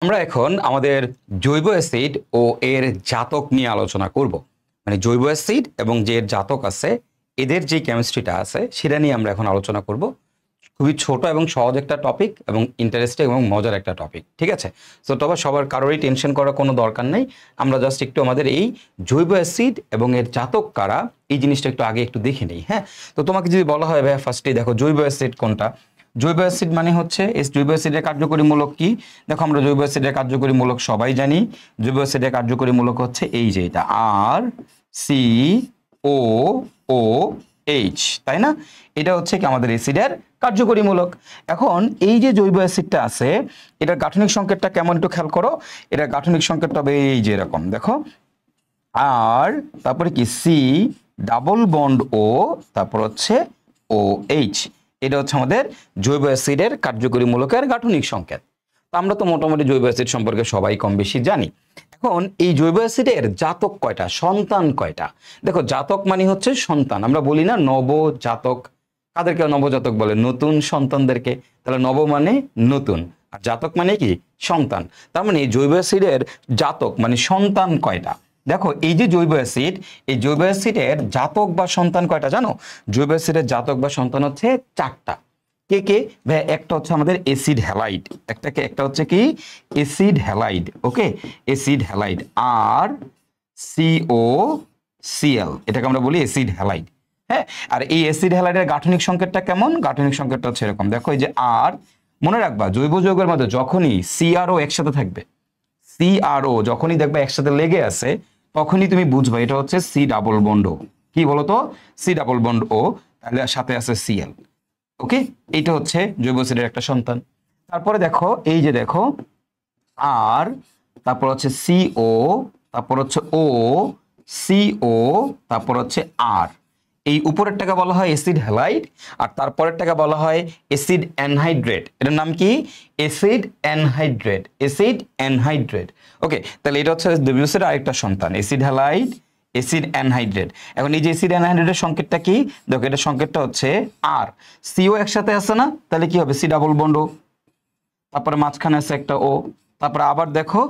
আমরা এখন আমাদের জৈব অ্যাসিড ও এর জাতক নিয়ে আলোচনা করব। মানে জৈব অ্যাসিড এবং যে এর জাতক আছে এদের যে কেমিস্ট্রিটা আছে সেটা নিয়ে আমরা এখন আলোচনা করব। খুবই ছোট এবং সহজ একটা টপিক এবং ইন্টারেস্টিং এবং মজার একটা টপিক, ঠিক আছে? সো তবে সবার কারোরই টেনশন করার কোনো দরকার নেই। আমরা জাস্ট একটু আমাদের এই জৈব অ্যাসিড এবং এর জাতক কারা এই জিনিসটা একটু আগে একটু দেখে নেই। হ্যাঁ, তো তোমাকে যদি বলা হয় ভাইয়া ফার্স্টেই দেখো জৈব অ্যাসিড কোনটা। জৈব অ্যাসিড মানে হচ্ছে এই জৈব অ্যাসিডের কার্যকরী মূলক কি? দেখো আমরা জৈব অ্যাসিডের কার্যকরী মূলক সবাই জানি। জৈব অ্যাসিডের কার্যকরী মূলক হচ্ছে এই যে এটা আর সি ও ও এইচ, তাই না? এটা হচ্ছে কি আমাদের অ্যাসিডের কার্যকরী মূলক। এখন এই যে জৈব অ্যাসিডটা আছে এটার গাঠনিক সংকেতটা কেমন একটু খেয়াল করো। এটার গাঠনিক সংকেতটা হবে এই যে এরকম, দেখো আর তারপরে কি সি ডাবল বন্ড ও তারপর হচ্ছে ও এইচ। এটা হচ্ছে আমাদের জৈব অ্যাসিডের কার্যকরী মূলকের গাঠনিক সংকেত। তো আমরা তো মোটামুটি জৈব অ্যাসিড সম্পর্কে সবাই কম বেশি জানি। এখন এই জৈব অ্যাসিডের জাতক কয়টা, সন্তান কয়টা? দেখো জাতক মানে হচ্ছে সন্তান। আমরা বলি না নবজাতক, কাদেরকে নবজাতক বলে? নতুন সন্তানদেরকে। তাহলে নব মানে নতুন আর জাতক মানে কি সন্তান। তার মানে এই জৈব অ্যাসিডের জাতক মানে সন্তান কয়টা? দেখো এই যে জৈব অ্যাসিড, এই জৈব অ্যাসিডের জাতক বা সন্তান কয়টা জানো? জৈব অ্যাসিডের জাতক বা সন্তান হচ্ছে চারটা। কে কে ভাই? একটা হচ্ছে আমাদের অ্যাসিড হ্যালাইড, একটা হচ্ছে কি অ্যাসিড হ্যালাইড। ওকে, অ্যাসিড হ্যালাইড আর সিও সিএল, এটাকে আমরা বলি অ্যাসিড হ্যালাইড। হ্যাঁ, আর এই অ্যাসিড হ্যালাইডের গাঠনিক সংকেতটা কেমন? গাঠনিক সংকেতটা হচ্ছে এরকম, দেখো এই যে আর, মনে রাখবা জৈব যৌগের মধ্যে যখনই সিআরও একসাথে থাকবে, সিআরও যখনই দেখবে একসাথে লেগে আছে তখনই তুমি বুঝবা এটা হচ্ছে সি ডাবল বন্ড ও। কি বলতো? সি ডাবল বন্ড ও, তাহলে সাথে আছে সিএল। ওকে, এইটা হচ্ছে জৈব অ্যাসিডের একটা সন্তান। তারপরে দেখো এই যে দেখো আর তারপর হচ্ছে সিও, তারপর হচ্ছে ও, সিও, তারপর হচ্ছে আর। এই উপরেরটাকে বলা হয় অ্যাসিড হ্যালাইড আর তারপরেরটাকে বলা হয় অ্যাসিড অ্যানহাইড্রেট। এটার নাম কি? Acid anhydride, acid anhydride. Okay, তাহলে এটা হচ্ছে ডব্লিউসির আরেকটা সন্তান, অ্যাসিড হ্যালাইড, অ্যাসিড অ্যানহাইড্রেট। এখন এই যে অ্যাসিড অ্যানহাইড্রেটের সংকেতটা কি? দেখো এটার সংকেতটা হচ্ছে আর, সিও একসাথে আছে না, তাহলে কি হবে? সি ডাবল বন্ড ও, তারপরে মাঝখানে আছে একটা ও, তারপরে আবার দেখো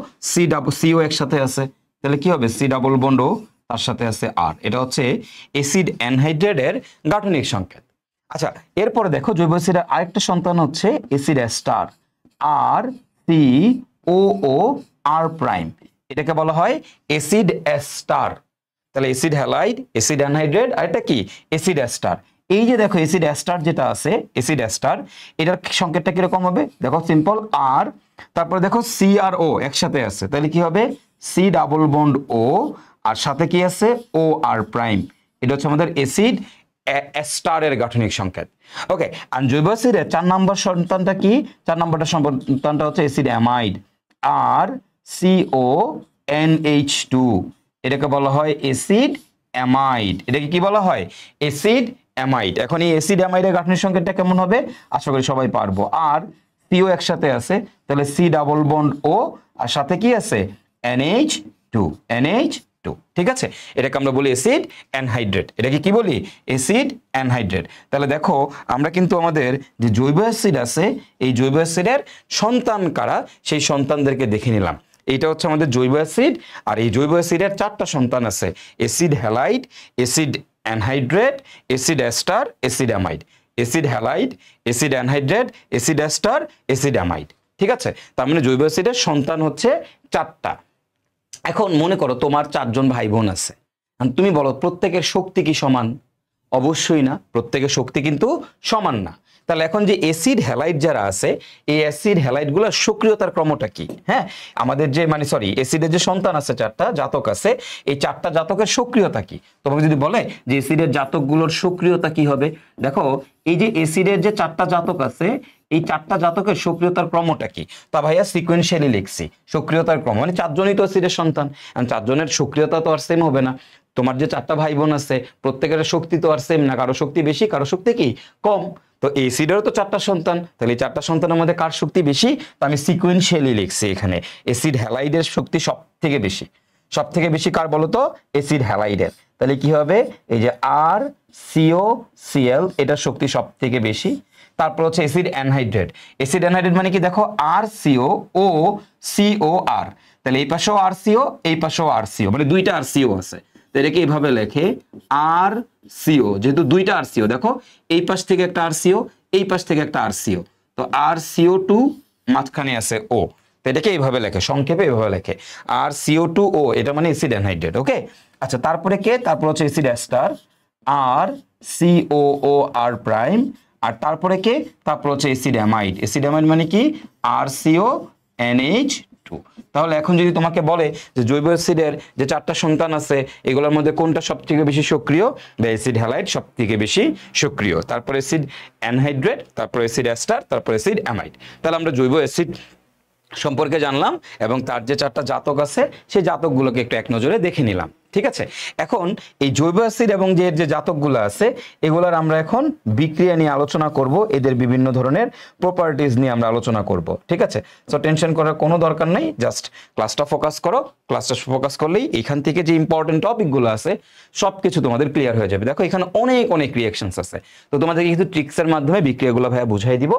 সিও একসাথে আছে, তাহলে কি হবে? সি ডাবল বন্ড ও, তার সাথে আছে আর। এটা হচ্ছে অ্যাসিড অ্যানহাইড্রেটের গাঠনিক সংকেত। আচ্ছা, এরপরে দেখো জৈব অ্যাসিডের আরেকটা সন্তান হচ্ছে অ্যাসিড অ্যাস্টার, আর সি ও ও আর প্রাইম। এটাকে বলা হয় অ্যাসিড অ্যাস্টার। তাহলে অ্যাসিড হ্যালাইড, অ্যাসিড অ্যানহাইড্রেট আর এটা কি? Acid ester. এই যে দেখো অ্যাসিড অ্যাস্টার যেটা আছে, অ্যাসিড অ্যাস্টার, এটার সংকেতটা কিরকম হবে? দেখো সিম্পল আর, তারপরে দেখো সি আর ও একসাথে আছে, তাহলে কি হবে? সি ডাবল বন্ড ও, আর সাথে কি আছে? ও আর প্রাইম। এটা হচ্ছে আমাদের অ্যাসিড অ্যাস্টারের গাঠনিক সংকেত। ওকে, আর জৈব অ্যাসিডের 4 নম্বর সন্তানটা কি? 4 নম্বরটা সন্তানটা হচ্ছে acid amide, R C O N H two. এটাকে বলা হয় অ্যাসিড অ্যামাইড। এটাকে কি বলা হয়? Acid amide. এখন এই অ্যাসিড অ্যামাইডের গাঠনিক সংকেতটা কেমন হবে? আশা করি সবাই পারবো। আর সিও একসাথে আছে, তাহলে সি ডাবল বন্ড ও, আর সাথে কি আছে? NH two, NH two. ঠিক আছে, এটাকে আমরা বলি অ্যাসিড অ্যানহাইড্রেট। এটাকে কি বলি? Acid anhydrate. তাহলে দেখো আমরা কিন্তু আমাদের যে জৈব অ্যাসিড আছে এই জৈব অ্যাসিডের সন্তান কারা সেই সন্তানদেরকে দেখে নিলাম। এইটা হচ্ছে আমাদের জৈব অ্যাসিড, আর এই জৈব অ্যাসিডের 4টা সন্তান আছে, acid halide, acid anhydride, acid ester, acid amide. Acid halide, acid anhydride, acid ester, acid amide. ঠিক আছে, তার মানে জৈব অ্যাসিডের সন্তান হচ্ছে 4টা। এখন মনে করো তোমার 4জন ভাই বোন আছে, তুমি বলো প্রত্যেকের শক্তি কি সমান? অবশ্যই না, প্রত্যেকের শক্তি কিন্তু সমান না। তাহলে এখন যে অ্যাসিড হ্যালাইড যারা আছে এই অ্যাসিড হ্যালাইড গুলোর সক্রিয়তার ক্রমটা কি? হ্যাঁ, আমাদের যে মানে সরি অ্যাসিডের যে সন্তান আছে 4টা জাতক আছে, এই 4টা জাতকের সক্রিয়তা কি? তোমাকে যদি বলে যে অ্যাসিডের জাতকগুলোর সক্রিয়তা কি হবে, দেখো এই যে অ্যাসিডের যে 4টা জাতক আছে এই 4টা জাতকের সক্রিয়তার ক্রমটা কি? তা ভাইয়া সিকোয়েন্সিয়ালি লিখছি সক্রিয়তার ক্রম, মানে 4জনই তো অ্যাসিডের সন্তান, 4জনের সক্রিয়তা তো আর সেম হবে না। তোমার যে 4টা ভাই বোন আছে প্রত্যেকের শক্তি তো আর সেম না, কারো শক্তি বেশি কারো শক্তি কি কম। তো অ্যাসিডেরও তো 4টা সন্তান, তাহলে এই 4টা সন্তানের মধ্যে কার শক্তি বেশি? তো আমি সিকোয়েন্সিয়ালি লিখছি এখানে অ্যাসিড হ্যালাইডের শক্তি সব থেকে বেশি। সব থেকে বেশি কার বলো তো? অ্যাসিড হ্যালাইডের। তাহলে কি হবে? এই যে আর সিও সিএল এটার শক্তি সব থেকে বেশি। তারপর হচ্ছে অ্যাসিড অ্যানহাইড্রেট। অ্যাসিড অ্যানহাইড্রেট মানে কি দেখো RCO ও COR, তাহলে এই পাশেও RCO এই পাশেও RCO, মানে দুইটা RCO আছে, তো এটাকে এইভাবে লেখে RCO, যেহেতু দুইটা RCO, দেখো এই পাশ থেকে একটা RCO এই পাশ থেকে একটা RCO, তো RCO2 মাঝখানে আছে O, তো এটাকে এইভাবে লেখে, সংক্ষেপে এইভাবে লেখে RCO2O, এটা মানে অ্যাসিড অ্যানহাইড্রেট। ওকে, আচ্ছা তারপরে কে, তারপর হচ্ছে অ্যাসিড এস্টার RCOOR প্রাইম, আর তারপরে কে, তারপর হচ্ছে অ্যাসিড অ্যামাইড। অ্যাসিড অ্যামাইড মানে কি RCONH2। তাহলে এখন যদি তোমাকে বলে যে জৈব অ্যাসিডের যে 4টা সন্তান আছে এগুলোর মধ্যে কোনটা সবথেকে বেশি সক্রিয়, বা অ্যাসিড হ্যালাইড সবথেকে বেশি সক্রিয়, তারপর অ্যাসিড অ্যানহাইড্রেট, তারপর অ্যাসিড এস্টার, তারপর অ্যাসিড অ্যামাইড। তাহলে আমরা জৈব অ্যাসিড সম্পর্কে জানলাম এবং তার যে 4টা জাতক আছে সেই জাতকগুলোকে একটু এক নজরে দেখে নিলাম। ঠিক আছে, এখন এই জৈব অ্যাসিড এবং যে জাতকগুলো আছে এগুলোর আমরা এখন বিক্রিয়া নিয়ে আলোচনা করব, এদের বিভিন্ন ধরনের প্রপার্টিজ নিয়ে আমরা আলোচনা করব। ঠিক আছে, সো টেনশন করার কোনো দরকার নেই, জাস্ট ক্লাসটা ফোকাস করো, ক্লাসটা ফোকাস করলেই এখান থেকে যে ইম্পর্টেন্ট টপিকগুলো আছে সবকিছু তোমাদের ক্লিয়ার হয়ে যাবে। দেখো এখানে অনেক অনেক রিঅ্যাকশনস আছে, তো তোমাদেরকে কিন্তু ট্রিক্সের মাধ্যমে বিক্রিয়াগুলো ভাইয়া বুঝাই দিব।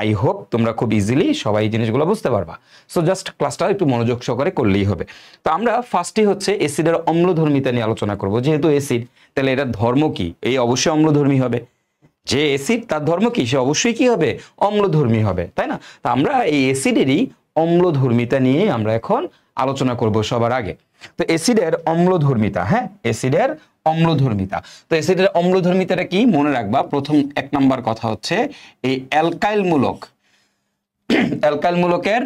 আই হোপ তোমরা খুব ইজিলি সবাই জিনিসগুলো বুঝতে পারবা। সো জাস্ট ক্লাসটা একটু মনোযোগ সহকারে করলেই হবে। তো আমরা ফার্স্টই হচ্ছে অ্যাসিডের অম্লধর্মিতা নিয়ে আলোচনা করব। যেহেতু অ্যাসিড, তাহলে এটার ধর্ম কি, এই অবশ্যই অম্লধর্মী হবে। যে অ্যাসিড তার ধর্ম কি, সে অবশ্যই কি হবে, অম্লধর্মী হবে, তাই না? তো আমরা এই অ্যাসিডেরই অম্লধর্মিতা নিয়ে আমরা এখন আলোচনা করব সবার আগে। তো অ্যাসিডের অম্লধর্মিতা, হ্যাঁ অ্যাসিডের অম্লধর্মিতা। তো অ্যাসিডের অম্লধর্মিতাটা কি মনে রাখবা, প্রথম 1 নম্বর কথা হচ্ছে এই অ্যালকাইল মূলক, অ্যালকাইল মূলকের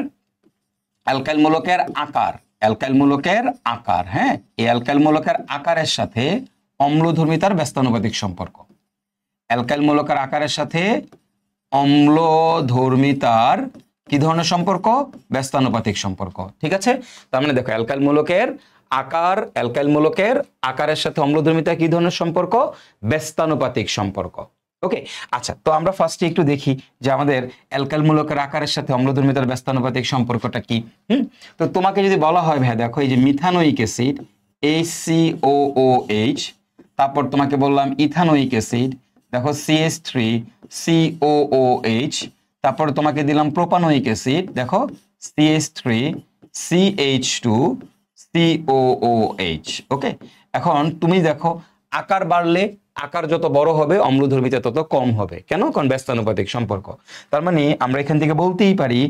আকার, অ্যালকাইল মূলকের আকার, হ্যাঁ এই অ্যালকাইল মূলকের আকারের সাথে অম্লধর্মিতার ব্যস্তানুপাতিক সম্পর্ক। অ্যালকাইল মূলকের আকারের সাথে অম্লধর্মিতার কি ধরনের সম্পর্ক, ব্যস্তানুপাতিক সম্পর্ক। ঠিক আছে, তার মানে দেখো অ্যালকাইল মূলকের আকার, অ্যালকাইল মূলকের আকারের সাথে অম্লধর্মিতা কি ধরনের সম্পর্ক, ব্যস্তানুপাতিক সম্পর্ক। ওকে, আচ্ছা তো আমরা ফার্স্টে একটু দেখি যে আমাদের অ্যালকাইল মূলকের আকারের সাথে অম্লধর্মিতার ব্যস্তানুপাতিক সম্পর্কটা কি। তো তোমাকে যদি বলা হয় ভাই দেখো এই যে মিথানোইক অ্যাসিড HCOOH, তারপর তোমাকে বললাম ইথানোইক অ্যাসিড, দেখো CH3COOH, তারপর তোমাকে দিলাম প্রোপানোইক অ্যাসিড, দেখো CH3CH2COOH। ওকে, এখন তুমি দেখো আকার বাড়লে, আকার যত বড় হবে অম্লধর্মিতা তত কম হবে, কেন, কারণ ব্যস্তানুপাতিক সম্পর্ক। তার মানে আমরা এখান থেকে বলতেই পারি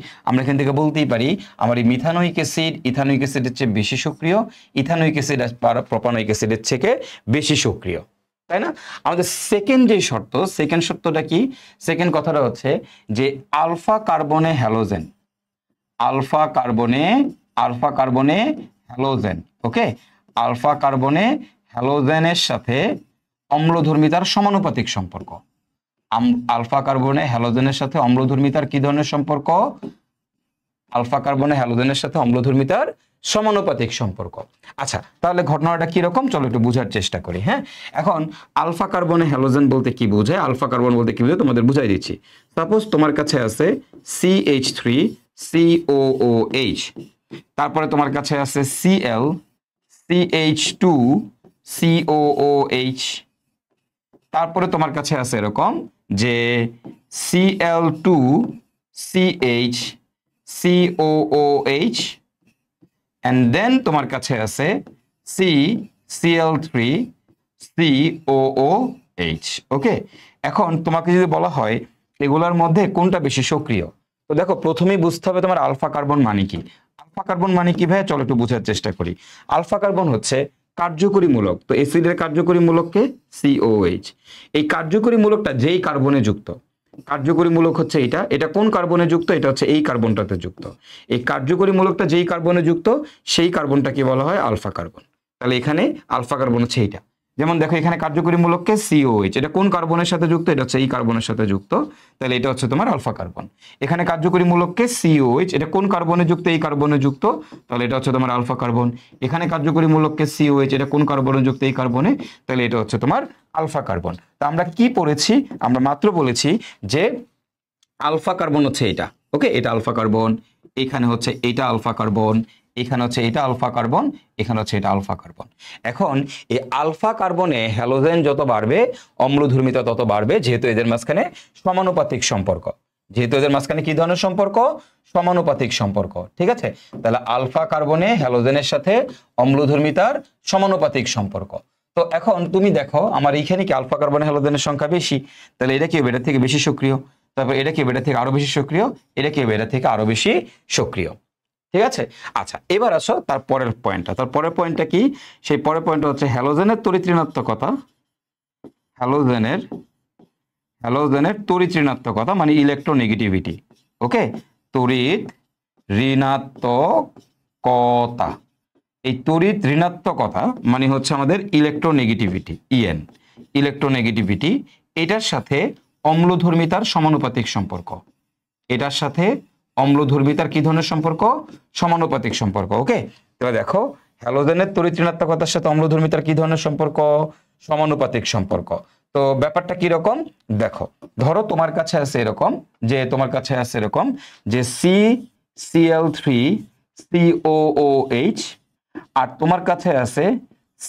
আমার এই মিথানোইক অ্যাসিড ইথানোইক অ্যাসিডের চেয়ে বেশি সক্রিয়, ইথানোইক অ্যাসিড আর প্রোপানোইক অ্যাসিডের থেকে বেশি সক্রিয়, তাই না? আমাদের সেকেন্ড যে শর্ত, সেকেন্ড শর্তটা কি, সেকেন্ড কথাটা হচ্ছে যে আলফা কার্বনে হ্যালোজেন, আলফা কার্বনে হ্যালোজেন, ওকে আলফা কার্বনে হ্যালোজেনের সাথে অম্লধর্মিতার সমানুপাতিক সম্পর্ক। আলফা কার্বনে হ্যালোজেনের সাথে অম্লধর্মিতার কি ধরনের সম্পর্ক, আলফা কার্বনে হ্যালোজেনের সাথে অম্লধর্মিতার সমানুপাতিক সম্পর্ক। আচ্ছা তাহলে ঘটনাটা কিরকম, চলো একটু বোঝার চেষ্টা করি। হ্যাঁ, এখন আলফা কার্বনে হ্যালোজেন বলতে কি বোঝায়, আলফা কার্বন বলতে কি বোঝায় তোমাদের বুঝাই দিচ্ছি। সাপোজ তোমার কাছে আছে CH3COOH, তারপরে তোমার কাছে আছে ClCH2COOH, তারপরে তোমার কাছে আছে এরকম যে Cl2CHCOOH, and then তোমার কাছে আছে CCl3COOH। ওকে, এখন তোমাকে যদি বলা হয় এগুলোর মধ্যে কোনটা বেশি সক্রিয়, তো দেখো প্রথমেই বুঝতে হবে তোমার আলফা কার্বন মানে কি। আলফা কার্বন মানে কি ভাই, চলো একটু বোঝার চেষ্টা করি। আলফা কার্বন হচ্ছে কার্যকরী মূলক, তো অ্যাসিডের কার্যকরী মূলককে COH, এই কার্যকরী মূলকটা যেই কার্বনে যুক্ত, কার্যকরী মূলক হচ্ছে এটা, এটা কোন কার্বনে যুক্ত, এটা হচ্ছে এই কার্বনটাতে যুক্ত। এই কার্যকরী মূলকটা যেই কার্বনে যুক্ত সেই কার্বনটাকে বলা হয় আলফা কার্বন। তাহলে এখানে আলফা কার্বন হচ্ছে এইটা, যেমন দেখো এখানে কার্যকরী মূলককে COH, এটা কোন কার্বনের সাথে যুক্ত, এটা হচ্ছে এই কার্বনের সাথে যুক্ত, তাহলে এটা হচ্ছে তোমার আলফা কার্বন। এখানে কার্যকরী মূলককে COH, এটা কোন কার্বনে যুক্ত, এই কার্বনে যুক্ত, তাহলে এটা হচ্ছে তোমার আলফা কার্বন। এখানে কার্যকরী মূলককে COH, এটা কোন কার্বনে যুক্ত, এই কার্বনে, তাহলে এটা হচ্ছে তোমার আলফা কার্বন। তা আমরা কি পড়েছি, আমরা মাত্র বলেছি যে আলফা কার্বন হচ্ছে এটা, ওকে এটা আলফা কার্বন, এখানে হচ্ছে এটা আলফা কার্বন, এখানে হচ্ছে এটা আলফা কার্বন, এখানে হচ্ছে এটা আলফা কার্বন। এখন এই আলফা কার্বনে হ্যালোজেন যত বাড়বে অম্লধর্মিতা তত বাড়বে, যেহেতু এদের মাঝখানে সমানুপাতিক সম্পর্ক। যেহেতু এদের মাঝখানে কি ধরনের সম্পর্ক? সমানুপাতিক সম্পর্ক। ঠিক আছে, তাহলে আলফা কার্বনে হ্যালোজেনের সাথে অম্লধর্মিতার সমানুপাতিক সম্পর্ক। তো এখন তুমি দেখো আমার এইখানে কি আলফা কার্বনে হ্যালোজেনের সংখ্যা বেশি, তাহলে এটা কি এটা থেকে বেশি সক্রিয়, তারপর এটা কি এটা থেকে আরো বেশি সক্রিয়, এটা কি এটা থেকে আরো বেশি সক্রিয়। ঠিক আছে, আচ্ছা এবার আসো তার পরের পয়েন্টটা। তার পরের পয়েন্টটা কি? সেই পরের পয়েন্টটা হচ্ছে হ্যালোজেনের তড়িৎ ঋণাত্মকতা। হ্যালোজেনের তড়িৎ ঋণাত্মকতা মানে ইলেকট্রোনেগেটিভিটি। ওকে, তড়িৎ ঋণাত্মকতা। এই তড়িৎ ঋণাত্মকতা মানে হচ্ছে আমাদের ইলেকট্রোনেগেটিভিটি, ইএন, ইলেকট্রোনেগেটিভিটি। এটার সাথে অম্লধর্মিতার সমানুপাতিক সম্পর্ক। এটার সাথে অম্লধর্মিতার কি ধরনের সম্পর্ক? সমানুপাতিক সম্পর্ক। ওকে, এবার দেখো হ্যালোজেনের তড়িৎ ঋণাত্মকতার সাথে অম্লধর্মিতার কি ধরনের সম্পর্ক? সমানুপাতিক সম্পর্ক। তো ব্যাপারটা কি রকম দেখো, ধরো তোমার কাছে আছে এরকম যে CCl3COOH, আর তোমার কাছে আছে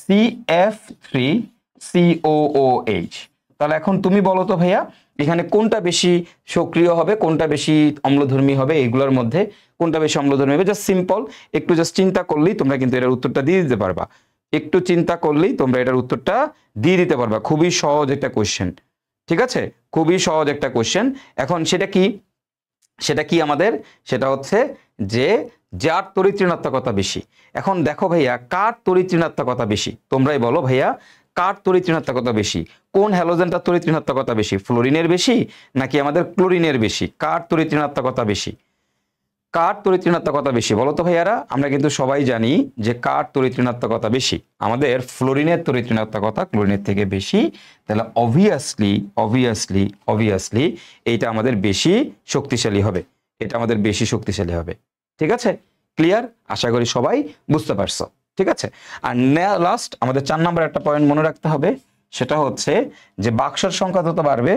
CF3COOH। তাহলে এখন তুমি বলো তো ভাইয়া এখানে কোনটা বেশি সক্রিয় হবে, কোনটা বেশি অম্লধর্মী হবে, এইগুলোর মধ্যে কোনটা বেশি অম্লধর্মী হবে? জাস্ট সিম্পল একটু জাস্ট চিন্তা করলেই তোমরা কিন্তু এটার উত্তরটা দিয়ে দিতে পারবা। একটু চিন্তা করলেই তোমরা এটার উত্তরটা দিয়ে দিতে পারবা। খুবই সহজ একটা কোশ্চেন। ঠিক আছে, খুবই সহজ একটা কোশ্চেন। এখন সেটা কি আমাদের? সেটা হচ্ছে যে যার তড়িৎ ঋণাত্মকতা বেশি। এখন দেখো ভাইয়া কার তড়িৎ ঋণাত্মকতা বেশি? তোমরাই বলো ভাইয়া কার তড়িৎ ঋণাত্মকতা বেশি? কোন হ্যালোজেনটার তড়িৎ ঋণাত্মকতা বেশি? ফ্লোরিনের বেশি নাকি আমাদের ক্লোরিনের বেশি? কার তড়িৎ ঋণাত্মকতা বেশি? কার তড়িৎ ঋণাত্মকতা বেশি বলো তো ভাইয়ারা? আমরা কিন্তু সবাই জানি যে কার তড়িৎ ঋণাত্মকতা বেশি। আমাদের ফ্লোরিনের তড়িৎ ঋণাত্মকতা ক্লোরিনের থেকে বেশি। তাহলে অবভিয়াসলি এইটা আমাদের বেশি শক্তিশালী হবে, এটা আমাদের বেশি শক্তিশালী হবে। ঠিক আছে, ক্লিয়ার? আশা করি সবাই বুঝতে পারছো। ঠিক আছে, আর লাস্ট আমাদের 4 নম্বর একটা পয়েন্ট মনে রাখতে হবে, সেটা হচ্ছে যে বাক্সের সংখ্যা যত বাড়বে,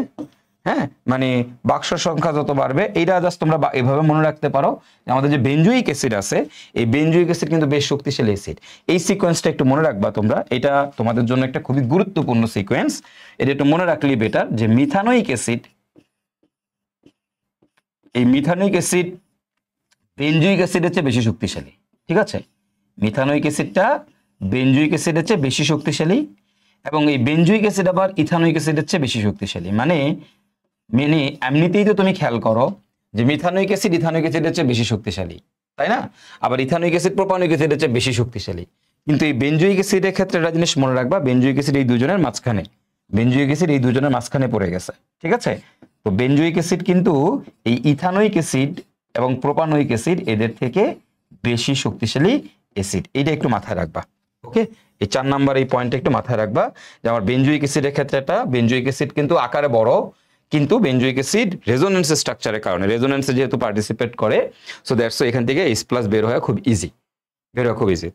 হ্যাঁ মানে বাক্সের সংখ্যা যত বাড়বে, এইটা জাস্ট তোমরা এভাবে মনে রাখতে পারো যে আমাদের যে বেনজোইক অ্যাসিড আছে, এই বেনজোইক অ্যাসিড কিন্তু বেশ শক্তিশালী অ্যাসিড। এই সিকোয়েন্সটা একটু মনে রাখবা তোমরা, এটা তোমাদের জন্য একটা খুবই গুরুত্বপূর্ণ সিকোয়েন্স। এটা একটু মনে রাখলেই বেটার যে মিথানোইক অ্যাসিড, এই মিথানোইক অ্যাসিড বেনজোইক অ্যাসিডের চেয়ে বেশি শক্তিশালী। ঠিক আছে, মিথানোইক অ্যাসিডটা বেনজোইক অ্যাসিডের চেয়ে বেশি শক্তিশালী, এবং এই বেনজোইক অ্যাসিড আবার ইথানোইক অ্যাসিডের চেয়ে বেশি শক্তিশালী। মানে এমনিতেই তো তুমি খেয়াল করো যে মিথানোইক অ্যাসিড ইথানোইক অ্যাসিডের চেয়ে বেশি শক্তিশালী, তাই না? আবার ইথানোইক অ্যাসিড প্রোপানোইক অ্যাসিডের চেয়ে বেশি শক্তিশালী। কিন্তু এই বেনজোইক অ্যাসিডের ক্ষেত্রে একটা জিনিস মনে রাখবা, বেনজোইক অ্যাসিড এই দুজনের মাঝখানে পড়ে গেছে। ঠিক আছে, তো বেনজোইক অ্যাসিড কিন্তু এই ইথানোইক অ্যাসিড এবং প্রোপানোইক অ্যাসিড এদের থেকে বেশি শক্তিশালী অ্যাসিড। এটা একটু মাথায় রাখবা। ওকে, এই 4 নাম্বার এই পয়েন্টটা একটু মাথায় রাখবা যে আমার বেনজোইক অ্যাসিডের ক্ষেত্রে একটা বেনজোইক অ্যাসিড কিন্তু আকারে বড়, কিন্তু বেনজোইক অ্যাসিড রেজোনেন্স স্ট্রাকচারের কারণে, রেজোনেন্সে যেহেতু পার্টিসিপেট করে, সো দ্যাটস এখান থেকে H+ বের হয় খুব ইজি।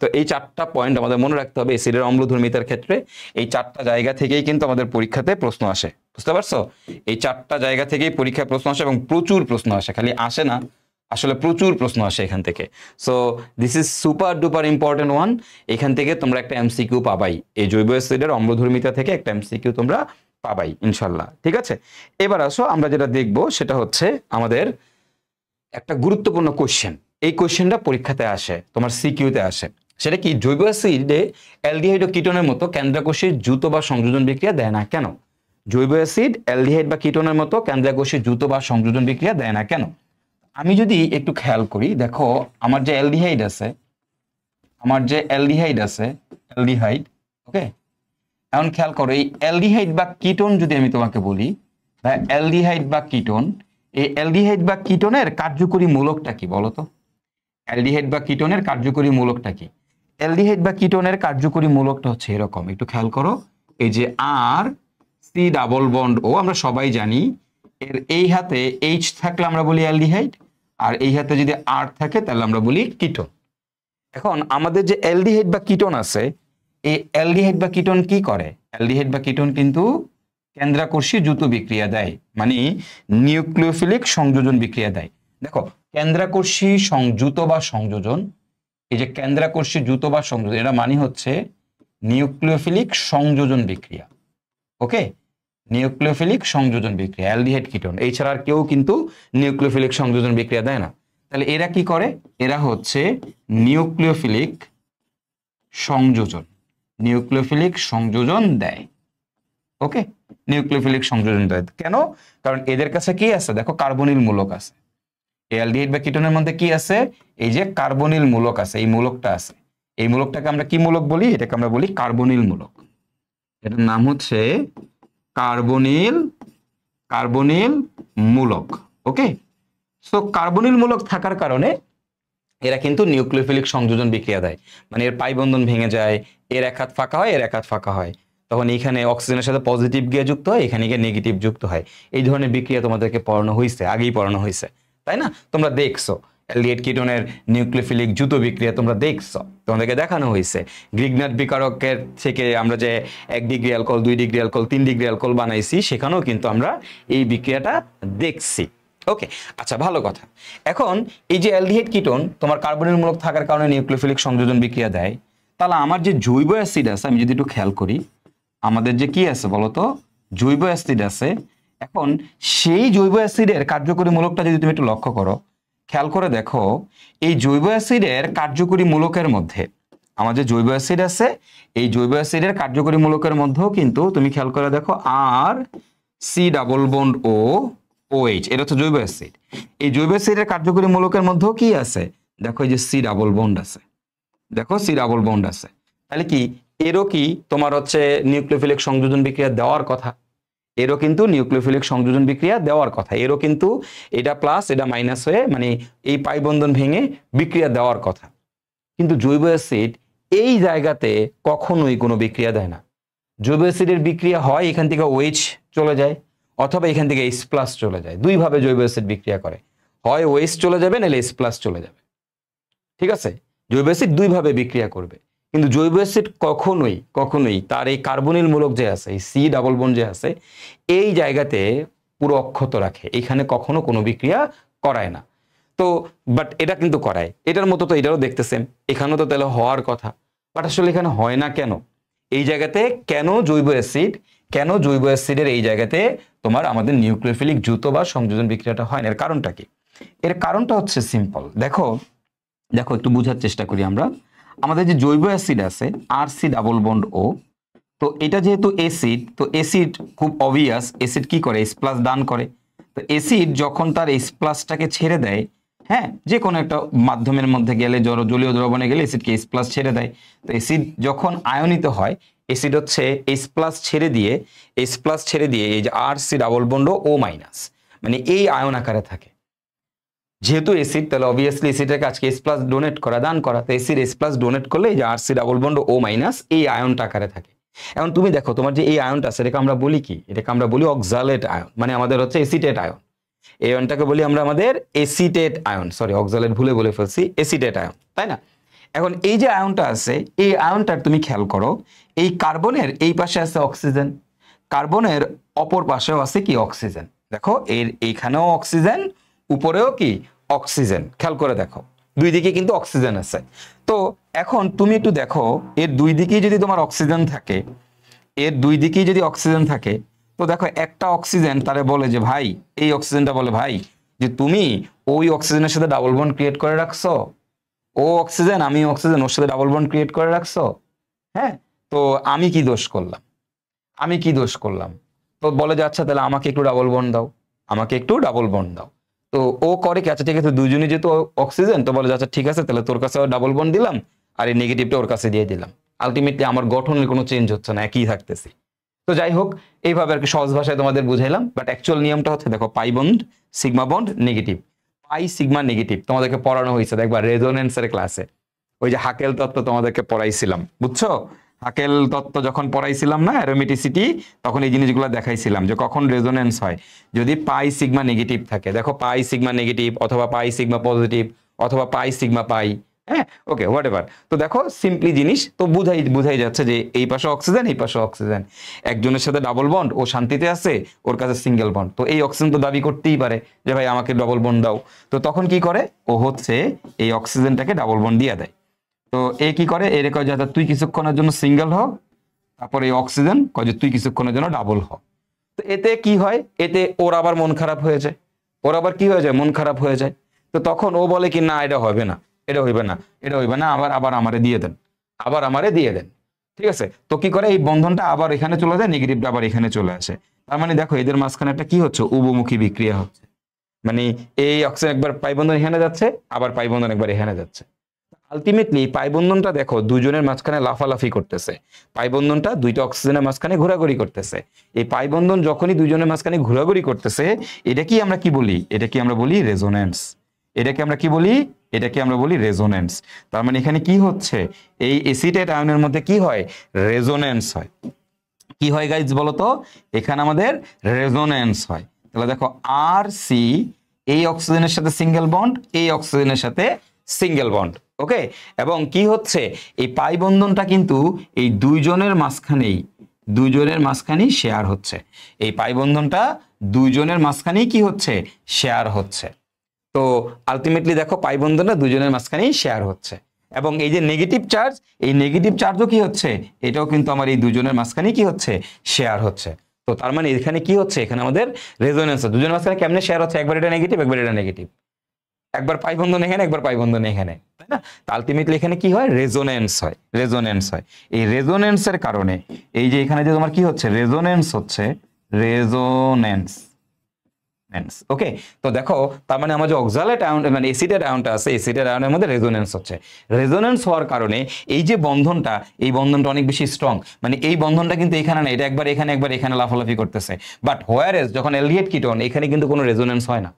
তো এই 4টা পয়েন্ট আমাদের মনে রাখতে হবে অ্যাসিডের অম্লধর্মিতার ক্ষেত্রে। এই 4টা জায়গা থেকেই কিন্তু আমাদের পরীক্ষাতে প্রশ্ন আসে, বুঝতে পারছো? এই 4টা জায়গা থেকেই পরীক্ষায় প্রশ্ন আসে, এবং প্রচুর প্রশ্ন আসে, খালি আসে না, আসলে প্রচুর প্রশ্ন আসে এখান থেকে। So this is super duper important one. এখান থেকে তোমরা একটা এমসিকিউ পাবাই, এই জৈব অ্যাসিডের অম্লধর্মিতা থেকে একটা এমসিকিউ তোমরা পাবাই ইনশাল্লাহ। ঠিক আছে, এবার আসো আমরা যেটা দেখব সেটা হচ্ছে আমাদের একটা গুরুত্বপূর্ণ কোশ্চেন। এই কোশ্চেনটা পরীক্ষাতে আসে, তোমার সিকিউতে আসে। সেটা কি? জৈব অ্যাসিডে অ্যালডিহাইড ও কিটোনের মতো কেন্দ্রাকোষীয় দ্রুত বা সংযোজন বিক্রিয়া দেয় না কেন? জৈব অ্যাসিড অ্যালডিহাইড বা কিটোনের মতো কেন্দ্রাকোষীয় দ্রুত বা সংযোজন বিক্রিয়া দেয় না কেন? আমি যদি একটু খেয়াল করি, দেখো আমার যে অ্যালডিহাইড আছে, অ্যালডিহাইড, ওকে, এখন খেয়াল করো এই অ্যালডিহাইড বা কিটোন যদি আমি তোমাকে বলি, অ্যালডিহাইড বা কিটোন, এই অ্যালডিহাইড বা কিটোনের কার্যকরী মূলকটা কি বলো তো? অ্যালডিহাইড বা কিটোনের কার্যকরী মূলকটা কি? অ্যালডিহাইড বা কিটোনের কার্যকরী মূলকটা হচ্ছে এরকম, একটু খেয়াল করো, এই যে R⁻C⁻O, আমরা সবাই জানি এর এই হাতে H থাকলে আমরা বলি অ্যালডিহাইড, আর এই হাতে যদি R থাকে তাহলে আমরা বলি কিটোন। এখন আমাদের যে অ্যালডিহাইড বা কিটোন আছে, এই অ্যালডিহাইড বা কিটোন কি করে? অ্যালডিহাইড বা কিটোন কিন্তু কেন্দ্রাকর্ষী দ্রুত বিক্রিয়া দেয়, মানে নিউক্লিওফিলিক সংযোজন বিক্রিয়া দেয়। দেখো কেন্দ্রাকর্ষী দ্রুত বা সংযোজন, এই যে কেন্দ্রাকর্ষী দ্রুত বা সংযোজন, এটা মানে হচ্ছে নিউক্লিওফিলিক সংযোজন বিক্রিয়া। ওকে, নিউক্লিওফিলিক সংযোজন বিক্রিয়া, অ্যালডিহাইড কিটোন, এছাড়া আর কেউ কিন্তু নিউক্লিওফিলিক সংযোজন বিক্রিয়া দেয় না। তাহলে এরা কি করে? এরা হচ্ছে নিউক্লিওফিলিক সংযোজন, নিউক্লিওফিলিক সংযোজন দেয়। ওকে, নিউক্লিওফিলিক সংযোজন দেয় কেন? কারণ এদের কাছে কি আছে? দেখো কার্বনিল মূলক আছে। অ্যালডিহাইড বা কিটোনের মধ্যে কি আছে? এই যে কার্বনিল মূলক আছে, এই মূলকটা আছে। এই মূলকটাকে আমরা কি মূলক বলি? এটাকে আমরা বলি কার্বনিল মূলক। এটার নাম হচ্ছে কার্বনিল মূলক। ওকে, সো কার্বনিল মূলক থাকার কারণে এরা কিন্তু নিউক্লিওফিলিক সংযোজন বিক্রিয়া দেয়। মানে এর পাই বন্ধন ভেঙে যায়, এর এক হাত ফাঁকা হয়, এর এক হাত ফাঁকা হয়, তখন এখানে অক্সিজেনের সাথে পজিটিভ গিয়ে যুক্ত হয়, এখানে গিয়ে নেগেটিভ যুক্ত হয়। এই ধরনের বিক্রিয়া তোমাদেরকে পড়ানো হয়েছে, আগেই পড়ানো হয়েছে, তাই না? তোমরা দেখছো অ্যালডিহাইড কিটোনের নিউক্লিওফিলিক দ্রুত বিক্রিয়া তোমরা দেখছো, তোমাদেরকে দেখানো হয়েছে। গ্রিগনাট বিকারকের থেকে আমরা যে 1 degree alcohol, 2 degree alcohol, 3 degree alcohol বানাইছি, সেখানেও কিন্তু আমরা এই বিক্রিয়াটা দেখছি। ওকে, আচ্ছা, ভালো কথা। এখন এই যে অ্যালডিহাইড কিটোন তোমার কার্বনিল মূলক থাকার কারণে নিউক্লিওফিলিক সংযোজন বিক্রিয়া দেয়, তাহলে আমার যে জৈব অ্যাসিড আছে, আমি যদি একটু খেয়াল করি, আমাদের যে কি আছে বলতো, জৈব অ্যাসিড আছে। এখন সেই জৈব অ্যাসিডের কার্যকরী মূলকটা যদি তুমি একটু লক্ষ্য করো, খেয়াল করে দেখো, এই জৈব অ্যাসিডের কার্যকরী মূলকের মধ্যে আমার যে জৈব অ্যাসিড আছে, এই জৈব অ্যাসিডের কার্যকরী মূলকের মধ্যেও কিন্তু তুমি খেয়াল করে দেখো আর C double bond O OH, এটা হচ্ছে জৈব অ্যাসিড। এই জৈব অ্যাসিডের কার্যকরী মূলকের মধ্যেও কি আছে? দেখো এই যে সি ডাবল বন্ড আছে, দেখো সি ডাবল বন্ড আছে। তাহলে কি এরও কি তোমার হচ্ছে নিউক্লিওফিলিক সংযোজন বিক্রিয়া দেওয়ার কথা? এরও কিন্তু নিউক্লিওফিলিক সংযোজন বিক্রিয়া দেওয়ার কথা। এরও কিন্তু এটা প্লাস এটা মাইনাস হয়ে মানে এই পাই বন্ধন ভেঙে বিক্রিয়া দেওয়ার কথা। কিন্তু জৈব অ্যাসিড এই জায়গাতে কখনোই কোনো বিক্রিয়া দেয় না। জৈব অ্যাসিডের বিক্রিয়া হয় এখান থেকে OH চলে যায়, অথবা এখান থেকে H+ চলে যায়। দুইভাবে জৈব অ্যাসিড বিক্রিয়া করে, হয় OH চলে যাবে নাহলে H+ চলে যাবে। ঠিক আছে, জৈব অ্যাসিড দুইভাবে বিক্রিয়া করবে। কিন্তু জৈব অ্যাসিড কখনোই তার এই কার্বনিল মূলক যে আছে, এই সি ডাবল বন্ড যে আছে, এই জায়গাতে পুরো অক্ষত রাখে, এখানে কখনো কোনো বিক্রিয়া করায় না। তো বাট এটা কিন্তু করায়, এটার মতো তো এটারও দেখতেছেন, এখানেও তো তাহলে হওয়ার কথা, বাট আসলে এখানে হয় না কেন? এই জায়গাতে কেন জৈব অ্যাসিডের এই জায়গাতে তোমার আমাদের নিউক্লিওফিলিক দ্রুত বা সংযোজন বিক্রিয়াটা হয় না? এর কারণটা কি? এর কারণটা হচ্ছে সিম্পল। দেখো একটু বোঝার চেষ্টা করি আমরা। আমাদের যে জৈব অ্যাসিড আছে RC ডাবল বন্ড O, তো এটা যেহেতু অ্যাসিড, তো অ্যাসিড খুব অবভিয়াস, অ্যাসিড কি করে? H+ দান করে। তো অ্যাসিড যখন তার H+টাকে ছেড়ে দেয়, হ্যাঁ, যে কোনো একটা মাধ্যমের মধ্যে গেলে, জলীয় দ্রবণে গেলে অ্যাসিডকে H+ ছেড়ে দেয়। তো অ্যাসিড যখন আয়নিত হয়, অ্যাসিড হচ্ছে H+ ছেড়ে দিয়ে এই যে RC ডাবল বন্ড O-, মানে এই আয়ন আকারে থাকে। যেহেতু অ্যাসিড, তাহলে অবভিয়াসলি অ্যাসিডের কাজকে H+ ডোনেট করা, দান করা। তো অ্যাসিড H+ ডোনেট করলে এই যে RC ডাবল বন্ড O-, এই আয়নটা আকারে থাকে। এখন তুমি দেখো তোমার যে এই আয়নটা আছে, এটাকে আমরা বলি কি? এটাকে আমরা বলি অক্সালেট আয়ন, মানে আমাদের হচ্ছে এসিটেট আয়ন। এই আয়নটাকে বলি আমরা আমাদের এসিটেট আয়ন, সরি অক্সালেট ভুলে বলে ফেলছি, এসিটেট আয়ন, তাই না? এখন এই যে আয়নটা আছে, এই আয়নটার তুমি খেয়াল করো, এই কার্বনের এই পাশে আছে অক্সিজেন, কার্বনের অপর পাশেও আছে কি? অক্সিজেন। দেখো এইখানেও অক্সিজেন, উপরেও কি? অক্সিজেন। খেয়াল করে দেখো দুই দিকে কিন্তু অক্সিজেন আছে। তো এখন তুমি একটু দেখো, এর দুই দিকেই যদি তোমার অক্সিজেন থাকে, তো দেখো একটা অক্সিজেন তারে বলে যে ভাই, এই অক্সিজেনটা বলে ভাই যে তুমি ওই অক্সিজেনের সাথে ডাবল বন্ড ক্রিয়েট করে রাখছো, ও অক্সিজেন আমি অক্সিজেন, ওর সাথে ডাবল বন্ড ক্রিয়েট করে রাখছো, হ্যাঁ, তো আমি কি দোষ করলাম? তো বলে যে আচ্ছা তাহলে আমাকে একটু ডাবল বন্ড দাও। তো ও করে কি? আচ্ছা ঠিক আছে, দুইজনই যেহেতু অক্সিজেন, তো বলে যে আচ্ছা ঠিক আছে, তাহলে তোর কাছে ডাবল বন্ড দিলাম, আর এই নেগেটিভটা ওর কাছে দিয়ে দিলাম। আলটিমেটলি আমার গঠনের কোনো চেঞ্জ হচ্ছে না, একই থাকতেছি। তো যাই হোক, এইভাবে আর কি সহজ ভাষায় তোমাদের বুঝাইলাম। বাট অ্যাকচুয়াল নিয়মটা হচ্ছে দেখো, pi bond, sigma bond, negative, পাই সিগমা নেগেটিভ তোমাদেরকে পড়ানো হয়েছে দেখবা রেজোনেন্সের ক্লাসে। ওই যে হাকেল তত্ত্ব তোমাদেরকে পড়াইছিলাম, বুঝছো? হাকেল তত্ত্ব যখন পড়াইছিলাম না, অ্যারোমেটিসিটি, তখন এই জিনিসগুলো দেখাইছিলাম যে কখন রেজোনেন্স হয়, যদি পাই সিগমা নেগেটিভ থাকে। দেখো পাই সিগমা নেগেটিভ, অথবা পাই সিগমা পজিটিভ, অথবা পাই সিগমা পাই, হ্যাঁ, ওকে, হোয়াট এভার। তো দেখো সিম্পলি জিনিস তো বুঝাই যাচ্ছে যে এই পাশে অক্সিজেন, এই পাশে অক্সিজেন, একজনের সাথে ডাবল বন্ড, ও শান্তিতে আছে, ওর কাছে সিঙ্গেল বন্ড। তো এই অক্সিজেন তো দাবি করতেই পারে যে ভাই আমাকে ডাবল বন্ড দাও। তো তখন কি করে? ও হচ্ছে এই অক্সিজেনটাকে ডাবল বন্ড দিয়ে দেয়। তো এ কি করে, এর কয় যে তুই কিছুক্ষণের জন্য সিঙ্গেল হ, তারপর এই অক্সিজেন কয় যে তুই কিছুক্ষণের জন্য ডাবল হ। তো এতে কি হয়, এতে ওর আবার মন খারাপ হয়ে যায়, ওর আবার কি হয়ে যায়, মন খারাপ হয়ে যায়। তো তখন ও বলে কি না এটা হবে না, এটা হইবে না, এটা হইবে না, আবার আবার আমারে দিয়ে দেন, আবার আমারে দিয়ে দেন। ঠিক আছে, তো কি করে এই বন্ধনটা আবার এখানে চলে যায়, নেগেটিভটা আবার এখানে চলে আসে। তার মানে দেখো এদের মাঝখানে একটা কি হচ্ছে, উভমুখী বিক্রিয়া হচ্ছে। মানে এই অক্সিজেন একবার পাই বন্ধন এখানে যাচ্ছে, আবার পাই বন্ধন একবার এখানে যাচ্ছে। আলটিমেটলি পাই বন্ধনটা দেখো দুজনের মাঝখানে লাফালাফি করতেছে, পাই বন্ধনটা দুইটা অক্সিজেনের মাঝখানে ঘোরাঘুরি করতেছে। এই পাই বন্ধন যখনই দুজনের মাঝখানে ঘোরাঘুরি করতেছে, এটা কি আমরা কি বলি, এটা কি আমরা বলি রেজোনেন্স। এটাকে আমরা কি বলি, এটাকে আমরা বলি রেজোনেন্স। তার মানে এখানে কি হচ্ছে, এই এসিটেট আয়নের মধ্যে কি হয়, রেজোনেন্স হয়। কি হয় গাইজ বলো তো, এখানে আমাদের রেজোনেন্স হয়। তাহলে দেখো আর সি, এই অক্সিজেনের সাথে সিঙ্গেল বন্ড, এই অক্সিজেনের সাথে সিঙ্গেল বন্ড। ওকে, এবং কি হচ্ছে, এই পাই বন্ধনটা কিন্তু এই দুইজনের মাঝখানেই শেয়ার হচ্ছে। এই পাই বন্ধনটা দুইজনের মাঝখানেই কি হচ্ছে, শেয়ার হচ্ছে। তো আলটিমেটলি দেখো পাই বন্ধনটা দুজনের মাঝখানেই শেয়ার হচ্ছে। এবং এই যে নেগেটিভ চার্জ, এই নেগেটিভ চার্জও কি হচ্ছে, এটাও কিন্তু আমার এই দুজনের মাঝখানেই কি হচ্ছে, শেয়ার হচ্ছে। তো তার মানে এখানে কি হচ্ছে, এখানে আমাদের রেজোনেন্স, দুজনের মাঝখানে কেমনে শেয়ার হচ্ছে, একবার এটা নেগেটিভ, একবার এটা নেগেটিভ, একবার পাই বন্ধন এখানে, একবার পাই বন্ধন এখানে, তাই না? তো আলটিমেটলি এখানে কি হয়, রেজোনেন্স হয়, রেজোনেন্স হয়। এই রেজোনেন্সের কারণে এই যে এখানে যে তোমার কি হচ্ছে, রেজোনেন্স হচ্ছে, রেজোনেন্স। ওকে, তো দেখো তার মানে আমার যে অক্সালেট আয়ন মানে এসিডের আয়নটা আছে, এসিডের আয়নের মধ্যে রেজোনেন্স হচ্ছে। রেজোনেন্স হওয়ার কারণে এই যে বন্ধনটা, এই বন্ধনটা অনেক বেশি স্ট্রং। মানে এই বন্ধনটা কিন্তু এখানে না, এটা একবার এখানে একবার এখানে লাফালাফি করতেছে। বাট হোয়ারেস যখন অ্যালডিহাইড কিটোন, এখানে কিন্তু কোনো রেজোনেন্স হয় না,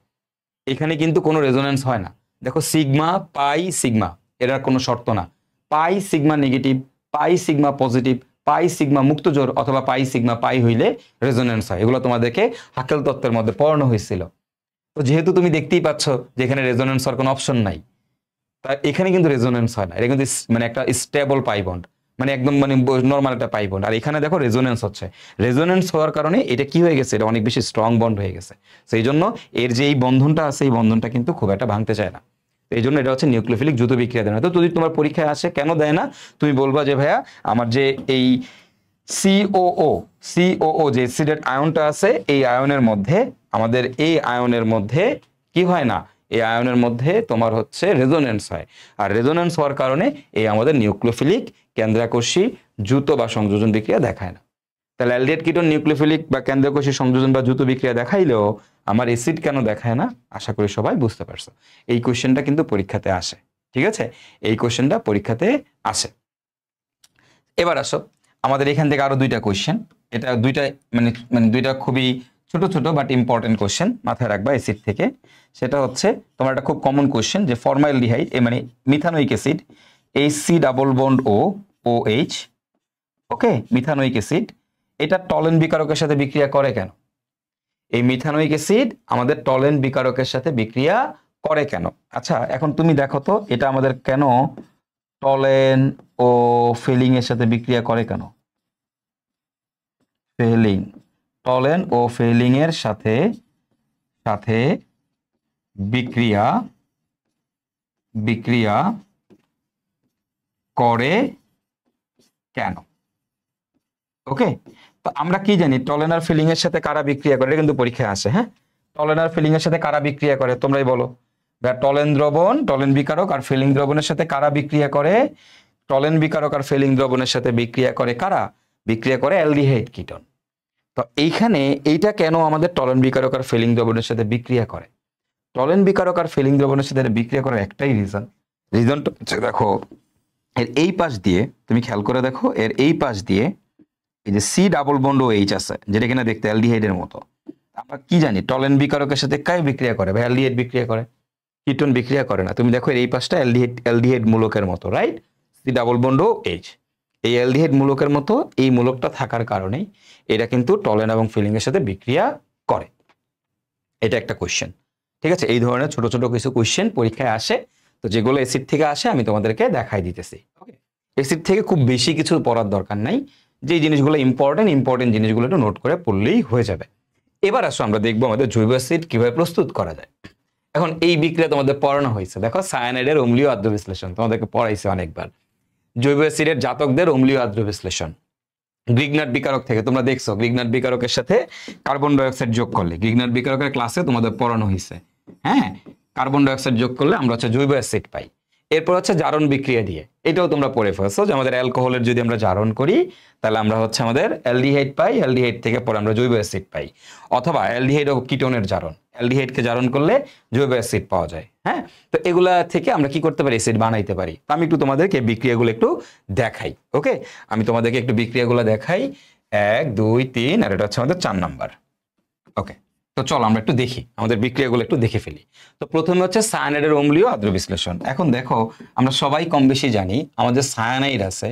এখানে কিন্তু কোনো রেজোনেন্স হয় না। দেখো সিগমা পাই সিগমা, এটার কোনো শর্ত না, পাই সিগমা নেগেটিভ, পাই সিগমা পজিটিভ, পাই সিগমা মুক্ত জোর অথবা পাই সিগমা পাই হইলে রেজোনেন্স হয়। এগুলো তোমাদেরকে হাকেল তত্ত্বের মধ্যে পড়ানো হয়েছিল। তো যেহেতু তুমি দেখতেই পাচ্ছ যে এখানে রেজোনেন্স হওয়ার কোনো অপশন নাই, তাই এখানে কিন্তু রেজোনেন্স হয় না। এটা কিন্তু মানে একটা স্টেবল পাই বন্ড, মানে একদম মানে নর্মাল একটা পাই বন্ড। আর এখানে দেখো রেজোনেন্স হচ্ছে, রেজোনেন্স হওয়ার কারণে এটা কি হয়ে গেছে, এটা অনেক বেশি স্ট্রং বন্ড হয়ে গেছে। সেই জন্য এর যে এই বন্ধনটা আছে, এই বন্ধনটা কিন্তু খুব একটা ভাঙতে চায় না। তো এই জন্য এটা হচ্ছে নিউক্লিওফিলিক দ্রুত বিক্রিয়া দেয় না। তো যদি তোমার পরীক্ষায় আসে কেন দেয় না, তুমি বলবা যে ভাইয়া আমার যে এই সিওও যে অ্যাসিডের আয়নটা আছে, এই আয়নের মধ্যে, আমাদের এই আয়নের মধ্যে কি হয় না, এই আয়নের মধ্যে তোমার হচ্ছে রেজোনেন্স হয়। আর রেজোনেন্স হওয়ার কারণে এই আমাদের নিউক্লিওফিলিক কেন্দ্রাকর্ষী দ্রুত বা সংযোজন বিক্রিয়া দেখায় না। তাহলে অ্যালডিহাইড কিটোন নিউক্লিওফিলিক বা কেন্দ্রাকর্ষী সংযোজন বা দ্রুত বিক্রিয়া দেখাইলেও আমার অ্যাসিড কেন দেখায় না, আশা করি সবাই বুঝতে পারছো। এই কোশ্চেনটা কিন্তু পরীক্ষাতে আসে, ঠিক আছে, এই কোশ্চেনটা পরীক্ষাতে আসে। এবার আসো আমাদের এখান থেকে আরো দুইটা কোশ্চেন, এটা দুইটা মানে মানে দুইটা খুবই ছোট ছোট বাট ইম্পর্টেন্ট কোশ্চেন, মাথায় রাখবা অ্যাসিড থেকে। সেটা হচ্ছে তোমার একটা খুব কমন কোশ্চেন যে ফর্মালডিহাইড মানে methanoic acid, HC double bond O OH, okay, methanoic acid, এটা টলেন বিকারকের সাথে বিক্রিয়া করে কেন? এই মিথানোইক অ্যাসিড আমাদের টলেন বিকারকের সাথে বিক্রিয়া করে কেন? আচ্ছা এখন তুমি দেখো তো এটা আমাদের কেন টলেন ও ফেলিং এর সাথে বিক্রিয়া করে কেন? ফেলিং, টলেন ও ফেলিং এর সাথে সাথে বিক্রিয়া বিক্রিয়া করে কেন? ওকে, তো আমরা কি জানি টলেন আর ফিলিং এর সাথে কারা বিক্রিয়া করে, এটা কিন্তু পরীক্ষায় আসে। হ্যাঁ, টলেন আর ফিলিং এর সাথে কারা বিক্রিয়া করে তোমরাই বলো। টলেন দ্রবণ, টলেন বিকারক আর ফিলিং দ্রবণের সাথে কারা বিক্রিয়া করে? টলেন বিকারক আর ফিলিং দ্রবণের সাথে বিক্রিয়া করে কারা? বিক্রিয়া করে অ্যালডিহাইড কিটোন। তো এইখানে এইটা কেন আমাদের টলেন বিকারক আর ফিলিং দ্রবণের সাথে বিক্রিয়া করে? টলেন বিকারক আর ফিলিং দ্রবণের সাথে বিক্রিয়া করার একটাই রিজনটা হচ্ছে দেখো এর এই পাশ দিয়ে, তুমি খেয়াল করে দেখো এর এই পাশ দিয়ে এই যে C double bond O H আছে, যেটা কিনা দেখতে অ্যালডিহাইডের মতো। আমরা কি জানি টলেন বিকারকের সাথে কাই বিক্রিয়া করে? ভাই অ্যালডিহাইড বিক্রিয়া করে, কিটোন বিক্রিয়া করে না। তুমি দেখো এর এই পাশটা অ্যালডিহাইড মূলকের মতো, right? C double bond O H, এই অ্যালডিহাইড মূলকের মতো এই মূলকটা থাকার কারণেই এটা কিন্তু টলেন এবং ফিলিং এর সাথে বিক্রিয়া করে। এটা একটা কোশ্চেন, ঠিক আছে? এই ধরনের ছোট ছোট কিছু কোশ্চেন পরীক্ষায় আসে। তো যেগুলো অ্যাসিড থেকে আসে আমি তোমাদেরকে দেখাই দিতেছি। ওকে, অ্যাসিড থেকে খুব বেশি কিছু পড়ার দরকার নাই, যে জিনিসগুলো ইম্পর্টেন্ট জিনিসগুলো একটু নোট করে পড়লেই হয়ে যাবে। এবার আসো আমরা দেখবো আমাদের জৈব অ্যাসিড কিভাবে প্রস্তুত করা যায়। এখন এই বিক্রিয়া তোমাদের পড়ানো হয়েছে, দেখো সায়ানাইডের অম্লীয় আদ্য বিশ্লেষণ তোমাদেরকে পড়াইছে অনেকবার। জৈব অ্যাসিডের জাতকদের অম্লীয় আর্দ্র বিশ্লেষণ। গ্রিগনার বিকারক থেকে তোমরা দেখছো গ্রিগনার বিকারকের সাথে কার্বন ডাই অক্সাইড যোগ করলে, গ্রিগনার বিকারকের ক্লাসে তোমাদের পড়ানো হয়েছে, হ্যাঁ, কার্বন ডাই অক্সাইড যোগ করলে আমরা হচ্ছে জৈব অ্যাসিড পাই। এরপর হচ্ছে জারণ বিক্রিয়া দিয়ে, এটাও তোমরা পড়ে ফেলছো যে আমাদের অ্যালকোহলের যদি আমরা জারণ করি তাহলে আমরা হচ্ছে আমাদের অ্যালডিহাইড পাই, অ্যালডিহাইড থেকে পরে আমরা জৈব অ্যাসিড পাই, অথবা অ্যালডিহাইড ও কিটোনের জারণ, অ্যালডিহাইডকে জারণ করলে জৈব অ্যাসিড পাওয়া যায়। হ্যাঁ, তো এগুলা থেকে আমরা কি করতে পারি, অ্যাসিড বানাইতে পারি। তো আমি একটু তোমাদেরকে বিক্রিয়াগুলো একটু দেখাই। ওকে, আমি তোমাদেরকে একটু বিক্রিয়াগুলো দেখাই, 1 2 3, আর এটা হচ্ছে আমাদের 4 নাম্বার। ওকে, তো চলো আমরা একটু দেখি, আমাদের বিক্রিয়াগুলো একটু দেখে ফেলি। তো প্রথমে হচ্ছে সায়ানাইডের অম্লীয় আর্দ্র বিশ্লেষণ। এখন দেখো আমরা সবাই কম বেশি জানি আমাদের সায়ানাইড আছে,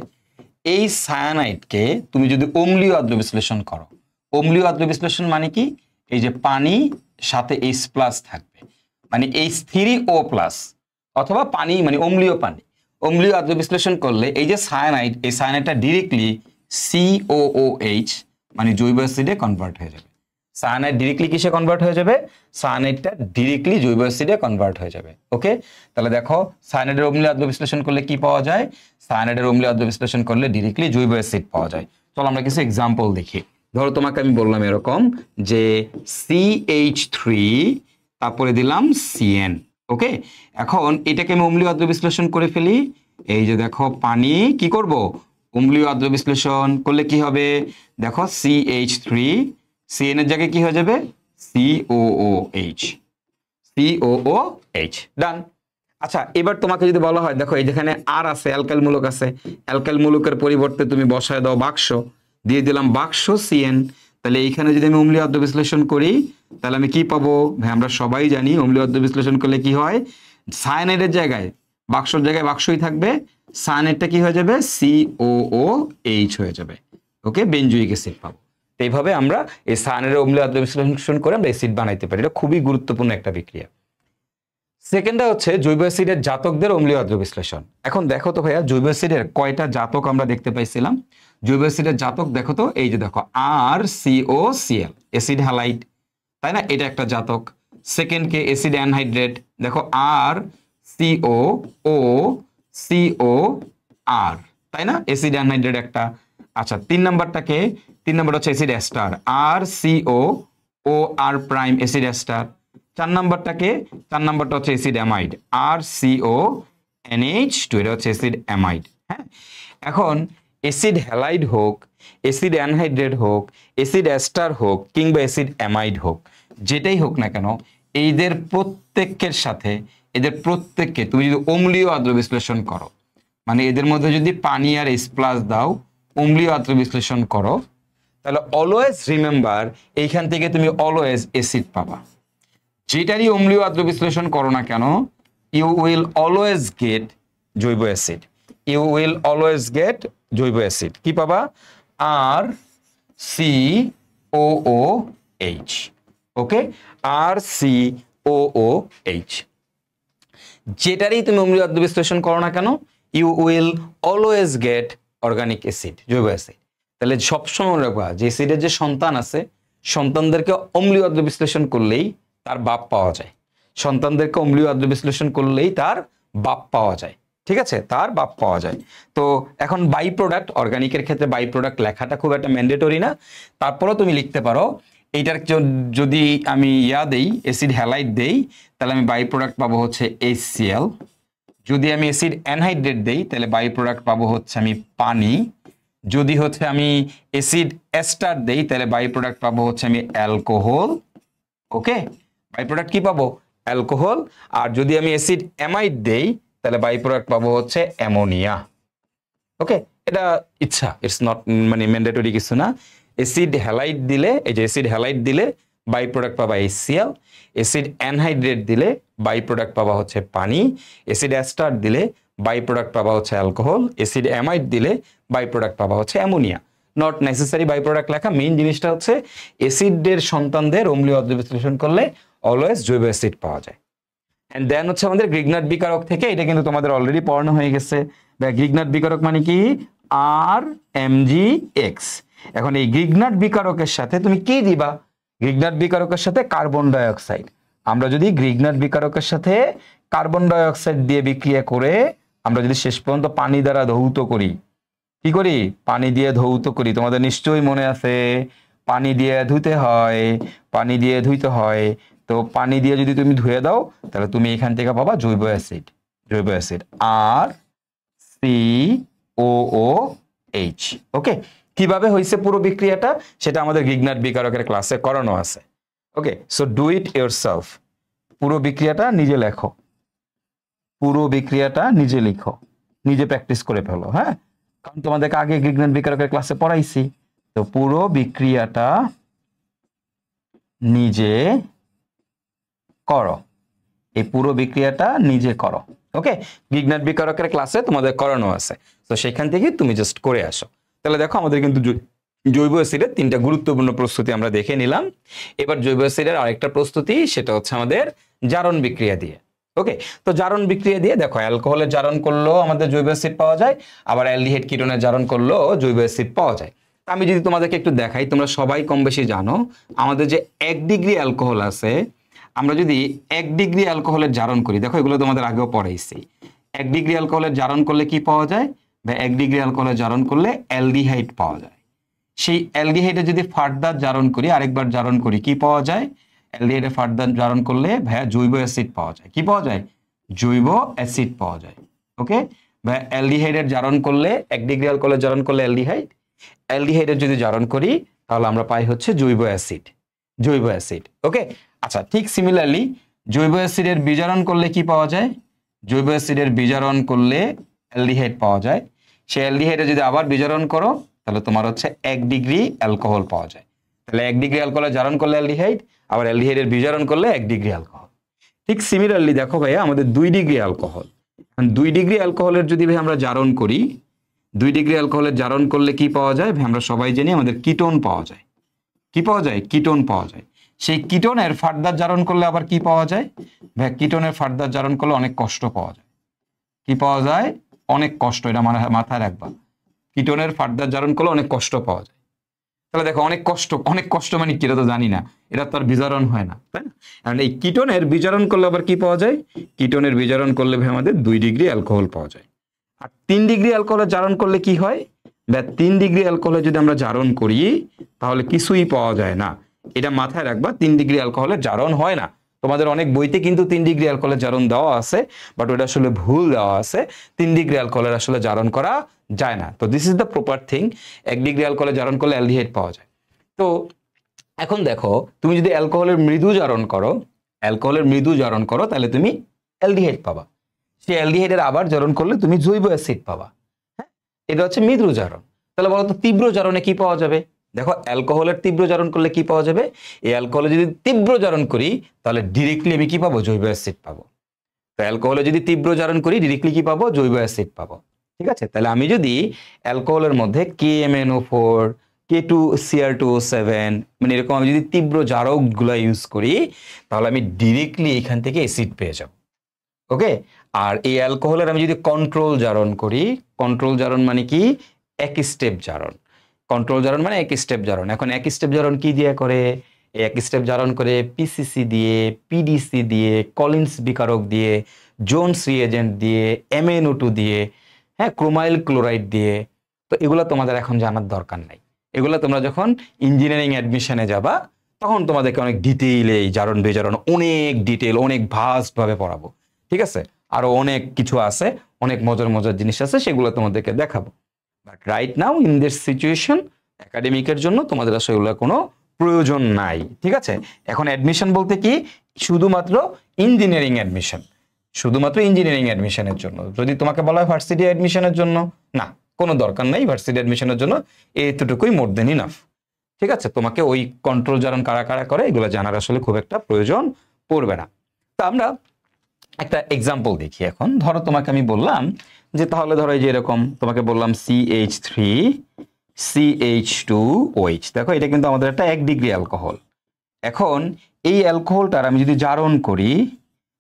এই সায়ানাইডকে তুমি যদি অম্লীয় আর্দ্র বিশ্লেষণ করো, অম্লীয় আর্দ্র বিশ্লেষণ মানে কি, এই যে পানি সাথে H+ থাকবে, মানে H3O+, অথবা পানি মানে অম্লীয় পানি, অম্লীয় আর্দ্র বিশ্লেষণ করলে এই যে সায়ানাইড, এই সায়ানাইডটা ডিরেক্টলি COOH মানে জৈব অ্যাসিডে কনভার্ট হয়ে যাবে। সায়ানাইড ডিরেক্টলি কিসে কনভার্ট হয়ে যাবে, সায়ানাইডটা ডিরেক্টলি জৈব অ্যাসিডে কনভার্ট হয়ে যাবে। ওকে, তাহলে দেখো সায়ানাইডের অম্লীয় আর্দ্র বিশ্লেষণ করলে কি পাওয়া যায়, সায়ানাইডের অম্লীয় আর্দ্র বিশ্লেষণ করলে ডিরেক্টলি জৈব অ্যাসিড পাওয়া যায়। চলো আমরা কিছু এক্সাম্পল দেখি। ধরো তোমাকে আমি বললাম এরকম যে CH3 তারপরে দিলাম CN। ওকে, এখন এটাকে আমি অম্লীয় আর্দ্র বিশ্লেষণ করে ফেলি। এই যে দেখো পানি কি করব, অম্লীয় আর্দ্র বিশ্লেষণ করলে কি হবে, দেখো CH3 CN এর জায়গায় কি হয়ে যাবে, COOH, COOH, ডান। আচ্ছা, এবার তোমাকে যদি বলা হয় দেখো এই যেখানে আর আছে, অ্যালকাইল মূলক আছে, অ্যালকাইল মূলকের পরিবর্তে তুমি বসায় দাও বাক্স, দিয়ে দিলাম বাক্স CN, তাহলে এইখানে যদি আমি অম্লীয় আর্দ্র বিশ্লেষণ করি তাহলে আমি কি পাবো, ভাই আমরা সবাই জানি অম্লীয় আর্দ্র বিশ্লেষণ করলে কি হয়, সায়ানাইডের জায়গায় বাক্সর জায়গায় বাক্সই থাকবে, সায়ানাইডটা কি হয়ে যাবে, COOH হয়ে যাবে। ওকে, বেনজোয়িক অ্যাসিড পাবো। তো এইভাবে আমরা এই সায়ানাইডের অম্লীয় আর্দ্র বিশ্লেষণ করে আমরা অ্যাসিড বানাইতে পারি, এটা খুবই গুরুত্বপূর্ণ একটা বিক্রিয়া। সেকেন্ডটা হচ্ছে জৈব অ্যাসিডের জাতকদের অম্লীয় আর্দ্র বিশ্লেষণ। এখন দেখো তো ভাইয়া জৈব অ্যাসিডের কয়টা জাতক আমরা দেখতে পাইছিলাম, জৈব অ্যাসিডের জাতক দেখো তো, এই যে দেখো RCOCl অ্যাসিড হ্যালাইড, তাই না, এটা একটা জাতক। সেকেন্ড কে অ্যাসিড অ্যানহাইড্রেট, দেখো RCOOCOR, তাই না, অ্যাসিড অ্যানহাইড্রেট একটা। আচ্ছা, 3 নাম্বারটাকে, 3 নাম্বার হচ্ছে acid ester, RCOOR' acid ester. 4 নাম্বারটাকে, 4 নাম্বারটা হচ্ছে অ্যাসিড অ্যামাইড, RCONH2, এটা হচ্ছে অ্যাসিড অ্যামাইড। হ্যাঁ, এখন অ্যাসিড হ্যালাইড হোক, অ্যাসিড অ্যানহাইড্রেট হোক, অ্যাসিড এস্টার হোক, কিংবা অ্যাসিড অ্যামাইড হোক, যেটাই হোক না কেন, এদের প্রত্যেকের সাথে, এদের প্রত্যেককে তুমি যদি অম্লীয় আর্দ্র বিশ্লেষণ করো, মানে এদের মধ্যে যদি পানি আর H+ দাও, অম্লীয় আর্দ্র বিশ্লেষণ করো, তাহলে অলওয়েজ রিমেম্বার এইখান থেকে তুমি অলওয়েজ অ্যাসিড পাবা। যেটারই অম্লীয় আর্দ্র বিশ্লেষণ করো না কেন, ইউ উইল অলওয়েজ গেট জৈব acid, you will always get জৈব অ্যাসিড। কি পাবা, RCOOH। ওকে, RCOOH, যেটারই তুমি অম্লীয় আর্দ্র বিশ্লেষণ করো না কেন, you will always get organic acid, জৈব অ্যাসিড। তাহলে সবসময় মনে রাখবা যে অ্যাসিডের যে সন্তান আছে, সন্তানদেরকে অম্লীয় আর্দ্র বিশ্লেষণ করলেই তার বাপ পাওয়া যায়, সন্তানদেরকে অম্লীয় আর্দ্র বিশ্লেষণ করলেই তার বাপ পাওয়া যায়। ঠিক আছে, তার বাপ পাওয়া যায়। তো এখন বাই প্রোডাক্ট, অর্গানিকের ক্ষেত্রে বাই প্রোডাক্ট লেখাটা খুব একটা ম্যান্ডেটরি না, তারপরেও তুমি লিখতে পারো। এইটার যদি আমি দেই, অ্যাসিড হ্যালাইড দেই, তাহলে আমি বাই প্রোডাক্ট পাবো হচ্ছে HCl। যদি আমি অ্যাসিড অ্যানহাইড্রেট দেই তাহলে বাই প্রোডাক্ট পাবো হচ্ছে আমি পানি। যদি হচ্ছে আমি অ্যাসিড এস্টার দেই তাহলে বাই প্রোডাক্ট পাবো হচ্ছে আমি অ্যালকোহল। ওকে, বাই প্রোডাক্ট কি পাবো, অ্যালকোহল। আর যদি আমি অ্যাসিড অ্যামাইড দেই তাহলে বাই প্রোডাক্ট পাবো হচ্ছে অ্যামোনিয়া। ওকে, এটা ইচ্ছা, ইটস নট মানে ম্যান্ডেটরি কিছু না। অ্যাসিড হ্যালাইড দিলে, এই যে অ্যাসিড হ্যালাইড দিলে বাই প্রোডাক্ট পাবা HCl, অ্যাসিড অ্যানহাইড্রেট দিলে বাই প্রোডাক্ট পাবা হচ্ছে পানি, অ্যাসিড এস্টার দিলে বাই প্রোডাক্ট পাবা হচ্ছে অ্যালকোহল, অ্যাসিড অ্যামাইড দিলে বাই প্রোডাক্ট পাবা হচ্ছে ammonia. Not necessary by product লেখা, মেইন জিনিসটা হচ্ছে অ্যাসিডের সন্তানদের অম্লীয় আর্দ্র বিশ্লেষণ করলে অলওয়েজ জৈব অ্যাসিড পাওয়া যায়। এন্ড দেন হচ্ছে আমাদের গ্রিগনাট বিকারক থেকে, এটা কিন্তু তোমাদের অলরেডি পড়ানো হয়ে গেছে। গ্রিগনাট বিকারক মানে কি, RMgX। এখন এই গ্রিগনাট বিকারকের সাথে তুমি কি দিবা, গ্রিগনাট বিকারকের সাথে কার্বন ডাই অক্সাইড। আমরা যদি গ্রিগনাট বিকারকের সাথে কার্বন ডাই অক্সাইড দিয়ে বিক্রিয়া করে আমরা যদি শেষ পর্যন্ত পানি দ্বারা ধৌত করি, কি করি? পানি দিয়ে ধৌত করি। তোমাদের নিশ্চয়ই মনে আছে পানি দিয়ে ধুতে হয়, পানি দিয়ে ধুইতে হয়। তো পানি দিয়ে যদি তুমি ধুয়ে দাও তাহলে তুমি এখান থেকে পাবা জৈব অ্যাসিড, জৈব অ্যাসিড আর COOH। ওকে, কিভাবে হয়েছে পুরো বিক্রিয়াটা সেটা আমাদের গ্রিগনার বিকারকের ক্লাসে করানো আছে। ওকে, সো ডু ইট ইয়োরসেলফ। পুরো বিক্রিয়াটা নিজে লেখো, পুরো বিক্রিয়াটা নিজে লিখো, নিজে প্র্যাকটিস করে ফেলো। হ্যাঁ, কারণ তোমাদেরকে আগে গ্রিগনার বিকারকের ক্লাসে পড়াইছি। তো পুরো বিক্রিয়াটা নিজে করো, এই পুরো বিক্রিয়াটা নিজে করো। ওকে, গ্রিগনার বিকারকের ক্লাসে তোমাদের করানো আছে, তো সেখান থেকে তুমি জাস্ট করে আসো। তাহলে দেখো আমাদের কিন্তু জৈব অ্যাসিডের 3টা গুরুত্বপূর্ণ প্রস্তুতি আমরা দেখে নিলাম। এবার জৈব অ্যাসিডের আরেকটা প্রস্তুতি, সেটা হচ্ছে আমাদের জারণ বিক্রিয়া দিয়ে। ওকে, তো জারণ বিক্রিয়া দিয়ে দেখো অ্যালকোহলের জারণ করলেও আমাদের জৈব অ্যাসিড পাওয়া যায়, আবার অ্যালডিহাইড কিটোনের জারণ করলেও জৈব অ্যাসিড পাওয়া যায়। আমি যদি তোমাদেরকে একটু দেখাই, তোমরা সবাই কম বেশি জানো আমাদের যে 1 ডিগ্রি অ্যালকোহল আছে, আমরা যদি 1 ডিগ্রি অ্যালকোহলের জারণ করি, দেখো এগুলো তোমাদের আগেও পড়াইছি। 1 ডিগ্রি অ্যালকোহলের জারণ করলে কি পাওয়া যায়? বা 1 ডিগ্রি অ্যালকোহলের জারণ করলে অ্যালডিহাইড পাওয়া যায়। সেই অ্যালডিহাইডে যদি ফার্দার জারণ করি, আরেকবার জারণ করি, কি পাওয়া যায়? অ্যালডিহাইডে ফার্দার জারণ করলে ভাইয়া জৈব অ্যাসিড পাওয়া যায়। কি পাওয়া যায়? জৈব অ্যাসিড পাওয়া যায়। ওকে, ভাইয়া অ্যালডিহাইডের জারণ করলে 1 ডিগ্রি অ্যালকোহলের জারণ করলে অ্যালডিহাইড, অ্যালডিহাইডের যদি জারণ করি তাহলে আমরা পাই হচ্ছে জৈব অ্যাসিড, জৈব অ্যাসিড। ওকে, আচ্ছা, ঠিক সিমিলারলি জৈব অ্যাসিডের বিজারণ করলে কি পাওয়া যায়? জৈব অ্যাসিডের বিজারণ করলে অ্যালডিহাইড পাওয়া যায়। সেই অ্যালডিহাইডে যদি আবার বিজারণ করো তাহলে তোমার হচ্ছে 1 ডিগ্রি অ্যালকোহল পাওয়া যায়। তাহলে 1 ডিগ্রি অ্যালকোহলের জারণ করলে অ্যালডিহাইড, আবার অ্যালডিহাইডের বিজারণ করলে 1 ডিগ্রি অ্যালকোহল। ঠিক সিমিলারলি দেখো ভাইয়া আমাদের 2 ডিগ্রি অ্যালকোহল, 2 ডিগ্রি অ্যালকোহলের যদি ভাই আমরা জারণ করি, 2 ডিগ্রি অ্যালকোহলের জারণ করলে কি পাওয়া যায়? ভাই আমরা সবাই জানি আমাদের কিটোন পাওয়া যায়। কি পাওয়া যায়? কিটোন পাওয়া যায়। সেই কিটোনের ফার্দার জারণ করলে আবার কি পাওয়া যায়? ভাই কিটোনের ফার্দার জারণ করলে অনেক কষ্ট পাওয়া যায়। কি পাওয়া যায়? অনেক কষ্ট। এটা মাথায় রাখবা, কিটোনের ফার্দার জারণ করলে অনেক কষ্ট পাওয়া যায়। তাহলে দেখো অনেক কষ্ট, অনেক কষ্ট মানে কি এটা তো জানি না, এটা তো আর বিজারণ হয় না, তাই না? কারণ এই কিটোনের বিজারণ করলে আবার কি পাওয়া যায়? কিটোনের বিজারণ করলে ভাই আমাদের 2 ডিগ্রি অ্যালকোহল পাওয়া যায়। আর 3 ডিগ্রি অ্যালকোহলের জারণ করলে কি হয়? বা 3 ডিগ্রি অ্যালকোহলে যদি আমরা জারণ করি তাহলে কিছুই পাওয়া যায় না। এটা মাথায় রাখবা, 3 ডিগ্রি অ্যালকোহলের জারণ হয় না। তোমাদের অনেক বইতে কিন্তু 3 ডিগ্রি অ্যালকোহলের জারণ দেওয়া আছে, বাট ওটা আসলে ভুল দেওয়া আছে। 3 ডিগ্রি অ্যালকোহলের আসলে জারণ করা যায় না। তো this is the proper thing. 1 degree অ্যালকোহলের জারণ করলে অ্যালডিহাইড পাওয়া যায়। তো এখন দেখো তুমি যদি অ্যালকোহলের মৃদু জারণ করো, অ্যালকোহলের মৃদু জারণ করো তাহলে তুমি অ্যালডিহাইড পাবা। সেই অ্যালডিহাইডের আবার জারণ করলে তুমি জৈব অ্যাসিড পাবা। হ্যাঁ, এটা হচ্ছে মৃদু জারণ। তাহলে বলো তো তীব্র জারণে কি পাওয়া যাবে? দেখো অ্যালকোহলের তীব্র জারণ করলে কি পাওয়া যাবে? এই অ্যালকোহলে যদি তীব্র জারণ করি তাহলে ডিরেক্টলি আমি কি পাবো? জৈব অ্যাসিড পাবো। তো অ্যালকোহলে যদি তীব্র জারণ করি ডিরেক্টলি কি পাবো? জৈব অ্যাসিড পাবো। ঠিক আছে, তাহলে আমি যদি অ্যালকোহলের মধ্যে KMnO4, K2Cr2O7 মানে এরকম আমি যদি তীব্র জারকগুলো ইউজ করি তাহলে আমি ডিরেক্টলি এখান থেকে অ্যাসিড পেয়ে যাব। ওকে, আর এই অ্যালকোহলের আমি যদি কন্ট্রোল জারণ করি, কন্ট্রোল জারণ মানে কি? এক স্টেপ জারণ। কন্ট্রোল জারণ মানে এক স্টেপ জারণ। এখন এক স্টেপ জারণ কি দিয়ে করে? এই এক স্টেপ জারণ করে PCC দিয়ে, PDC দিয়ে, কলিন্স বিকারক দিয়ে, জোনস রিএজেন্ট দিয়ে, MnO2 দিয়ে, হ্যাঁ, ক্রোমাইল ক্লোরাইড দিয়ে। তো এগুলো তোমাদের এখন জানার দরকার নাই। এগুলো তোমরা যখন ইঞ্জিনিয়ারিং অ্যাডমিশনে যাবা তখন তোমাদেরকে অনেক ডিটেইলে এই জারণ বিজারণ অনেক ডিটেল, অনেক ভাস্ট ভাবে পড়াবো। ঠিক আছে, আরো অনেক কিছু আছে, অনেক মজার মজার জিনিস আছে, সেগুলো তোমাদেরকে দেখাবো। But right now in this situation একাডেমিকের জন্য তোমাদের আসলে এগুলো কোনো প্রয়োজন নাই। ঠিক আছে, এখন অ্যাডমিশন বলতে কি? শুধুমাত্র ইঞ্জিনিয়ারিং অ্যাডমিশন, শুধুমাত্র ইঞ্জিনিয়ারিং অ্যাডমিশনের জন্য। যদি তোমাকে বলা হয় ভার্সিটি অ্যাডমিশনের জন্য, না, কোনো দরকার নাই। ভার্সিটি অ্যাডমিশনের জন্য এতটুকুই মোর দেন ইনাফ। ঠিক আছে, তোমাকে ওই কন্ট্রোল জারণ কারা কারা করে এগুলো জানার আসলে খুব একটা প্রয়োজন পড়বে না। তো আমরা একটা এক্সাম্পল দেখি। এখন ধরো তোমাকে আমি বললাম যে তাহলে ধরো এই যে এরকম তোমাকে বললাম CH3CH2OH। দেখো এটা কিন্তু আমাদের একটা 1 ডিগ্রি অ্যালকোহল। এখন এই অ্যালকোহলটার আমি যদি জারণ করি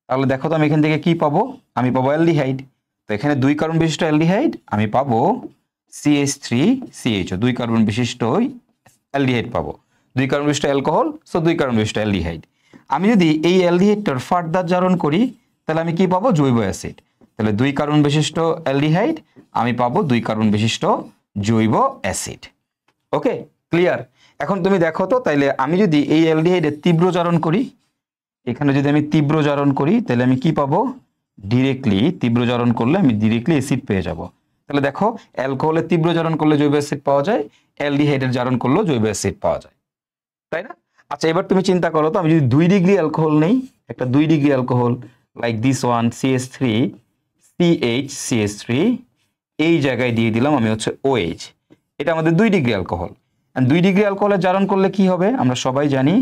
তাহলে দেখো তো আমি এখান থেকে কি পাবো? আমি পাবো অ্যালডিহাইড। তো এখানে 2 কার্বন বিশিষ্ট অ্যালডিহাইড, আমি পাবো CH3CHO, 2 কার্বন বিশিষ্ট অ্যালডিহাইড পাবো। 2 কার্বন বিশিষ্ট অ্যালকোহল, সো 2 কার্বন বিশিষ্ট অ্যালডিহাইড। আমি যদি এই অ্যালডিহাইডটার ফার্দার জারণ করি তাহলে আমি কি পাবো? জৈব অ্যাসিড। তাহলে 2 কার্বন বিশিষ্ট অ্যালডিহাইড, আমি পাবো 2 কার্বন বিশিষ্ট জৈব অ্যাসিড। ওকে, ক্লিয়ার? এখন তুমি দেখো তো, তাইলে আমি যদি এই অ্যালডিহাইডের তীব্র জারণ করি, এখানে যদি আমি তীব্র জারণ করি তাহলে আমি কি পাবো? ডিরেক্টলি তীব্র জারণ করলে আমি ডিরেক্টলি অ্যাসিড পেয়ে যাব। তাহলে দেখো, অ্যালকোহলের তীব্র জারণ করলে জৈব অ্যাসিড পাওয়া যায়, অ্যালডিহাইডের জারণ করলেও জৈব অ্যাসিড পাওয়া যায়, তাই না? আচ্ছা, এবার তুমি চিন্তা করো তো, আমি যদি 2 ডিগ্রি অ্যালকোহল নেই, একটা 2 degree alcohol like this one CH3 CH এই জায়গায় দিয়ে দিলাম আমি হচ্ছে OH, এটা আমাদের 2 ডিগ্রি অ্যালকোহল। আর 2 ডিগ্রি অ্যালকোহলের জারণ করলে কি হবে? আমরা সবাই জানি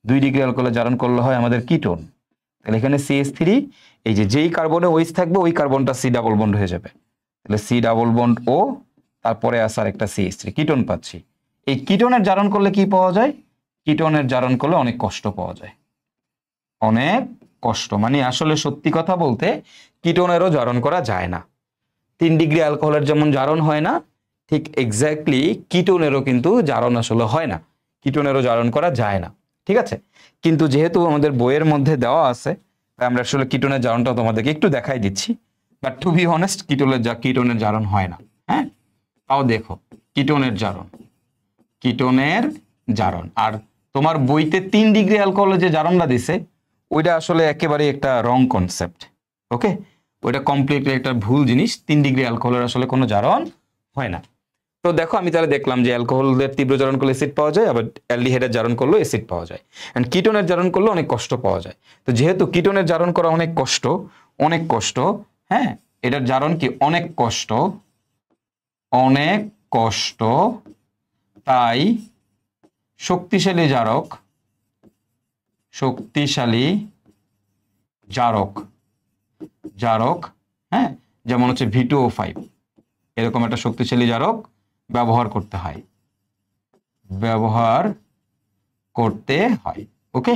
2 ডিগ্রি অ্যালকোহলের জারণ করলে হয় আমাদের কিটোন। তাহলে এখানে CH3, এই যে যেই কার্বনে OH থাকবে ওই কার্বনটা C ডাবল বন্ড হয়ে যাবে, তাহলে C ডাবল বন্ড O, তারপরে আসার একটা CH3, কিটোন পাচ্ছি। এই কিটোনের জারণ করলে কি পাওয়া যায়? কিটোনের জারণ করলে অনেক কষ্ট পাওয়া যায়, অনেক কষ্ট। মানে আসলে সত্যি কথা বলতে কিটোনেরও জারণ করা যায় না। 3 ডিগ্রি অ্যালকোহলের যেমন জারণ হয় না, ঠিক এক্স্যাক্টলি কিটোনেরও কিন্তু জারণ আসলে হয় না, কিটোনেরও জারণ করা যায় না, ঠিক আছে? কিন্তু যেহেতু আমাদের বইয়ের মধ্যে দেওয়া আছে, তাই আমরা আসলে কিটোনের জারণটা তোমাদেরকে একটু দেখাই দিচ্ছি। বাট টু বি অনেস্ট, কিটোনের জারণ হয় না। হ্যাঁ, তাও দেখো কিটোনের জারণ আর তোমার বইতে 3 ডিগ্রি অ্যালকোহলের যে জারণটা দিছে ওইটা আসলে একেবারে একটা রং কনসেপ্ট। ওকে, ওইটা কমপ্লিটলি একটা ভুল জিনিস। 3 ডিগ্রি অ্যালকোহলের আসলে কোনো জারণ হয় না। তো দেখো, আমি তাহলে দেখলাম যে অ্যালকোহলের তীব্র জারণ করলে অ্যাসিড পাওয়া যায়, আবার অ্যালডিহাইডের জারণ করলেও অ্যাসিড পাওয়া যায়, এন্ড কিটোনের জারণ করলে অনেক কষ্ট পাওয়া যায়। তো যেহেতু কিটোনের জারণ করা অনেক কষ্ট, হ্যাঁ, এটার জারণ কি অনেক কষ্ট, তাই শক্তিশালী জারক, হ্যাঁ, যেমন হচ্ছে V2O5, এরকম একটা শক্তিশালী জারক ব্যবহার করতে হয়। ওকে,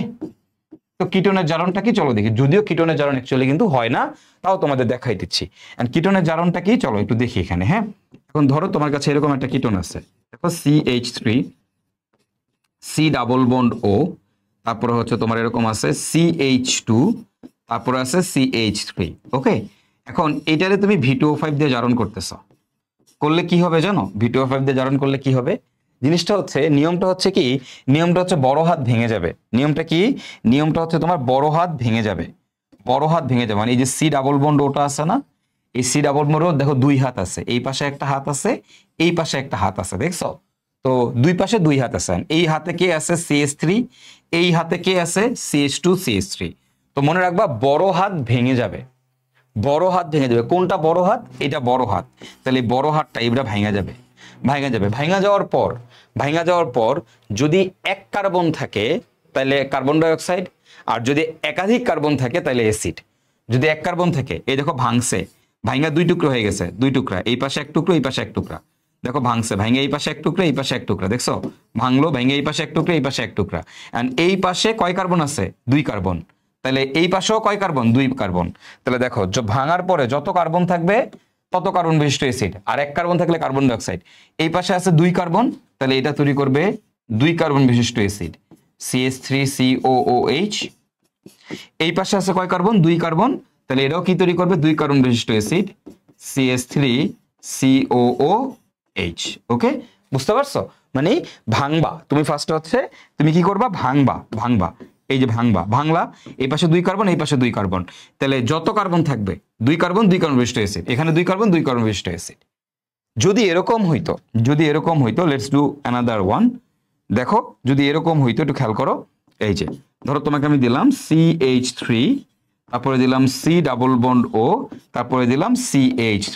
তো কিটোনের জারণটা কি চলো দেখি। যদিও কিটোনের জারণ অ্যাকচুয়ালি কিন্তু হয় না, তাও তোমাদের দেখাই দিচ্ছি। এন্ড কিটোনের জারণটা কি চলো একটু দেখি এখানে। হ্যাঁ, এখন ধরো তোমার কাছে এরকম একটা কিটোন আছে, দেখো CH3 C double bond O, তারপরে হচ্ছে তোমার এরকম আছে CH2, তারপরে আছে CH3। ওকে, এখন এটারে তুমি V2O5 দিয়ে জারণ করতেছো, করলে কি হবে জানো? V2O5 দিয়ে জারণ করলে কি হবে? জিনিসটা হচ্ছে, নিয়মটা হচ্ছে বড় হাত ভেঙে যাবে। নিয়মটা হচ্ছে তোমার বড় হাত ভেঙে যাবে। মানে এই যে C ডাবল বন্ড ওটা আছে না, এই C ডাবল বন্ড দেখো 2 হাত আছে, এই পাশে একটা হাত আছে, এই পাশে একটা হাত আছে, দেখছো? তো 2 পাশে 2 হাত আছে। এই হাতে কে আছে? CH3, এই হাতে কে আছে? CH2 CH3। তো মনে রাখবা, বড় হাত ভেঙে যাবে। কোনটা বড় হাত? এটা বড় হাত। তাহলে বড় হাতটা এবারে ভাঙা যাবে। ভাঙা যাওয়ার পর যদি এক কার্বন থাকে তাহলে কার্বন ডাই অক্সাইড, আর যদি একাধিক কার্বন থাকে তাহলে অ্যাসিড। যদি এক কার্বন থাকে, এই দেখো ভাঙছে, ভাঙা 2 টুকরো হয়ে গেছে, 2 টুকরা, এই পাশে এক টুকরো, এই পাশে এক টুকরা, দেখো ভাঙছে, ভাঙে এই পাশে এক টুকরা, এই পাশে এক টুকরা, দেখছো ভাঙলো, ভাঙে এই পাশে এক টুকরা, এই পাশে এক টুকরা। এন্ড এই পাশে কয় কার্বন আছে? 2 কার্বন। তাহলে এই পাশেও কয় কার্বন? 2 কার্বন। তাহলে দেখো, ভাঙার পরে যত কার্বন থাকবে তত কার্বন বিশিষ্ট অ্যাসিড, আর এক কার্বন থাকলে কার্বন ডাই অক্সাইড। এই পাশে আছে 2 কার্বন, তাহলে এটা তৈরি করবে 2 কার্বন বিশিষ্ট অ্যাসিড CH3COOH। এই পাশে আছে কয় কার্বন? 2 কার্বন, তাহলে এটাও কি তৈরি করবে? 2 কার্বন বিশিষ্ট অ্যাসিড CH3COOH। ওকে, বুঝতে পারছো? মানে ভাঙবা, তুমি ফার্স্টে হচ্ছে তুমি কি করবা? ভাঙবা, এই যে ভাঙলা, এই পাশে 2 কার্বন, এই পাশে 2 কার্বন, তাহলে যত কার্বন থাকবে 2 কার্বন বিশিষ্ট অ্যাসিড, এখানে 2 কার্বন বিশিষ্ট অ্যাসিড। যদি এরকম হইতো, লেটস ডু অ্যানাদার ওয়ান। দেখো, যদি এরকম হইতো, একটু খেয়াল করো। এই যে ধরো, তোমাকে আমি দিলাম CH3, তারপরে দিলাম C ডাবল বন্ড O, তারপরে দিলাম CH3।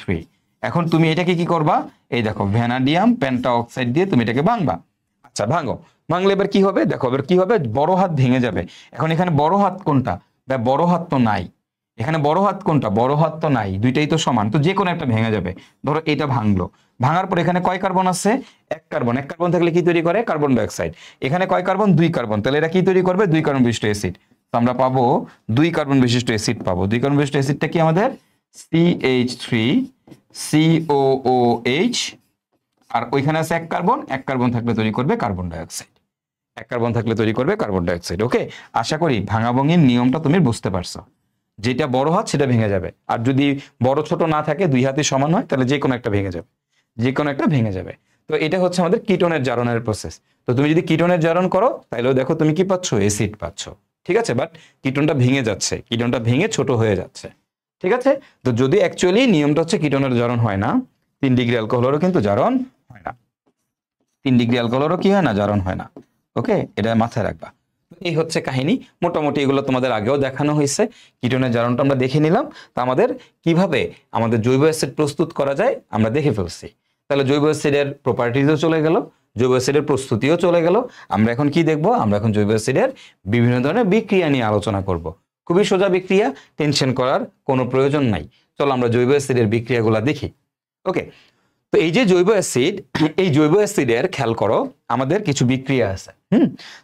এখন তুমি এটাকে কি করবা? এই দেখো, ভ্যানাডিয়াম পেন্টা অক্সাইড দিয়ে তুমি এটাকে ভাঙবা। আচ্ছা, ভাঙলে এবার কি হবে? দেখো এবার কি হবে? বড় হাত ভেঙে যাবে। এখন এখানে বড় হাত কোনটা? বড় হাত তো নাই, এখানে বড় হাত কোনটা? বড় হাত তো নাই, দুইটাই তো সমান, তো যে কোনো একটা ভেঙে যাবে। ধরো এটা ভাঙলো, ভাঙার পর এখানে কয় কার্বন আছে? এক কার্বন থাকলে কি তৈরি করে? Carbon die oxide. এখানে কয় কার্বন? 2 কার্বন, তাহলে এটা কি তৈরি করবে? 2 কার্বন বিশিষ্ট অ্যাসিড। তো আমরা পাবো 2 কার্বন বিশিষ্ট অ্যাসিড পাবো। 2 কার্বন বিশিষ্ট অ্যাসিডটা কি আমাদের? CH3COOH, আর ওইখানে আছে এক কার্বন থাকলে তৈরি করবে কার্বন ডাই অক্সাইড। ওকে, আশা করি ভাঙাভাঙির নিয়মটা তুমি বুঝতে পারছো। যেটা বড় হাত সেটা ভেঙে যাবে, আর যদি বড় ছোট না থাকে দুই হাতই সমান হয় তাহলে যে কোনো একটা ভেঙে যাবে, যে কোনো একটা ভেঙে যাবে। তো এটা হচ্ছে আমাদের কিটোনের জারণের প্রসেস। তো তুমি যদি কিটোনের জারণ করো তাহলেও দেখো তুমি কি পাচ্ছ, অ্যাসিড পাচ্ছ, ঠিক আছে। বাট কিটোনটা ভেঙে যাচ্ছে, কিটোনটা ভেঙে ছোট হয়ে যাচ্ছে, ঠিক আছে। তো যদি অ্যাকচুয়ালি নিয়মটা হচ্ছে কিটোনের জারণ হয় না, 3 ডিগ্রি অ্যালকোহলেরও কিন্তু জারণ হয় না, 3 ডিগ্রি অ্যালকোহলেরও কি হয় না, জারণ হয় না। ওকে, এটা মাথায় রাখবা। এই হচ্ছে কাহিনী। মোটামুটি এগুলো তোমাদের আগেও দেখানো হয়েছে, কিটোনের জারণটা আমরা দেখে নিলাম। তা আমাদের কিভাবে আমাদের জৈব অ্যাসিড প্রস্তুত করা যায় আমরা দেখে ফেলছি। তাহলে জৈব অ্যাসিডের প্রপার্টিজও চলে গেল, জৈব অ্যাসিডের প্রস্তুতিও চলে গেল। আমরা এখন কি দেখব, আমরা এখন জৈব অ্যাসিডের বিভিন্ন ধরনের বিক্রিয়া নিয়ে আলোচনা করব। খুবই সোজা বিক্রিয়া, টেনশন করার কোনো প্রয়োজন নাই। চলো আমরা জৈব অ্যাসিডের বিক্রিয়াগুলো দেখি। ওকে, তো এই যে জৈব অ্যাসিড, এই জৈব অ্যাসিডের খেয়াল করো আমাদের কিছু বিক্রিয়া আছে।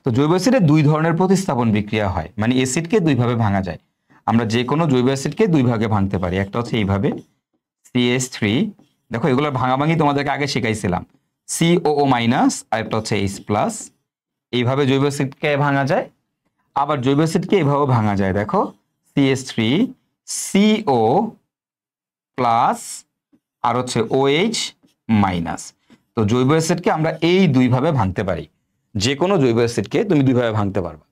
তো জৈব অ্যাসিডের দুই ধরনের প্রতিস্থাপন বিক্রিয়া হয়, মানে অ্যাসিডকে দুই ভাবে ভাঙা যায়। আমরা যে কোনো জৈব অ্যাসিডকে দুই ভাগে ভাঙতে পারি। একটা হচ্ছে এইভাবে CH3, দেখো এগুলোর ভাঙাভাঙি তোমাদেরকে আগে শিখাইছিলাম, COO মাইনাস, আর একটা হচ্ছে H+। এইভাবে জৈব অ্যাসিডকে ভাঙা যায়। আবার জৈব অ্যাসিডকে এইভাবে ভাঙা যায়, দেখো CH3 CO প্লাস আর হচ্ছে OH মাইনাস। তো জৈব অ্যাসিডকে আমরা এই দুই ভাবে ভাঙতে পারি। যে কোনো জৈব অ্যাসিডকে তুমি দুই ভাবে ভাঙতে পারবা,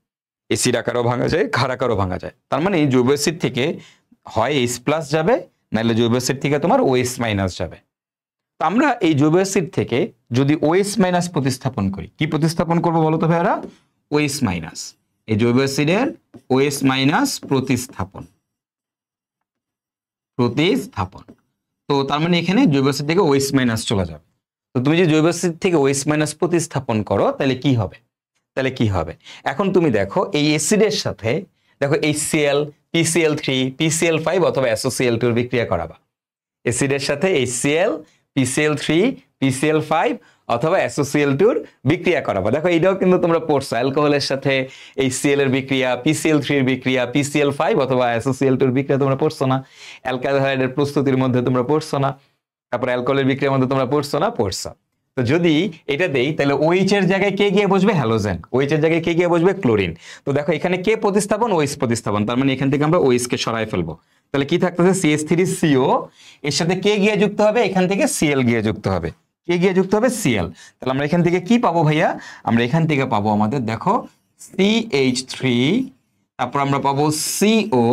অ্যাসিড আকারও ভাঙা যায়, ক্ষার আকারও ভাঙা যায়। তার মানে এই জৈব অ্যাসিড থেকে হয় H+ যাবে, নাহলে জৈব অ্যাসিড থেকে তোমার OH মাইনাস যাবে। তো আমরা এই জৈব অ্যাসিড থেকে যদি OH মাইনাস প্রতিস্থাপন করি, কি প্রতিস্থাপন করবো বলো তো ভাইয়ারা, OH মাইনাস। এই জৈব অ্যাসিডের OH মাইনাস প্রতিস্থাপন, তো তার মানে এখানে জৈব অ্যাসিড থেকে OH মাইনাস চলে যাবে। তো তুমি যদি জৈব অ্যাসিড থেকে OH মাইনাস প্রতিস্থাপন করো তাহলে কি হবে, এখন তুমি দেখো এই অ্যাসিডের সাথে দেখো HCl, PCl3, PCl5 অথবা SOCl2 এর বিক্রিয়া করাবা। অ্যাসিডের সাথে HCl, PCl3, PCl5 অথবা SOCl2 এর বিক্রিয়া করাবা। দেখো এইটাও কিন্তু তোমরা পড়ছো, অ্যালকোহলের সাথে HCl এর বিক্রিয়া, PCl3 এর বিক্রিয়া, PCl5 অথবা SOCl2 এর বিক্রিয়া তোমরা পড়ছো না? অ্যালকালহাইডের প্রস্তুতির মধ্যে তোমরা পড়ছো না? তারপর অ্যালকোহলের বিক্রিয়ার মধ্যে তোমরা পড়ছো না? পড়ছো। তো যদি এটা দেই তাহলে OH এর জায়গায় কে গিয়ে বসবে, হ্যালোজেন। OH এর জায়গায় কে গিয়ে বসবে, ক্লোরিন। তো দেখো এখানে কে প্রতিস্থাপন, OH প্রতিস্থাপন। তার মানে এখান থেকে আমরা OH কে সরাই ফেলবো। তাহলে কি থাকতেছে, CH3CO, এর সাথে কে গিয়ে যুক্ত হবে, এখান থেকে Cl গিয়ে যুক্ত হবে। কে গিয়ে যুক্ত হবে, Cl। তাহলে আমরা এখান থেকে কি পাবো ভাইয়া, আমরা এখান থেকে পাবো আমাদের দেখো CH3, তারপর আমরা পাবো CO,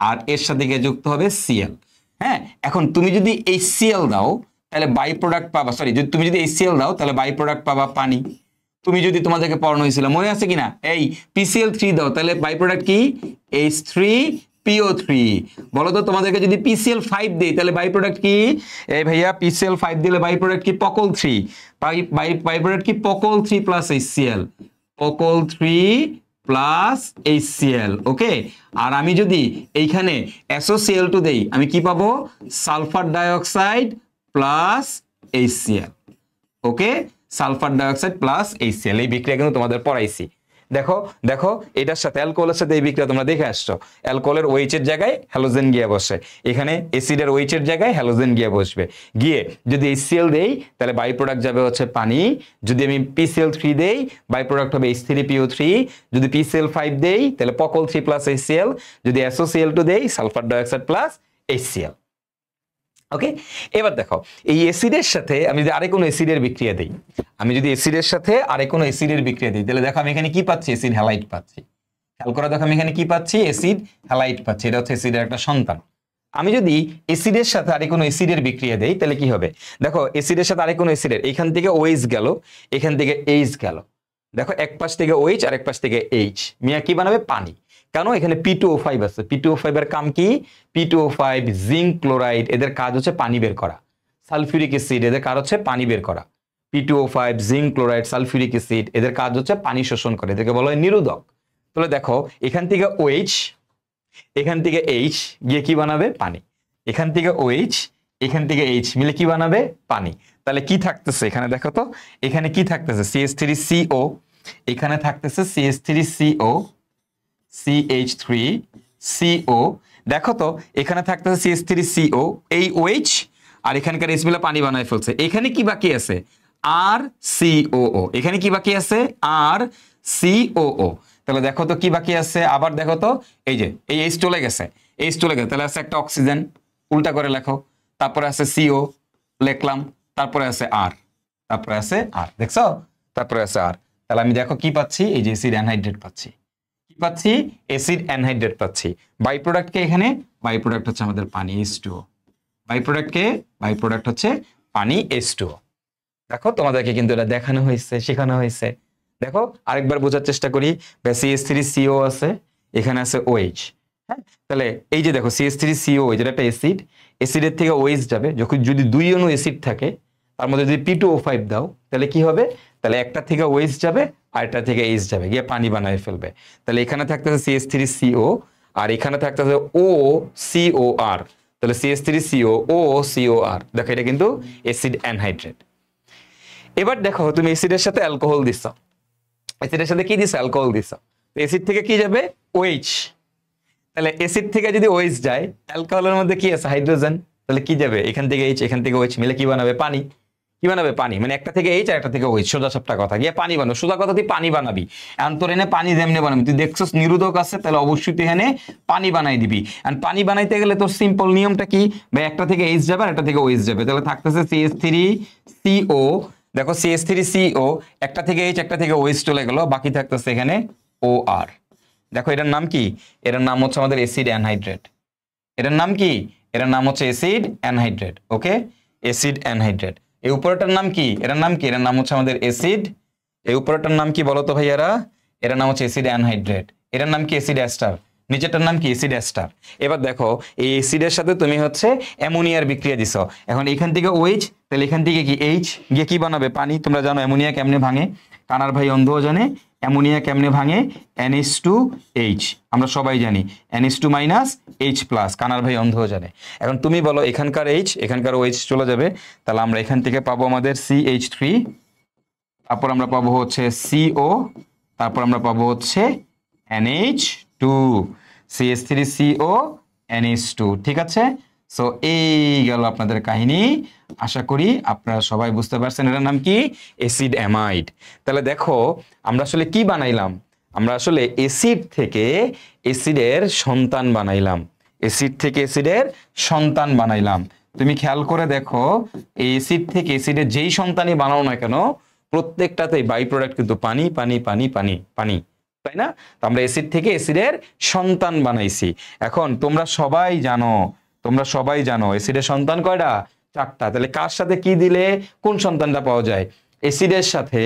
আর এর সাথে গিয়ে যুক্ত হবে Cl। হ্যাঁ, এখন তুমি যদি এই Cl দাও তাহলে বাই প্রোডাক্ট পাবা, সরি, তুমি যদি HCl দাও তাহলে বাই প্রোডাক্ট পাবা পানি। তুমি যদি তোমাদেরকে পড়ানো হয়েছিল মনে আছে কিনা, এই PCl3 দাও তাহলে বাই প্রোডাক্ট কি, H3PO3। বলো তো তোমাদেরকে যদি PCl5 দেই তাহলে বাই প্রোডাক্ট কি, এই ভাইয়া PCl5 দিলে বাই প্রোডাক্ট কি, POCl3। বাই প্রোডাক্ট কি, POCl3 plus HCl, POCl3 plus HCl। ওকে, আর আমি যদি এইখানে SOCl2 দেই আমি কি পাবো, সালফার ডাইঅক্সাইড প্লাস HCl। ওকে, সালফার ডাইঅক্সাইড প্লাস HCl, এই বিক্রিয়া কিন্তু তোমাদের পড়াইছি। দেখো এটার সাথে অ্যালকোহলের সাথে এই বিক্রিয়া তোমরা দেখে আসছো, অ্যালকোহলের OH এর জায়গায় হ্যালোজেন গিয়ে বসে, এখানে অ্যাসিডের OH এর জায়গায় হ্যালোজেন গিয়ে বসবে। গিয়ে যদি HCl দেই তাহলে বাই প্রোডাক্ট যাবে হচ্ছে পানি। যদি আমি PCl3 দেই বাই প্রোডাক্ট হবে H3PO3। যদি PCl5 দেই তাহলে POCl3 প্লাস HCl। যদি SOCl2 দেই সালফার ডাইঅক্সাইড প্লাস HCl। ওকে, এবার দেখো এই অ্যাসিডের সাথে আমি যদি আরেক কোনো অ্যাসিডের বিক্রিয়া দিই, তাহলে দেখো আমি এখানে কি পাচ্ছি, অ্যাসিড হ্যালাইড পাচ্ছি। খেয়াল করে দেখো আমি এখানে কি পাচ্ছি, অ্যাসিড হ্যালাইড পাচ্ছি। এটা হচ্ছে অ্যাসিডের একটা সন্তান। আমি যদি অ্যাসিডের সাথে আরেক কোনো অ্যাসিডের বিক্রিয়া দেই তাহলে কি হবে, দেখো অ্যাসিডের সাথে আরেক কোনো অ্যাসিডের, এখান থেকে OH গেল, এখান থেকে H গেল। দেখো এক পাশ থেকে OH আর এক পাশ থেকে H, মিয়া কি বানাবে, পানি। কেন, এখানে P2O5 আছে। P2O5 এর কাম কি, P2O5, জিঙ্ক ক্লোরাইড, এদের কাজ হচ্ছে পানি বের করা। সালফিউরিক অ্যাসিড, এদের কাজ হচ্ছে পানি বের করা। P2O5, zinc chloride, sulphuric acid, এদের কাজ হচ্ছে পানি শোষণ করে, এদেরকে বলা হয় নিরোধক। তাহলে দেখো এখান থেকে OH, এখান থেকে H গিয়ে কি বানাবে, পানি। এখান থেকে OH, এখান থেকে H মিলে কি বানাবে, পানি। তাহলে কি থাকতেছে এখানে, দেখো তো এখানে কি থাকতেছে, CH3CO, এখানে থাকতেছে CH3CO, CH3CO। দেখো তো এখানে থাকতেছে CH3CO, এই OH আর এখানকার H মিলে পানি বানায় ফেলছে। এখানে কি বাকি আছে, RCOO। এখানে কি বাকি আছে, RCOO। তাহলে দেখো তো কি বাকি আছে, আবার দেখো তো এই যে এই H চলে গেছে, এইচ চলে গেল, তাহলে আছে একটা অক্সিজেন, উল্টা করে লেখো, তারপরে আছে সিও লিখলাম, তারপরে আছে আর, তারপরে আছে আর, দেখছো, তারপরে আছে আর। তাহলে আমি দেখো কি পাচ্ছি, এই যে অ্যাসিড অ্যানহাইড্রেট পাচ্ছি, কি পাচ্ছি, অ্যাসিড অ্যানহাইড্রেট পাচ্ছি। বাই প্রোডাক্ট কে এখানে, বাই প্রোডাক্ট হচ্ছে আমাদের পানি H2O, বাই প্রোডাক্ট কে, বাই প্রোডাক্ট হচ্ছে পানি H2O। দেখো তোমাদেরকে কিন্তু এটা দেখানো হয়েছে, শেখানো হয়েছে। দেখো আরেকবার বোঝার চেষ্টা করি, CH3CO আছে, এখানে আছে OH। হ্যাঁ, তাহলে এই যে দেখো CH3CO যেটা একটা অ্যাসিড, অ্যাসিডের থেকে OH যাবে, যখন যদি 2 অণু অ্যাসিড থাকে তার মধ্যে যদি P2O5 দাও তাহলে কি হবে, তাহলে একটা থেকে OH যাবে আর একটা থেকে H যাবে, গিয়ে পানি বানায় ফেলবে। তাহলে এখানে থাকতেছে CH3CO আর এখানে থাকতেছে OCOR, তাহলে CH3CO OCOR। দেখো এটা কিন্তু অ্যাসিড অ্যানহাইড্রেট। এবার দেখো তুমি অ্যাসিডের সাথে অ্যালকোহল দিছো, অ্যাসিডের সাথে কি দিছো, অ্যালকোহল দিছো, তো অ্যাসিড থেকে কি যাবে, OH। তাহলে অ্যাসিড থেকে যদি OH যায়, অ্যালকোহলের মধ্যে কি আছে, হাইড্রোজেন, তাহলে কি যাবে, এখান থেকে H এখান থেকে OH মিলে কি বানাবে, পানি। কি বানাবে, পানি। মানে একটা থেকে H আর একটা থেকে OH, সোজা সাপটা কথা, গিয়ে পানি বানাবো, সোজা কথা তুই পানি বানাবি। এখন তোর এনে পানি যেমনি বানাবি, তুই দেখছস নিরোধক আছে, তাহলে অবশ্যই তুই এখানে পানি বানাই দিবি। আর পানি বানাইতে গেলে তোর সিম্পল নিয়মটা কি, ভাই একটা থেকে H যাবে আর একটা থেকে OH যাবে, তাহলে থাকতেছে CH3CO। দেখো CH3CO একটা থেকে H একটা থেকে OH চলে গেল, বাকি থাকতেছে এখানে OR। দেখো এটার নাম কি, এটার নাম হচ্ছে আমাদের অ্যাসিড অ্যানহাইড্রেট। এটার নাম কি, এটার নাম হচ্ছে অ্যাসিড অ্যানহাইড্রেট। ওকে, অ্যাসিড অ্যানহাইড্রেট। এই উপরেটার নাম কি, এটার নাম কি, এটার নাম হচ্ছে আমাদের অ্যাসিড। এই উপরেটার নাম কি বলো তো ভাইয়ারা, এটার নাম হচ্ছে অ্যাসিড অ্যানহাইড্রেট। এটার নাম কি, অ্যাসিড অ্যাস্টার। নিচেরটার নাম কি, অ্যাসিড অ্যাস্টার। এবার দেখো এই অ্যাসিডের সাথে তুমি হচ্ছে অ্যামোনিয়ার বিক্রিয়া দিছো, এখন এখান থেকে OH, তাহলে এখান থেকে কি H গিয়ে কি বানাবে, পানি। তোমরা জানো অ্যামোনিয়া কেমনে ভাঙে, কানার ভাই অন্ধও জানে অ্যামোনিয়া কেমনে ভাঙে, NH2H, আমরা সবাই জানি NH2 - H+, কানার ভাই অন্ধও জানে। এখন তুমি বলো এখানকার H এখানকার OH চলে যাবে, তাহলে আমরা এখান থেকে পাবো আমাদের CH3, তারপর আমরা পাবো হচ্ছে CO, তারপর আমরা পাবো হচ্ছে NH2, CH3CO NH2। ঠিক আছে, সো এই গেল আপনাদের কাহিনী। আশা করি আপনারা সবাই বুঝতে পারছেন এটার নাম কি, অ্যাসিড অ্যামাইড। তাহলে দেখো আমরা আসলে কি বানাইলাম, আমরা আসলে অ্যাসিড থেকে অ্যাসিডের সন্তান বানাইলাম, অ্যাসিড থেকে অ্যাসিডের সন্তান বানাইলাম। তুমি খেয়াল করে দেখো এই অ্যাসিড থেকে অ্যাসিডের যেই সন্তানই বানাও না কেন, প্রত্যেকটাতেই বাই প্রোডাক্ট কিন্তু পানি পানি পানি পানি পানি, তাই না? তো আমরা অ্যাসিড থেকে অ্যাসিডের সন্তান বানাইছি। এখন তোমরা সবাই জানো, তোমরা সবাই জানো অ্যাসিডের সন্তান কয়টা, 4টা। তাহলে কার সাথে কি দিলে কোন সন্তানটা পাওয়া যায়, অ্যাসিডের সাথে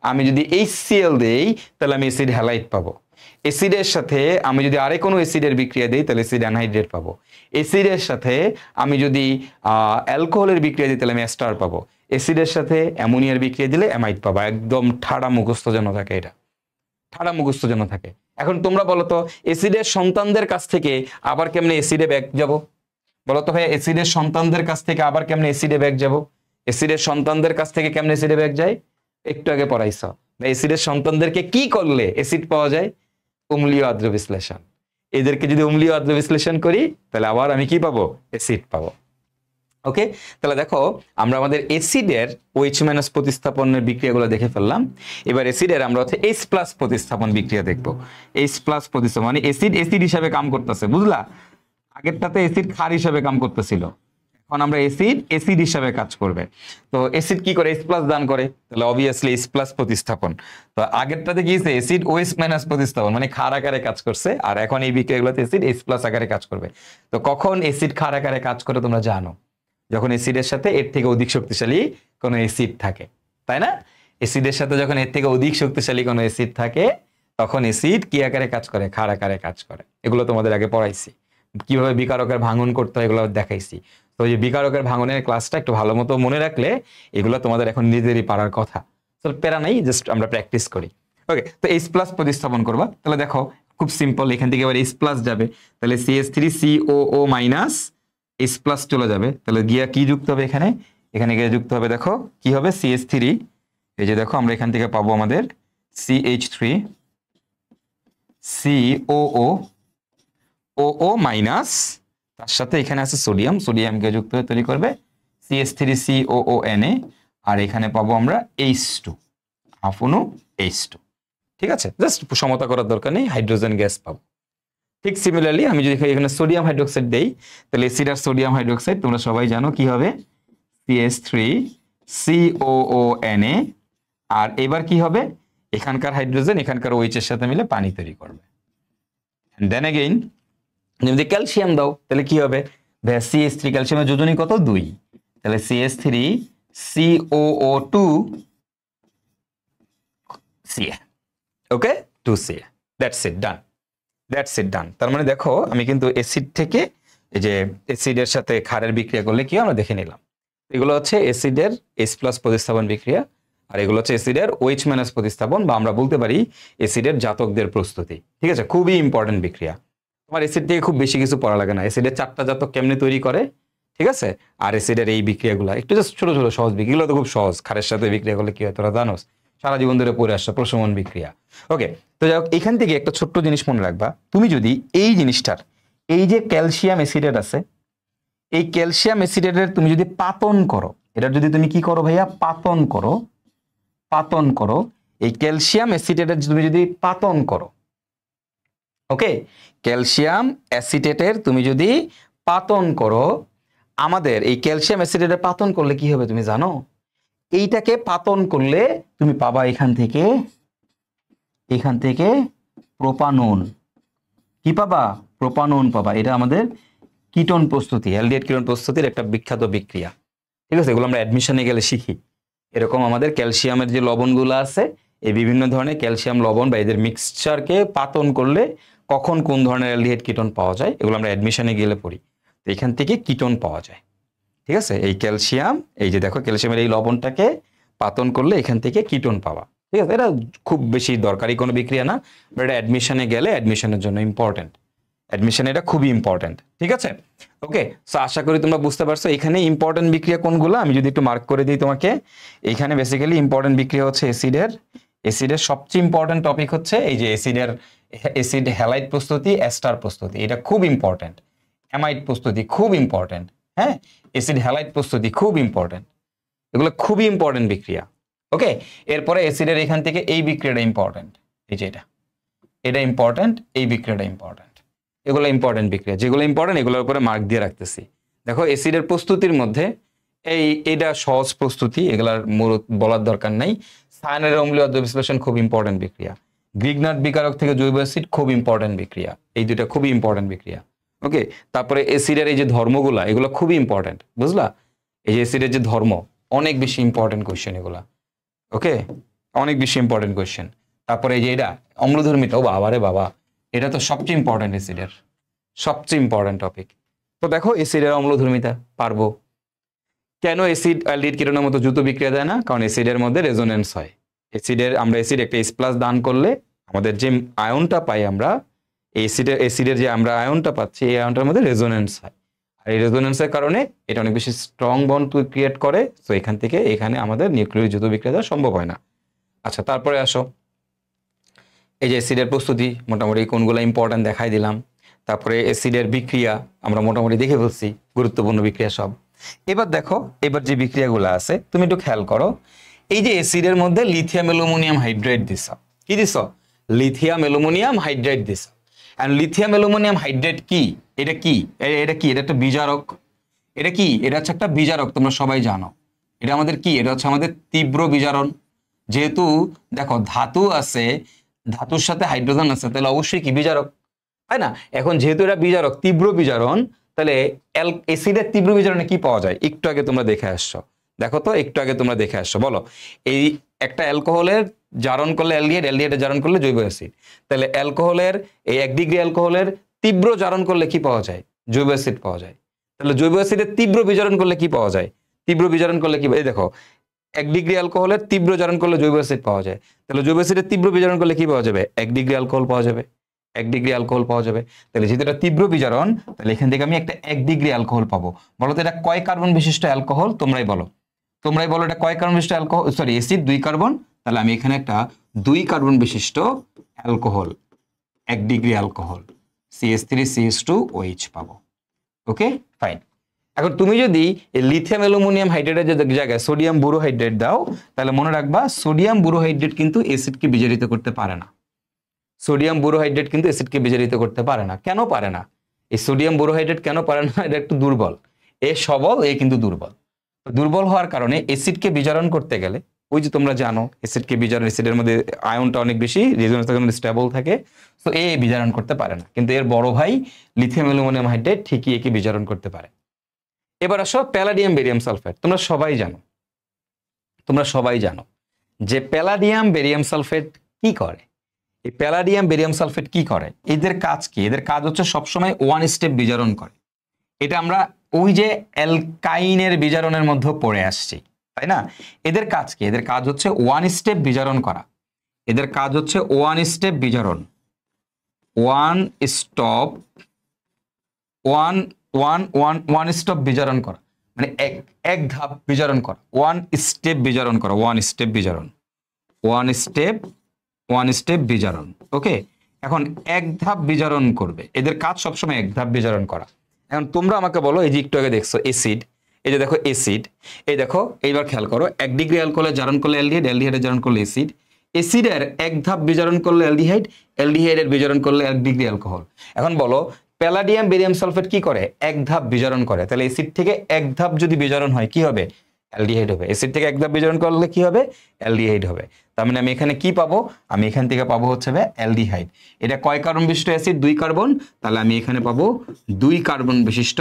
আমি যদি HCl দেই তাহলে আমি অ্যাসিড হ্যালাইড পাবো। অ্যাসিডের সাথে আমি যদি আরে কোনো অ্যাসিডের বিক্রিয়া দিই তাহলে অ্যাসিড অ্যানহাইড্রেট পাবো। অ্যাসিডের সাথে আমি যদি অ্যালকোহলের বিক্রিয়া দিই তাহলে আমি এস্টার পাবো। অ্যাসিডের সাথে অ্যামোনিয়ার বিক্রিয়া দিলে অ্যামাইড পাবো। একদম ঠাড়া মুখস্থ যেন থাকে, এটা ঠাড়া মুখস্থ যেন থাকে। এখন তোমরা বলো তো অ্যাসিডের সন্তানদের কাছ থেকে আবার কেমনে অ্যাসিডে ব্যাক যাব, বলো তো ভাই অ্যাসিডের সন্তানদের কাছ থেকে আবার কেমনে অ্যাসিডে ব্যাক যাব, অ্যাসিডের সন্তানদের কাছ থেকে কেমনে অ্যাসিডে ব্যাক যায়, একটু আগে পড়াইছ। অ্যাসিডের সন্তানদেরকে কি করলে অ্যাসিড পাওয়া যায়, অম্লীয় আদ্র বিশ্লেষণ। এদেরকে যদি অম্লীয় আদ্র বিশ্লেষণ করি তাহলে আবার আমি কি পাবো, অ্যাসিড পাবো। ওকে, তাহলে দেখো আমরা আমাদের অ্যাসিডের OH- প্রতিস্থাপনের বিক্রিয়াগুলো দেখে ফেললাম। এবার অ্যাসিডের আমরা হচ্ছে H+ প্রতিস্থাপন বিক্রিয়া দেখবো। H+ প্রতিস্থাপন মানে অ্যাসিড অ্যাসিড হিসাবে কাম করতেছে, বুঝলা? আগেরটাতে অ্যাসিড ক্ষার হিসাবে কাম করতেছিল, এখন আমরা অ্যাসিড অ্যাসিড হিসাবে কাজ করবে। তো অ্যাসিড কি করে, H+ দান করে, তাহলে অবভিয়াসলি H+ প্রতিস্থাপন। তো আগেরটাতে কি হয়েছে, অ্যাসিড OH- প্রতিস্থাপন মানে ক্ষার আকারে কাজ করছে, আর এখন এই বিক্রিয়াগুলোতে অ্যাসিড H+ আকারে কাজ করবে। তো কখন অ্যাসিড ক্ষার আকারে কাজ করে তোমরা জানো, যখন অ্যাসিডের সাথে এর থেকে অধিক শক্তিশালী কোনো অ্যাসিড থাকে, তাই না? অ্যাসিডের সাথে যখন এর থেকে অধিক শক্তিশালী কোনো অ্যাসিড থাকে তখন অ্যাসিড কি আকারে কাজ করে, ক্ষার আকারে কাজ করে। এগুলো তোমাদের আগে পড়াইছি, কিভাবে বিকারকের ভাঙন করতে হয় এগুলো দেখাইছি। তো এই বিকারকের ভাঙনের ক্লাসটা একটু ভালো মতো মনে রাখলে এগুলো তোমাদের এখন নিজেরই পারার কথা। তো প্যারা নাই, জাস্ট আমরা প্র্যাকটিস করি। ওকে, তো H+ প্রতিস্থাপন করবা, তাহলে দেখো খুব সিম্পল, এখান থেকে এবার H+ যাবে, তাহলে CH3COO- H+ চলে যাবে, তাহলে গিয়া কি যুক্ত হবে এখানে, এখানে গিয়ে যুক্ত হবে, দেখো কি হবে, CH3, এই যে দেখো আমরা এখান থেকে পাবো আমাদের CH3COO- তার সাথে এখানে আছে সোডিয়াম, সোডিয়ামকে যুক্ত হয়ে তৈরি করবে CH3COONA, আর এখানে পাবো আমরা H2, হাফ অণু H2। ঠিক আছে, জাস্ট সমতা করার দরকার নেই, হাইড্রোজেন গ্যাস পাবো। ঠিক সিমিলারলি আমি যদি এখানে সোডিয়াম হাইড্রোক্সাইড দেই, তাহলে অ্যাসিড আর সোডিয়াম হাইড্রোক্সাইড তোমরা সবাই জানো কি হবে, CH3COONA। আর এবার কি হবে, এখানকার হাইড্রোজেন এখানকার OH এর সাথে মিলে পানি তৈরি করবে। দেন এগেইন যদি ক্যালসিয়াম দাও তাহলে কি হবে, CH3 ক্যালসিয়ামের যোজনী কত, 2, তাহলে CH3COO2 Ca, okay, 2Ca, that's it, done, that's it, done. তার মানে দেখো আমি কিন্তু অ্যাসিড থেকে এই যে অ্যাসিডের সাথে ক্ষারের বিক্রিয়া করলে কি আমরা দেখে নিলাম। এগুলো হচ্ছে অ্যাসিডের H+ প্রতিস্থাপন বিক্রিয়া, আর এগুলো হচ্ছে অ্যাসিডের OH- প্রতিস্থাপন, বা আমরা বলতে পারি অ্যাসিডের জাতকদের প্রস্তুতি। ঠিক আছে, খুবই ইম্পর্টেন্ট বিক্রিয়া। তোমার অ্যাসিড থেকে খুব বেশি কিছু পড়া লাগে না, অ্যাসিডের 4টা জাতক কেমনে তৈরি করে, ঠিক আছে, আর অ্যাসিডের এই বিক্রিয়াগুলো একটু জাস্ট ছোট ছোট সহজ বিক্রিয়া, এগুলো তো খুব সহজ। ক্ষারের সাথে বিক্রিয়া করলে কি হয় তোরা জানোস, সারা জীবন ধরে পড়ে আসছে, প্রশমন বিক্রিয়া। ওকে, তো যাই হোক, এখান থেকে একটা ছোট্ট জিনিস মনে রাখবা, তুমি যদি এই জিনিসটার, এই যে ক্যালসিয়াম অ্যাসিডেট আছে, এই ক্যালসিয়াম অ্যাসিডেটের তুমি যদি পাতন করো, এটার যদি তুমি কি করো ভাইয়া, পাতন করো, পাতন করো, এই ক্যালসিয়াম অ্যাসিডেটের তুমি যদি পাতন করো, ওকে, ক্যালসিয়াম অ্যাসিটেটের তুমি যদি পাতন করো, আমাদের এই ক্যালসিয়াম অ্যাসিটেটের পাতন করলে কি হবে তুমি জানো, এইটাকে পাতন করলে তুমি পাবা এখান থেকে প্রোপানন, কি পাবা, প্রোপানন পাবা। এটা আমাদের কিটোন প্রস্তুতি, অ্যালডিহাইড কিটোন প্রস্তুতির একটা বিখ্যাত বিক্রিয়া। ঠিক আছে, এগুলো আমরা অ্যাডমিশনে গেলে শিখি। এরকম আমাদের ক্যালসিয়ামের যে লবণগুলো আছে, এই বিভিন্ন ধরনের ক্যালসিয়াম লবণ বা এদের মিক্সচারকে পাতন করলে কখন কোন ধরনের অ্যালডিহাইড কিটোন পাওয়া যায়, এগুলো আমরা অ্যাডমিশনে গেলে পড়ি। তো এখান থেকে কিটোন পাওয়া যায়। ঠিক আছে, এই ক্যালসিয়াম, এই যে দেখো ক্যালসিয়ামের এই লবণটাকে পাতন করলে এখান থেকে কিটোন পাওয়া। ঠিক আছে, এটা খুব বেশি দরকারি কোনো বিক্রিয়া না, বাট এটা অ্যাডমিশনে গেলে অ্যাডমিশনের জন্য ইম্পর্টেন্ট, অ্যাডমিশন এটা খুবই ইম্পর্টেন্ট। ঠিক আছে, ওকে, সো আশা করি তোমরা বুঝতে পারছো এখানে ইম্পর্টেন্ট বিক্রিয়া কোনগুলো। আমি যদি একটু মার্ক করে দিই তোমাকে, এখানে বেসিক্যালি ইম্পর্টেন্ট বিক্রিয়া হচ্ছে অ্যাসিডের সবচেয়ে ইম্পর্টেন্ট টপিক হচ্ছে এই যে অ্যাসিড হ্যালাইড প্রস্তুতি, এস্টার প্রস্তুতি, এটা খুব ইম্পর্টেন্ট। অ্যামাইড প্রস্তুতি খুব ইম্পর্টেন্ট, হ্যাঁ, অ্যাসিড হ্যালাইড প্রস্তুতি খুব ইম্পর্টেন্ট, এগুলো খুবই ইম্পর্টেন্ট বিক্রিয়া। ওকে, এরপরে অ্যাসিডের এখান থেকে এই বিক্রিয়াটা ইম্পর্টেন্ট, এই যে এটা ইম্পর্টেন্ট, এই বিক্রিয়াটা ইম্পর্টেন্ট, এগুলো ইম্পর্টেন্ট বিক্রিয়া, যেগুলো ইম্পর্টেন্ট এগুলোর উপরে মার্ক দিয়ে রাখতেছি। দেখো অ্যাসিডের প্রস্তুতির মধ্যে এটা সহজ প্রস্তুতি, এগুলার মূল বলার দরকার নাই। সায়ানের অম্লীয় বিশ্লেষণ খুব ইম্পর্টেন্ট বিক্রিয়া। গ্রিগনাট বিকারক থেকে জৈব অ্যাসিড খুব ইম্পর্টেন্ট বিক্রিয়া, এই দুইটা খুবই ইম্পর্টেন্ট বিক্রিয়া। ওকে, তারপরে অ্যাসিডের এই যে ধর্মগুলা, এগুলো খুবই ইম্পর্টেন্ট, বুঝলা, এই যে অ্যাসিডের যে ধর্ম, অনেক বেশি ইম্পর্টেন্ট কোয়েশ্চেন এগুলা। ওকে, অনেক বেশি ইম্পর্টেন্ট কোয়েশ্চেন। তারপরে এই যে এটা অম্লধর্মিতা, ও বাবা রে বাবা, এটা তো সবচেয়ে ইম্পর্টেন্ট, অ্যাসিডের সবচেয়ে ইম্পর্টেন্ট টপিক। তো দেখো অ্যাসিডের অম্লধর্মিতা পারবো। কেন অ্যাসিড অ্যালডিহাইড কিটোনের মতো দ্রুত বিক্রিয়া দেয় না, কারণ অ্যাসিডের মধ্যে রেজোনেন্স হয়। আমরা অ্যাসিড একটা H+ দান করলে আমাদের যে আয়নটা পাই, আমরা অ্যাসিডের যে আমরা আয়নটা পাচ্ছি, এই আয়নটার মধ্যে রেজোনেন্স হয়, আর এই রেজোনেন্সের কারণে এটা অনেক বেশি স্ট্রং বন্ড ক্রিয়েট করে। তো এখান থেকে এখানে আমাদের নিউক্লিয়র দ্রুত বিক্রিয়া দেওয়া সম্ভব হয় না। আচ্ছা, তারপরে আসো, এই যে অ্যাসিডের প্রস্তুতি মোটামুটি কোনগুলো ইম্পর্টেন্ট দেখাই দিলাম। তারপরে অ্যাসিডের বিক্রিয়া আমরা মোটামুটি দেখে ফেলছি, গুরুত্বপূর্ণ বিক্রিয়া সব। এবার দেখো, এবার যে বিক্রিয়াগুলো আছে তুমি একটু খেয়াল করো। এই যে অ্যাসিডের মধ্যে লিথিয়াম অ্যালুমিনিয়াম হাইড্রাইড দিছ, কি দিছ, লিথিয়াম অ্যালুমিনিয়াম হাইড্রাইড দিছ। এন্ড লিথিয়াম অ্যালুমিনিয়াম হাইড্রাইড কি, এটা কি, এটা একটা বিজারক। এটা কি, এটা হচ্ছে একটা বিজারক, তোমরা সবাই জানো। এটা আমাদের কি, এটা হচ্ছে আমাদের তীব্র বিজারণ। যেহেতু দেখো ধাতু আছে, ধাতুর সাথে হাইড্রোজেন আছে, তাহলে অবশ্যই কি বিজারক, তাই না? এখন যেহেতু এটা বিজারক, তীব্র বিজারণ, তাহলে অ্যাসিডের তীব্র বিজারণে কি পাওয়া যায়, একটু আগে তোমরা দেখে আসছো, দেখো তো একটু আগে তোমরা দেখে আসছো, বলো। এই একটা অ্যালকোহলের জারণ করলে অ্যালডিহাইড, অ্যালডিহাইডের জারণ করলে জৈব অ্যাসিড, তাহলে অ্যালকোহলের এই 1 ডিগ্রি অ্যালকোহলের তীব্র জারণ করলে কি পাওয়া যায়, জৈব অ্যাসিড পাওয়া যায়। তাহলে জৈব অ্যাসিডের তীব্র বিজারণ করলে কি পাওয়া যায়, তীব্র বিজারণ করলে কি, এই দেখো 1 ডিগ্রি অ্যালকোহলের তীব্র জারণ করলে জৈব অ্যাসিড পাওয়া যায়। তাহলে জৈব অ্যাসিডের তীব্র বিজারণ করলে কি পাওয়া যাবে, 1 ডিগ্রি অ্যালকোহল পাওয়া যাবে, 1 ডিগ্রি অ্যালকোহল পাওয়া যাবে। তাহলে যেহেতু এটা তীব্র বিজারণ, তাহলে এখান থেকে আমি একটা 1 ডিগ্রি অ্যালকোহল পাবো। বলো তো এটা কয় কার্বন বিশিষ্ট অ্যালকোহল, তোমরাই বলো এটা কয় কার্বন বিশিষ্ট অ্যালকোহল, সরি অ্যাসিড 2 কার্বন। তাহলে আমি এখানে একটা 2 কার্বন বিশিষ্ট অ্যালকোহল, 1 ডিগ্রি অ্যালকোহল CH3CH2OH পাবো। ওকে, ফাইন। এখন তুমি যদি লিথিয়াম অ্যালুমিনিয়াম হাইড্রাইডের জায়গায় সোডিয়াম বোরোহাইড্রেট দাও, তাহলে মনে রাখবা সোডিয়াম বোরোহাইড্রেট কিন্তু অ্যাসিডকে বিজারিত করতে পারে না। সোডিয়াম বোরোহাইড্রেট কিন্তু অ্যাসিডকে বিজারিত করতে পারে না। কেন পারে না? এই সোডিয়াম বোরোহাইড্রেট কেন পারে না? এটা একটু দুর্বল। এ সবল, এ কিন্তু দুর্বল। দুর্বল হওয়ার কারণে অ্যাসিডকে বিজারণ করতে গেলে, ওই যে তোমরা জানো অ্যাসিডকে বিজারণ, অ্যাসিডের মধ্যে আয়নটা অনেক বেশি, রেজোনেন্স স্টেবল থাকে, তো এ বিজারণ করতে পারে না। কিন্তু এর বড় ভাই লিথিয়াম অ্যালুমিনিয়াম হাইড্রেট ঠিকই একে বিজারণ করতে পারে। এবার আসো প্যালাডিয়াম বেরিয়াম সালফেট। তোমরা সবাই জানো যে প্যালাডিয়াম বেরিয়াম সালফেট কি করে। এই প্যালাডিয়াম বেরিয়াম সালফেট কি করে? এদের কাজ কি? এদের কাজ হচ্ছে সবসময় ওয়ান স্টেপ বিজারণ করে। এটা আমরা ওই যে অ্যালকাইনের বিজারণের মধ্যে পড়ে আসছি, তাই না? এদের কাজ কি? এদের কাজ হচ্ছে ওয়ান স্টেপ বিজারণ করা। এদের কাজ হচ্ছে ওয়ান স্টেপ বিজারণ, ওয়ান স্টপ বিজারণ করা, মানে এক ধাপ বিজারণ করা, ওয়ান স্টেপ বিজারণ করা, ওয়ান স্টেপ বিজারণ। ওকে, এখন এক ধাপ বিজারণ করবে। এদের কাজ সবসময় এক ধাপ বিজারণ করা। এখন তোমরা আমাকে বলো, এই যে একটু আগে দেখছো অ্যাসিড, এই যে দেখো অ্যাসিড, এই দেখো এইবার খেয়াল করো, 1 ডিগ্রি অ্যালকোহলে জারণ করলে অ্যালডিহাইড, অ্যালডিহাইডে জারণ করলে অ্যাসিড, অ্যাসিডের এক ধাপ বিজারণ করলে অ্যালডিহাইড, অ্যালডিহাইডের বিজারণ করলে 1 ডিগ্রি অ্যালকোহল। এখন বলো প্যালাডিয়াম বেরিয়াম সালফেট কি করে? এক ধাপ বিজারণ করে। তাহলে অ্যাসিড থেকে এক ধাপ যদি বিজারণ হয় কি হবে? অ্যালডিহাইড হবে। অ্যাসিড থেকে এক ধাপ বিজারণ করলে কি হবে? অ্যালডিহাইড হবে। তার মানে আমি এখানে কি পাবো? আমি এখান থেকে পাবো হচ্ছে অ্যালডিহাইড। এটা কয় কার্বন বিশিষ্ট অ্যাসিড? 2 কার্বন। তাহলে আমি এখানে পাবো 2 কার্বন বিশিষ্ট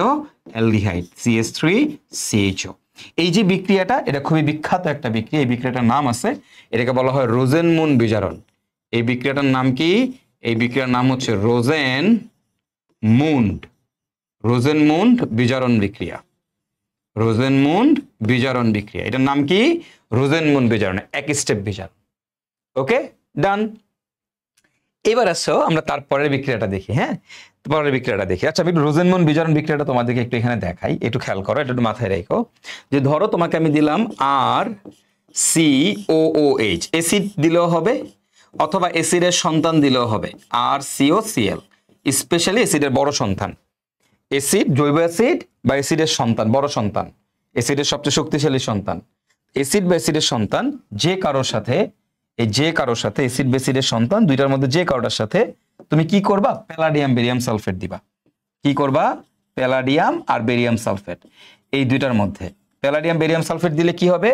অ্যালডিহাইড, CH3CHO। এই যে বিক্রিয়াটা, এটা খুবই বিখ্যাত একটা বিক্রিয়া। এই বিক্রিয়াটার নাম আছে, এটাকে বলা হয় রোজেনমুন বিজারণ। এই বিক্রিয়াটার নাম কি? এই বিক্রিয়ার নাম হচ্ছে রোজেনমুন্ড বিজারণ বিক্রিয়া। রোজেনমুন্ড বিজারণ বিক্রিয়া, এটার নাম কি? রোজেনমুন্ড বিজারণ, এক স্টেপ বিজারণ। ওকে, ডান। এবার আসো আমরা তারপরের বিক্রিয়াটা দেখি। হ্যাঁ, পরের বিক্রিয়াটা দেখি। আচ্ছা, আমি রোজেনমুন্ড বিজারণ বিক্রিয়াটা তোমাদেরকে একটু এখানে দেখাই, একটু খেয়াল করো, এটা একটু মাথায় রেখো। যে ধরো তোমাকে আমি দিলাম RCOOH, অ্যাসিড দিলেও হবে অথবা অ্যাসিডের সন্তান দিলেও হবে, RCOCl, স্পেশালি অ্যাসিডের বড় সন্তান। অ্যাসিড, জৈব অ্যাসিড বা অ্যাসিডের সন্তান, বড় সন্তান, অ্যাসিডের সবচেয়ে শক্তিশালী সন্তান। অ্যাসিড বা অ্যাসিডের সন্তান যে কারোর সাথে, অ্যাসিড বা অ্যাসিডের সন্তান দুইটার মধ্যে যে কারোটার সাথে তুমি কি করবা? প্যালাডিয়াম বেরিয়াম সালফেট দিবা। কি করবা? প্যালাডিয়াম আর বেরিয়াম সালফেট, এই দুইটার মধ্যে প্যালাডিয়াম বেরিয়াম সালফেট দিলে কি হবে?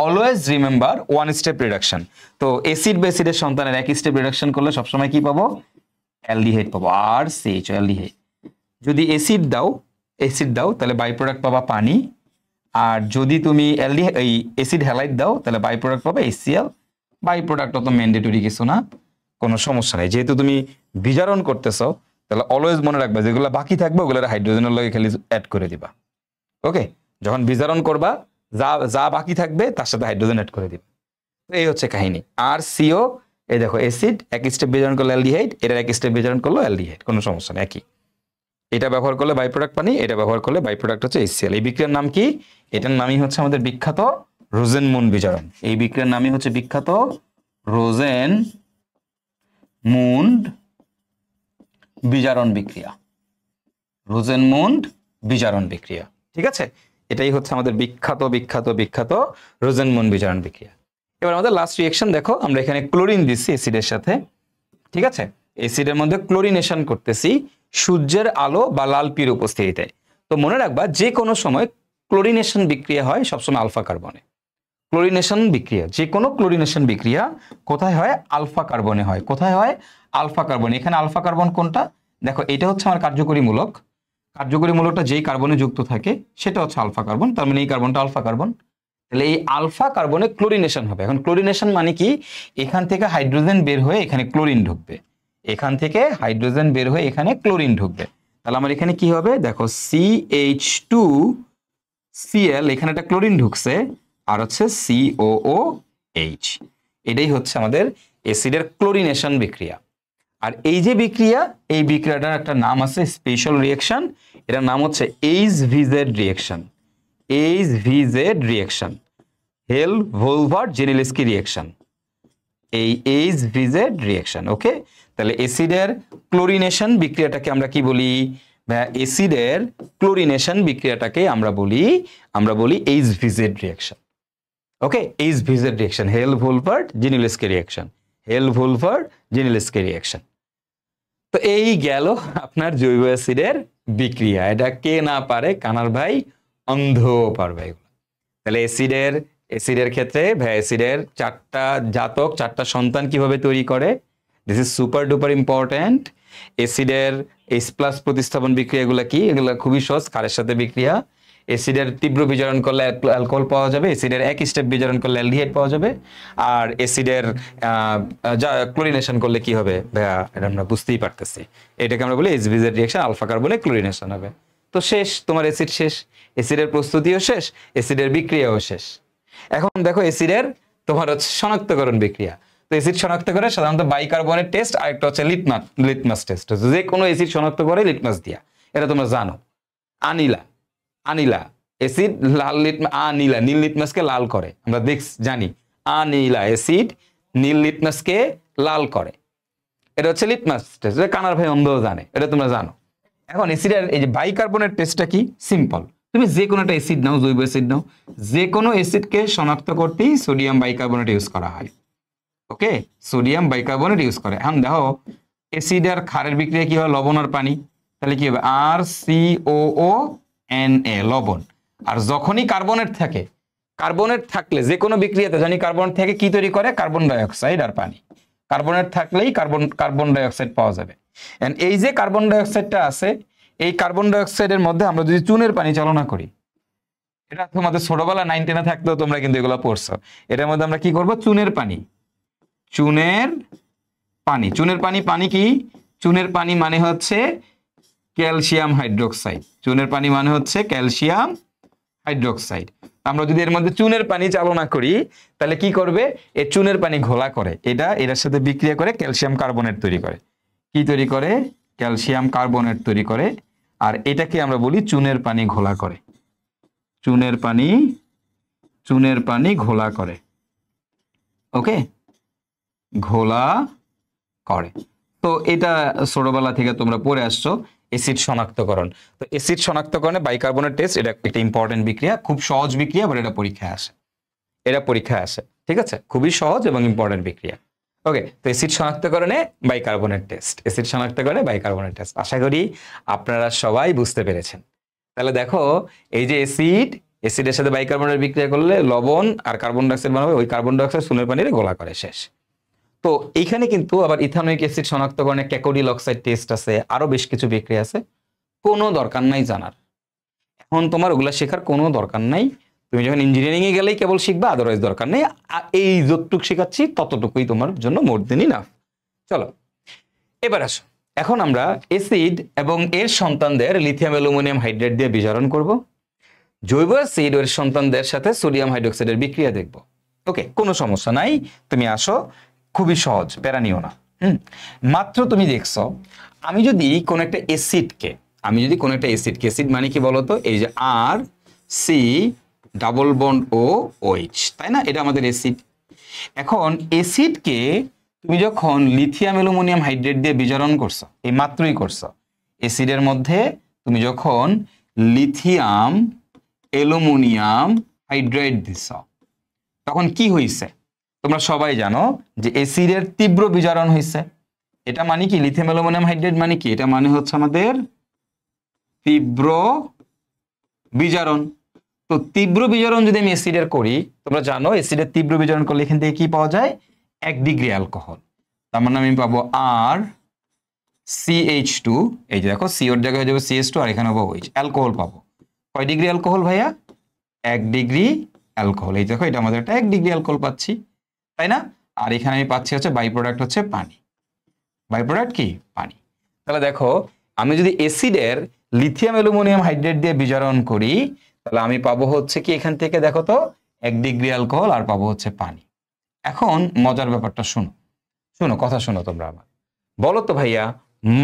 Always remember one step reduction. তো অ্যাসিড বা অ্যাসিডের সন্তানের এক স্টেপ রিডাকশন করলে সবসময় কি পাবো? অ্যালডিহাইড পাবো, RCH, অ্যালডিহাইড। যদি অ্যাসিড দাও তাহলে বাই প্রোডাক্ট পাবা পানি। আর যদি তুমি এই অ্যাসিড হ্যালাইড দাও তাহলে বাই প্রোডাক্ট পাবা HCl। বাই প্রোডাক্ট অত ম্যান্ডেটরি কিছু না, কোনো সমস্যা নেই। যেহেতু তুমি বিজারণ করতেছো তাহলে অলওয়েজ মনে রাখবা যেগুলো বাকি থাকবে ওগুলো হাইড্রোজেনের লগে খালি অ্যাড করে দিবা। ওকে, যখন বিজারণ করবা যা বাকি থাকবে তার সাথে হাইড্রোজেন অ্যাড করে দিবা। এই হচ্ছে কাহিনী। RCO, এই দেখো অ্যাসিড এক স্টেপ বিজারণ করলে অ্যালডিহাইড, এটা এক স্টেপ বিজারণ করলো অ্যালডিহাইড, কোনো সমস্যা নেই, একই। এটা ব্যবহার করলে বাই প্রোডাক্ট পানি, এটা ব্যবহার করলে বাই প্রোডাক্ট হচ্ছে HCl। এই বিক্রিয়ার নাম কি? এটার নামই হচ্ছে আমাদের বিখ্যাত রোজেনমুন্ড বিজারণ। এই বিক্রিয়ার নামই হচ্ছে বিখ্যাত রোজেনমুন্ড বিজারণ বিক্রিয়া। রোজেনমুন্ড বিজারণ বিক্রিয়া, ঠিক আছে? এটাই হচ্ছে আমাদের বিখ্যাত রোজেনমুন্ড বিজারণ বিক্রিয়া। এবার আমাদের লাস্ট রিঅ্যাকশন দেখো, আমরা এখানে ক্লোরিন দিচ্ছি অ্যাসিডের সাথে, ঠিক আছে? অ্যাসিডের মধ্যে ক্লোরিনেশন করতেছি সূর্যের আলো বা লাল পির উপস্থিতিতে। তো মনে রাখবা যে কোনো সময় ক্লোরিনেশন বিক্রিয়া হয় সবসময় আলফা কার্বনে। ক্লোরিনেশন বিক্রিয়া, যে কোনো ক্লোরিনেশন বিক্রিয়া কোথায় হয়? আলফা কার্বনে হয়। কোথায় হয়? আলফা কার্বনে। এখানে আলফা কার্বন কোনটা? দেখো এটা হচ্ছে আমার কার্যকরী মূলকটা যেই কার্বনে যুক্ত থাকে সেটা হচ্ছে আলফা কার্বন। তার মানে এই কার্বনটা আলফা কার্বন। তাহলে এই আলফা কার্বনে ক্লোরিনেশন হবে। এখন ক্লোরিনেশন মানে কি? এখান থেকে হাইড্রোজেন বের হয়ে এখানে ক্লোরিন ঢুকবে, এখান থেকে হাইড্রোজেন বের হয়ে এখানে ক্লোরিন ঢুকবে। তাহলে আমার এখানে কি হবে? দেখো CH2Cl, এখানে একটা ক্লোরিন ঢুকছে, আর হচ্ছে COOH। এটাই হচ্ছে আমাদের অ্যাসিডের ক্লোরিনেশন বিক্রিয়া। আর এই যে বিক্রিয়া, এই বিক্রিয়াটার একটা নাম আছে স্পেশাল রিঅ্যাকশন, এটার নাম হচ্ছে HVZ reaction. HVZ reaction, Hell Volhard Zelinsky reaction, এই HVZ রিঅ্যাকশন। ওকে, তাহলে অ্যাসিডের ক্লোরিনেশন বিক্রিয়াটাকে আমরা কি বলি? অ্যাসিডের ক্লোরিনেশন বিক্রিয়াটাকে আমরা বলি HVZ reaction. Okay, HVZ reaction, Hell Volhard Zelinsky reaction. Helpful for Zelinsky reaction. তো এই গেল আপনার জৈব অ্যাসিডের বিক্রিয়া। এটা কে না পারে, কানার ভাই অন্ধ পারবে এগুলো। তাহলে অ্যাসিডের ক্ষেত্রে অ্যাসিডের 4টা জাতক 4টা সন্তান কিভাবে তৈরি করে, this is super duper important. অ্যাসিডের H+ প্রতিস্থাপন বিক্রিয়াগুলো কি, এগুলো খুবই সহজ, ক্ষারের সাথে বিক্রিয়া। অ্যাসিডের তীব্র বিজারণ করলে অ্যালকোহল পাওয়া যাবে, অ্যাসিডের এক স্টেপ বিজারণ করলে অ্যালডিহাইড পাওয়া যাবে, আর অ্যাসিডের ক্লোরিনেশন করলে কি হবে ভাইয়া, এটা আমরা বুঝতেই পারতেছি, এটাকে আমরা বলি HBZ রিঅ্যাকশন, আলফা কার্বনে ক্লোরিনেশন হবে। তো শেষ, তোমার অ্যাসিড শেষ, অ্যাসিডের প্রস্তুতিও শেষ, অ্যাসিডের বিক্রিয়াও শেষ। এখন দেখো অ্যাসিডের তোমার হচ্ছে শনাক্তকরণ বিক্রিয়া। তো অ্যাসিড শনাক্ত করে সাধারণত বাইকার্বনের টেস্ট, আর একটা হচ্ছে লিটমাস টেস্ট। যে কোনো অ্যাসিড শনাক্ত করে লিটমাস দিয়া, এটা তোমরা জানো। আনিলা অ্যাসিড লাল আনিলা নীল লিটমাসকে লাল করে, আমরা জানি আনিলা অ্যাসিড নীল লিটমাসকে লাল করে, এটা হচ্ছে লিটমাস টেস্ট। কানার ভাই অন্ধ জানে, এটা তোমরা জানো। এখন অ্যাসিডের এই যে বাইকার্বনের টেস্টটা কি, সিম্পল। তুমি যে কোনো একটা অ্যাসিড নাও, জৈব অ্যাসিড নাও, যে কোনো অ্যাসিডকে শনাক্ত করতেই সোডিয়াম বাইকার্বনেট ইউজ করা হয়। ওকে, সোডিয়াম বাইকার্বনেট ইউজ করে। এখন দেখো অ্যাসিড আর ক্ষারের বিক্রিয়া কি হয়, লবণ আর পানি, তাহলে কি হবে RCOONA, লবণ। আর যখনই কার্বনেট থাকে, কার্বনেট থাকলে যে কোনো বিক্রিয়াতে জানি কার্বনেট থেকে কি তৈরি করে, কার্বন ডাইঅক্সাইড আর পানি। কার্বনেট থাকলেই কার্বন ডাইঅক্সাইড পাওয়া যাবে। এন্ড এই যে কার্বন ডাইঅক্সাইডটা আছে, এই কার্বন ডাইঅক্সাইডের মধ্যে আমরা যদি চুনের পানি চালনা করি, এটা তোমাদের ছোটবেলা 9 10-এ থাকতেও তোমরা কিন্তু এগুলো পড়ছো, এটার মধ্যে আমরা কি করব, চুনের পানি পানি কি, চুনের পানি মানে হচ্ছে ক্যালসিয়াম হাইড্রোক্সাইড, চুনের পানি মানে হচ্ছে ক্যালসিয়াম হাইড্রোক্সাইড। আমরা যদি এর মধ্যে চুনের পানি চালনা করি, তাহলে কি করবে, এই চুনের পানি ঘোলা করে, এটার সাথে বিক্রিয়া করে ক্যালসিয়াম কার্বনেট তৈরি করে। কি তৈরি করে, ক্যালসিয়াম কার্বনেট তৈরি করে। আর এটাকে আমরা বলি চুনের পানি ঘোলা করে, চুনের পানি ঘোলা করে। ওকে, ঘোলা করে। তো এটা ছোটবেলা থেকে তোমরা পড়ে আসছো, অ্যাসিড শনাক্তকরণ। তো অ্যাসিড শনাক্তকরণে বাইকার্বনেট টেস্ট, এটা একটা ইম্পর্টেন্ট বিক্রিয়া, খুব সহজ বিক্রিয়া, বাট এটা পরীক্ষায় আসে, ঠিক আছে, খুবই সহজ এবং ইম্পর্টেন্ট বিক্রিয়া। ওকে, তো অ্যাসিড শনাক্তকরণে বাইকার্বনেট টেস্ট, আশা করি আপনারা সবাই বুঝতে পেরেছেন। তাহলে দেখো এই যে অ্যাসিডের সাথে বাইকার্বনেট বিক্রিয়া করলে লবণ আর কার্বন ডাইঅক্সাইড বানাবে, ওই কার্বন ডাইঅক্সাইড চুনের পানিতে গোলা করে, শেষ। তো এইখানে কিন্তু আবার ইথানোয়িক অ্যাসিড শনাক্তকরণে ক্যাকোডিল অক্সাইড টেস্ট আছে, আরো বেশ কিছু বিক্রিয়া আছে, কোনো দরকার নাই জানার। এখন তোমার ওগুলা শেখার কোনো দরকার নাই, তুমি যখন ইঞ্জিনিয়ারিং এ গেলেই কেবল শিখবা, আদারওয়াইজ দরকার নেই। এই যতটুকু শেখাচ্ছি ততটুকুই তোমার জন্য মোর দেন ইনাফ। চলো এবার আসো, এখন আমরা অ্যাসিড এবং এর সন্তানদের লিথিয়াম অ্যালুমিনিয়াম হাইড্রেট দিয়ে বিজারণ করব। জৈব অ্যাসিড এর সন্তানদের সাথে সোডিয়াম হাইড্রোক্সাইডের বিক্রিয়া দেখব। ওকে, কোনো সমস্যা নাই, তুমি আসো, খুবই সহজ, প্যারা নিও না। মাত্র তুমি দেখছো, আমি যদি কোনো একটা অ্যাসিডকে, অ্যাসিড মানে কি বলতো, এই যে RC⋯OH, তাই না, এটা আমাদের অ্যাসিড। এখন অ্যাসিডকে তুমি যখন লিথিয়াম অ্যালুমিনিয়াম হাইড্রেট দিয়ে বিজারণ করছো, এই মাত্রই করছো, অ্যাসিডের মধ্যে তুমি যখন লিথিয়াম অ্যালুমিনিয়াম হাইড্রেট দিছ, তখন কি হইছে, তোমরা সবাই জানো যে অ্যাসিডের তীব্র বিজারণ হইছে। এটা মানে কি, লিথিয়াম অ্যালুমিনিয়াম হাইড্রেট মানে কি, এটা মানে হচ্ছে আমাদের তীব্র বিজারণ। তো তীব্র বিজারণ যদি আমি অ্যাসিডের করি, তোমরা জানো অ্যাসিডের তীব্র বিজারণ করলে এখান থেকে কি পাওয়া যায়, 1 ডিগ্রি অ্যালকোহল। তার মানে আমি পাবো RCH2, এই যে দেখো, CO এর জায়গায় হয়ে যাবে CH2, আর এখানে পাবো OH, অ্যালকোহল পাবো। কয় ডিগ্রি অ্যালকোহল ভাইয়া, 1 ডিগ্রি অ্যালকোহল। এই দেখো, এটা আমাদের একটা 1 ডিগ্রি অ্যালকোহল পাচ্ছি, তাই না। আর এখানে আমি পাচ্ছি হচ্ছে বাই প্রোডাক্ট হচ্ছে পানি, বাই প্রোডাক্ট কি, পানি। তাহলে দেখো, আমি যদি অ্যাসিডের লিথিয়াম অ্যালুমিনিয়াম হাইড্রেট দিয়ে বিজারণ করি, তাহলে আমি পাবো হচ্ছে কি, এখান থেকে দেখো তো 1 ডিগ্রি অ্যালকোহল, আর পাবো হচ্ছে পানি। এখন মজার ব্যাপারটা শোনো, কথা শোনো তোমরা আমার। বলো তো ভাইয়া,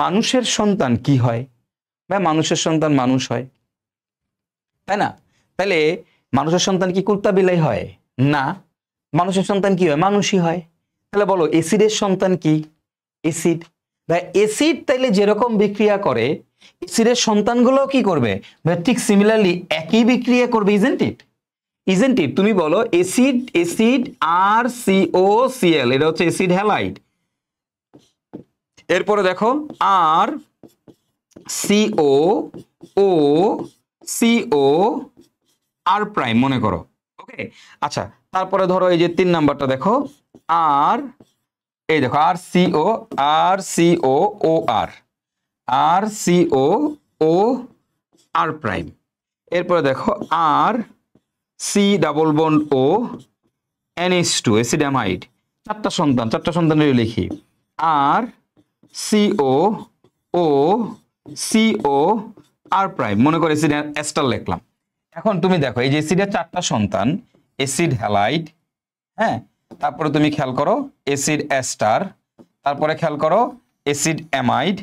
মানুষের সন্তান কি হয়, ভাই মানুষের সন্তান মানুষ হয়, তাই না। তাহলে মানুষের সন্তান কি কুত্তা বিলাই হয়, না, মানুষের সন্তান কি হয়, মানুষই হয়। তাহলে বলো অ্যাসিডের সন্তান কি, অ্যাসিড। ভাই অ্যাসিড তাইলে যেরকম বিক্রিয়া করে, অ্যাসিডের সন্তানগুলো কি করবে, ঠিক সিমিলারলি একই বিক্রিয়া করবে, ইজন্ট ইট। Isn't it? তুমি বলো অ্যাসিড RCOCl, এটা হচ্ছে অ্যাসিড হ্যালাইড। এরপরে দেখো RCOOR' মনে করো। ওকে, আচ্ছা, তারপরে ধরো এই যে 3 নাম্বারটা দেখো, এই দেখো RCOR। এরপরে দেখো RC⋯O অ্যাসিড অ্যামাইড। চারটা সন্তানের লিখি RCOOCOR', মনে করে অ্যাসিড এস্টার লিখলাম। এখন তুমি দেখো এই যে অ্যাসিডের 4টা সন্তান, অ্যাসিড হ্যালাইড, হ্যাঁ, তারপরে তুমি খেয়াল করো অ্যাসিড এস্টার, তারপরে খেয়াল করো অ্যাসিড অ্যামাইড,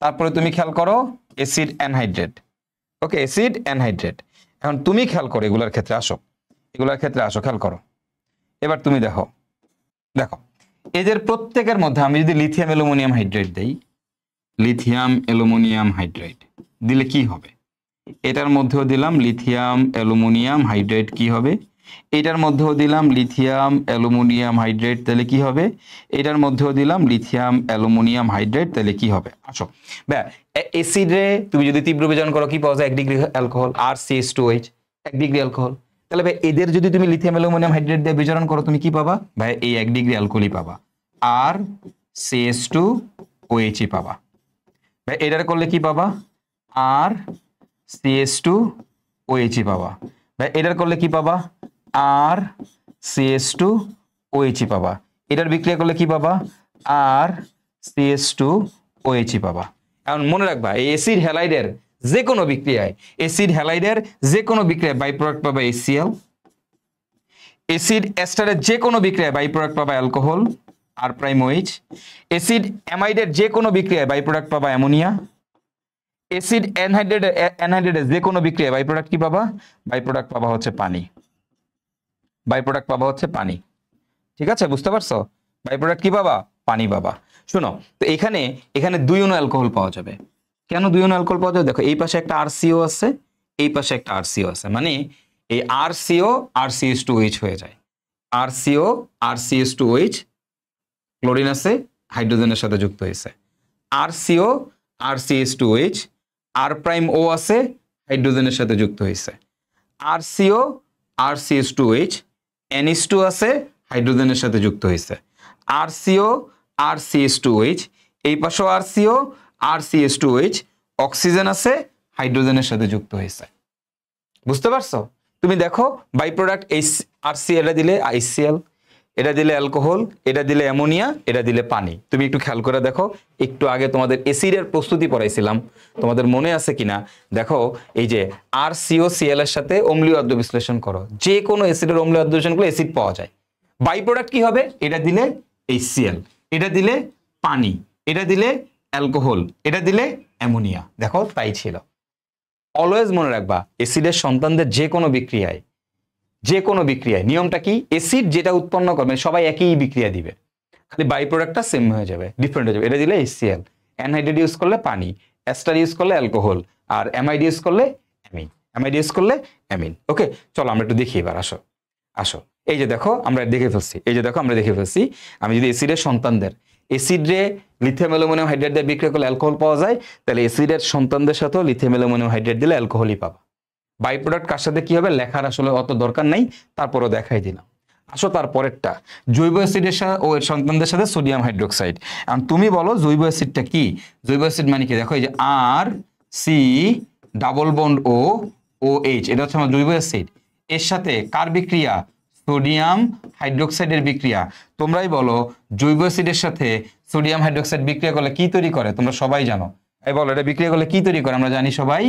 তারপরে তুমি খেয়াল করো অ্যাসিড অ্যানহাইড্রেট। ওকে, অ্যাসিড অ্যানহাইড্রেট। এখন তুমি খেয়াল করো এগুলোর ক্ষেত্রে আসো, খেয়াল করো। এবার তুমি দেখো এদের প্রত্যেকের মধ্যে আমি যদি লিথিয়াম অ্যালুমিনিয়াম হাইড্রেট দেই, লিথিয়াম অ্যালুমিনিয়াম হাইড্রেট দিলে কি হবে? এটার মধ্যেও দিলাম লিথিয়াম অ্যালুমিনিয়াম হাইড্রেট, কি হবে? এটার মধ্যেও দিলাম লিথিয়াম অ্যালুমিনিয়াম হাইড্রেট, তাহলে কি হবে? এটার মধ্যেও দিলাম লিথিয়াম অ্যালুমিনিয়াম হাইড্রেট, তাহলে কি হবে? আসো, অ্যাসিডে তুমি যদি তীব্র বিয়োজন করো কি পাওয়া যায়? 1 degree alcohol, RCH2OH, 1 degree alcohol. তাহলে ভাই এদের যদি তুমি লিথিয়াম অ্যালুমিনিয়াম হাইড্রেট দিয়ে বিয়োজন করো তুমি কি পাবা? ভাই এই 1 ডিগ্রি অ্যালকোহলই পাবা, RCH2OH পাবা। ভাই এটার করলে কি পাবা? RCH2OH পাবা। ভাই এটার করলে কি পাবা? RCH2OH পাবা। এটার বিক্রিয়া করলে কি পাবা? RCH2OH পাবা। এখন মনে রাখবা এই অ্যাসিড হ্যালাইডের যে কোনো বিক্রিয়ায় বাই প্রোডাক্ট পাবা HCl, অ্যাসিড এস্টারের যে কোনো বিক্রিয়ায় বাই প্রোডাক্ট পাবা অ্যালকোহল R'OH, অ্যাসিড অ্যামাইডের যে কোনো বিক্রিয়ায় বাই প্রোডাক্ট পাবা অ্যামোনিয়া, অ্যাসিড অ্যানহাইড্রেটের যে কোনো বিক্রিয়ায় বাই প্রোডাক্ট কি পাবা? বাই প্রোডাক্ট পাবা হচ্ছে পানি। ঠিক আছে, বুঝতে পারছো? বাই প্রোডাক্ট কি পাবা? পানি পাবা। শোনো, তো এখানে 2 অণু অ্যালকোহল পাওয়া যাবে। কেন 2 অণু অ্যালকোহল পাওয়া যাবে? দেখো এই পাশে একটা RCO আছে, এই পাশে একটা RCO আছে, মানে এই RCO RCH2OH হয়ে যায়। RCO RCH2OH, ক্লোরিন আছে, হাইড্রোজেনের সাথে যুক্ত হয়েছে। RCO RCH2OH, R'(O) আছে, হাইড্রোজেনের সাথে যুক্ত হয়েছে। RCO RCH2OH, NH2 আছে, হাইড্রোজেনের সাথে যুক্ত হয়েছে। RCO RCH2OH, এই পাশেও RCO RCH2OH, অক্সিজেন আছে, হাইড্রোজেনের সাথে যুক্ত হয়েছে। বুঝতে পারছো? তুমি দেখো বাই প্রোডাক্ট RC, এটা দিলে HCl, এটা দিলে অ্যালকোহল, এটা দিলে অ্যামোনিয়া, এটা দিলে পানি। তুমি একটু খেয়াল করে দেখো, একটু আগে তোমাদের অ্যাসিডের প্রস্তুতি পড়াইছিলাম, তোমাদের মনে আছে কিনা দেখো। এই যে RCOCl এর সাথে অম্লীয় আদ্য বিশ্লেষণ করো, যে কোনো অ্যাসিডের অম্লীয় আদ্য বিশ্লেষণ করলে অ্যাসিড পাওয়া যায়। বাই প্রোডাক্ট কি হবে? এটা দিলে HCl, এটা দিলে পানি, এটা দিলে অ্যালকোহল, এটা দিলে অ্যামোনিয়া। দেখো তাই ছিল। অলওয়েজ মনে রাখবা অ্যাসিডের সন্তানদের যে কোনো বিক্রিয়ায় নিয়মটা কি? অ্যাসিড যেটা উৎপন্ন করবে সবাই একই বিক্রিয়া দিবে, খালি বাই প্রোডাক্টটা সেম হয়ে যাবে, ডিফারেন্ট হয়ে যাবে। এটা দিলে HCl, অ্যানহাইড্রেট ইউজ করলে পানি, এস্টার ইউজ করলে অ্যালকোহল, আর অ্যামাইড ইউজ করলে অ্যামিন। ওকে, চলো আমরা একটু দেখি এবার। আসো, এই যে দেখো আমরা দেখে ফেলছি, আমি যদি অ্যাসিডের সন্তানদের অ্যাসিডে লিথিয়াম অ্যালুমিনিয়াম হাইড্রেট দিয়ে বিক্রিয়া করলে অ্যালকোহল পাওয়া যায়, তাহলে অ্যাসিডের সন্তানদের সাথেও লিথিয়াম অ্যালুমিনিয়াম হাইড্রেট দিলে অ্যালকোহলই পাবা। বাই প্রোডাক্ট কার সাথে কি হবে লেখার আসলে অত দরকার নাই, তারপরও দেখাই দিলাম। আসো তারপরেরটা, জৈব অ্যাসিডের সাথে ও এর সন্তানদের সাথে সোডিয়াম হাইড্রোক্সাইড। এখন তুমি বলো জৈব অ্যাসিডটা কি? জৈব অ্যাসিড মানে কি? দেখো এই যে RC⋯OH, এটা হচ্ছে আমার জৈব অ্যাসিড। এর সাথে কার বিক্রিয়া? সোডিয়াম হাইড্রোক্সাইডের বিক্রিয়া। তোমরাই বলো জৈব অ্যাসিডের সাথে সোডিয়াম হাইড্রোক্সাইড বিক্রিয়া করলে কি তৈরি করে? তোমরা সবাই জানো, এই বলো এটা বিক্রিয়া করলে কি তৈরি করে? আমরা জানি সবাই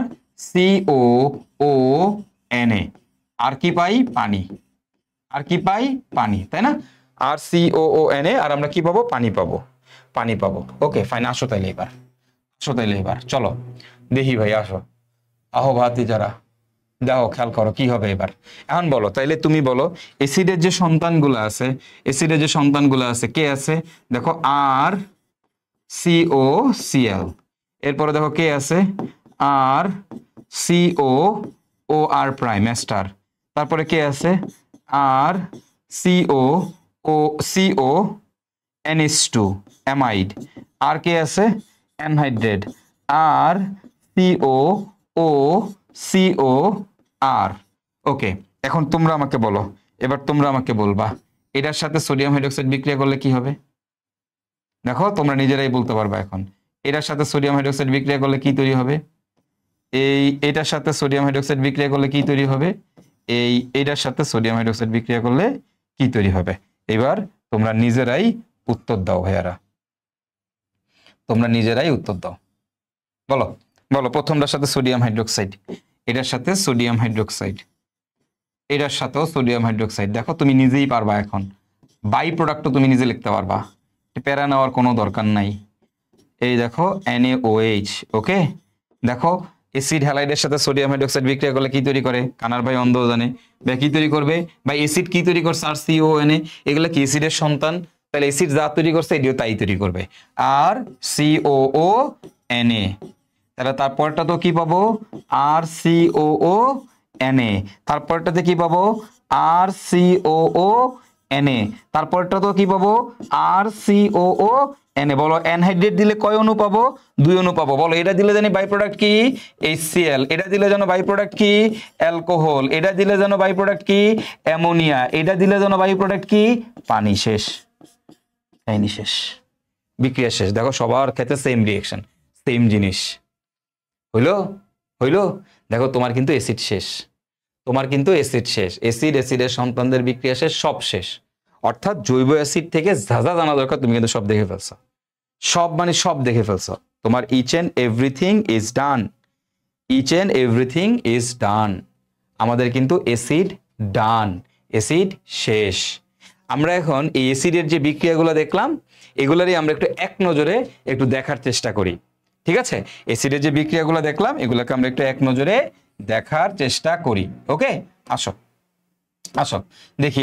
RCOONA। আর কি পাই? পানি, তাই না? RCOONA, আর আমরা কি পাবো? পানি পাবো। ওকে ফাইন, আসো তাইলে এবার চলো দেখি ভাই, আহো ভাতি যারা, দেখো খেয়াল করো কি হবে এবার। এখন বলো, তাইলে তুমি বলো অ্যাসিডের যে সন্তানগুলো আছে, কে আছে? দেখো RCOCl, এরপরে দেখো কে আছে? RCOOR', ester. তারপরে কে আছে R CO O CO NH2 amide, আর কে আছে anhydride R CO O CO R. Okay, এখন তোমরা আমাকে বলো, এবার তোমরা আমাকে বলবা এটার সাথে সোডিয়াম হাইড্রোক্সাইড বিক্রিয়া করলে কি হবে। দেখো তোমরা নিজেরাই বলতে পারবা। এখন এটার সাথে সোডিয়াম হাইড্রোক্সাইড বিক্রিয়া করলে কি তৈরি হবে, এটার সাথে সোডিয়াম হাইড্রোক্সাইড বিক্রিয়া করলে কি তৈরি হবে, এটার সাথে সোডিয়াম হাইড্রোক্সাইড বিক্রিয়া করলে কি তৈরি হবে। এবার তোমরা নিজেরাই উত্তর দাও ভাইয়ারা, তোমরা নিজেরাই উত্তর দাও। বলো বলো, প্রথমটার সাথে সোডিয়াম হাইড্রোক্সাইড, এটার সাথে সোডিয়াম হাইড্রোক্সাইড, এটার সাথেও সোডিয়াম হাইড্রোক্সাইড। দেখো তুমি নিজেই পারবা, এখন বাই প্রোডাক্টও তুমি নিজে লিখতে পারবা, প্যারা নেওয়ার কোনো দরকার নাই। এই দেখো NaOH। ওকে, দেখো অ্যাসিড হ্যালাইডের সাথে সোডিয়াম হাইড্রোক্সাইড বিক্রিয়া করলে কি তৈরি করে, কানার ভাই অন্ধ জানে বা কি তৈরি করবে, বা অ্যাসিড কি তৈরি করছে আর CONA, এগুলো কি অ্যাসিডের সন্তান, তাহলে অ্যাসিড যা তৈরি করছে এটিও তাই তৈরি করবে, আর COONA। তাহলে তারপরটা তো কি পাবো আর COONA, তারপরটাতে কি পাবো আর COONA, তারপরটা তো কি পাবো আর COONA। বলো অ্যানহাইড্রেট দিলে কয় অণু পাবো, 2 অণু পাবো। বলো এটা দিলে জানি বাই প্রোডাক্ট কি HCl, এটা দিলে যেন বাই প্রোডাক্ট কি অ্যালকোহল, এটা দিলে যেন বাই প্রোডাক্ট কি অ্যামোনিয়া, এটা দিলে যেন বাই প্রোডাক্ট কি পানি। শেষ, কাহিনী শেষ, বিক্রিয়া শেষ। দেখো সবার ক্ষেত্রে সেম রিঅ্যাকশন, সেম জিনিস। হইলো হইলো, দেখো তোমার কিন্তু অ্যাসিড শেষ, তোমার কিন্তু অ্যাসিড শেষ, অ্যাসিডের সন্তানদের বিক্রিয়া শেষ, সব শেষ। অর্থাৎ জৈব অ্যাসিড থেকে যা যা জানা দরকার তুমি কিন্তু সব দেখে ফেলছো, সব মানে সব দেখে ফেলছো। তোমার each and everything is done, each and everything is done. আমাদের কিন্তু অ্যাসিড ডান, অ্যাসিড শেষ। আমরা এখন এই অ্যাসিডের যে বিক্রিয়াগুলো দেখলাম এগুলারই আমরা একটু এক নজরে একটু দেখার চেষ্টা করি। ঠিক আছে, অ্যাসিডের যে বিক্রিয়াগুলো দেখলাম এগুলোকে আমরা একটু এক নজরে দেখার চেষ্টা করি। ওকে, আসো আসো দেখি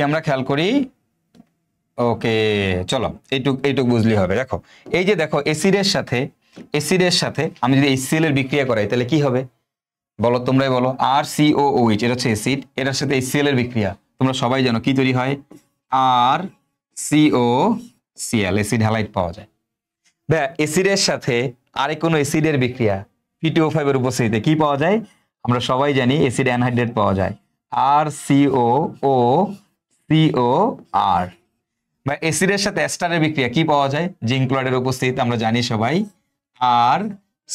আমরা খেয়াল করি। ওকে চলো, এইটুক বুঝলি হবে। দেখো এই যে দেখো অ্যাসিডের সাথে আমি যদি HCl এর বিক্রিয়া করাই তাহলে কি হবে বলো, তোমরাই বলো। আর COOH এটা হচ্ছে অ্যাসিড, এটার সাথে HCl এর বিক্রিয়া তোমরা সবাই জানো কি তৈরি হয়, আর COCl, অ্যাসিড হ্যালাইড পাওয়া যায়। অ্যাসিডের সাথে আরেক কোনো অ্যাসিডের বিক্রিয়া P2O5 এর উপস্থিতিতে কি পাওয়া যায়, আমরা সবাই জানি অ্যাসিড অ্যানহাইড্রেট পাওয়া যায়, আর COOCOR। বা অ্যাসিডের সাথে অ্যাস্টারের বিক্রিয়া কি পাওয়া যায়, জিঙ্ক ক্লোরাইডের উপস্থিতিতে আমরা জানি সবাই, আর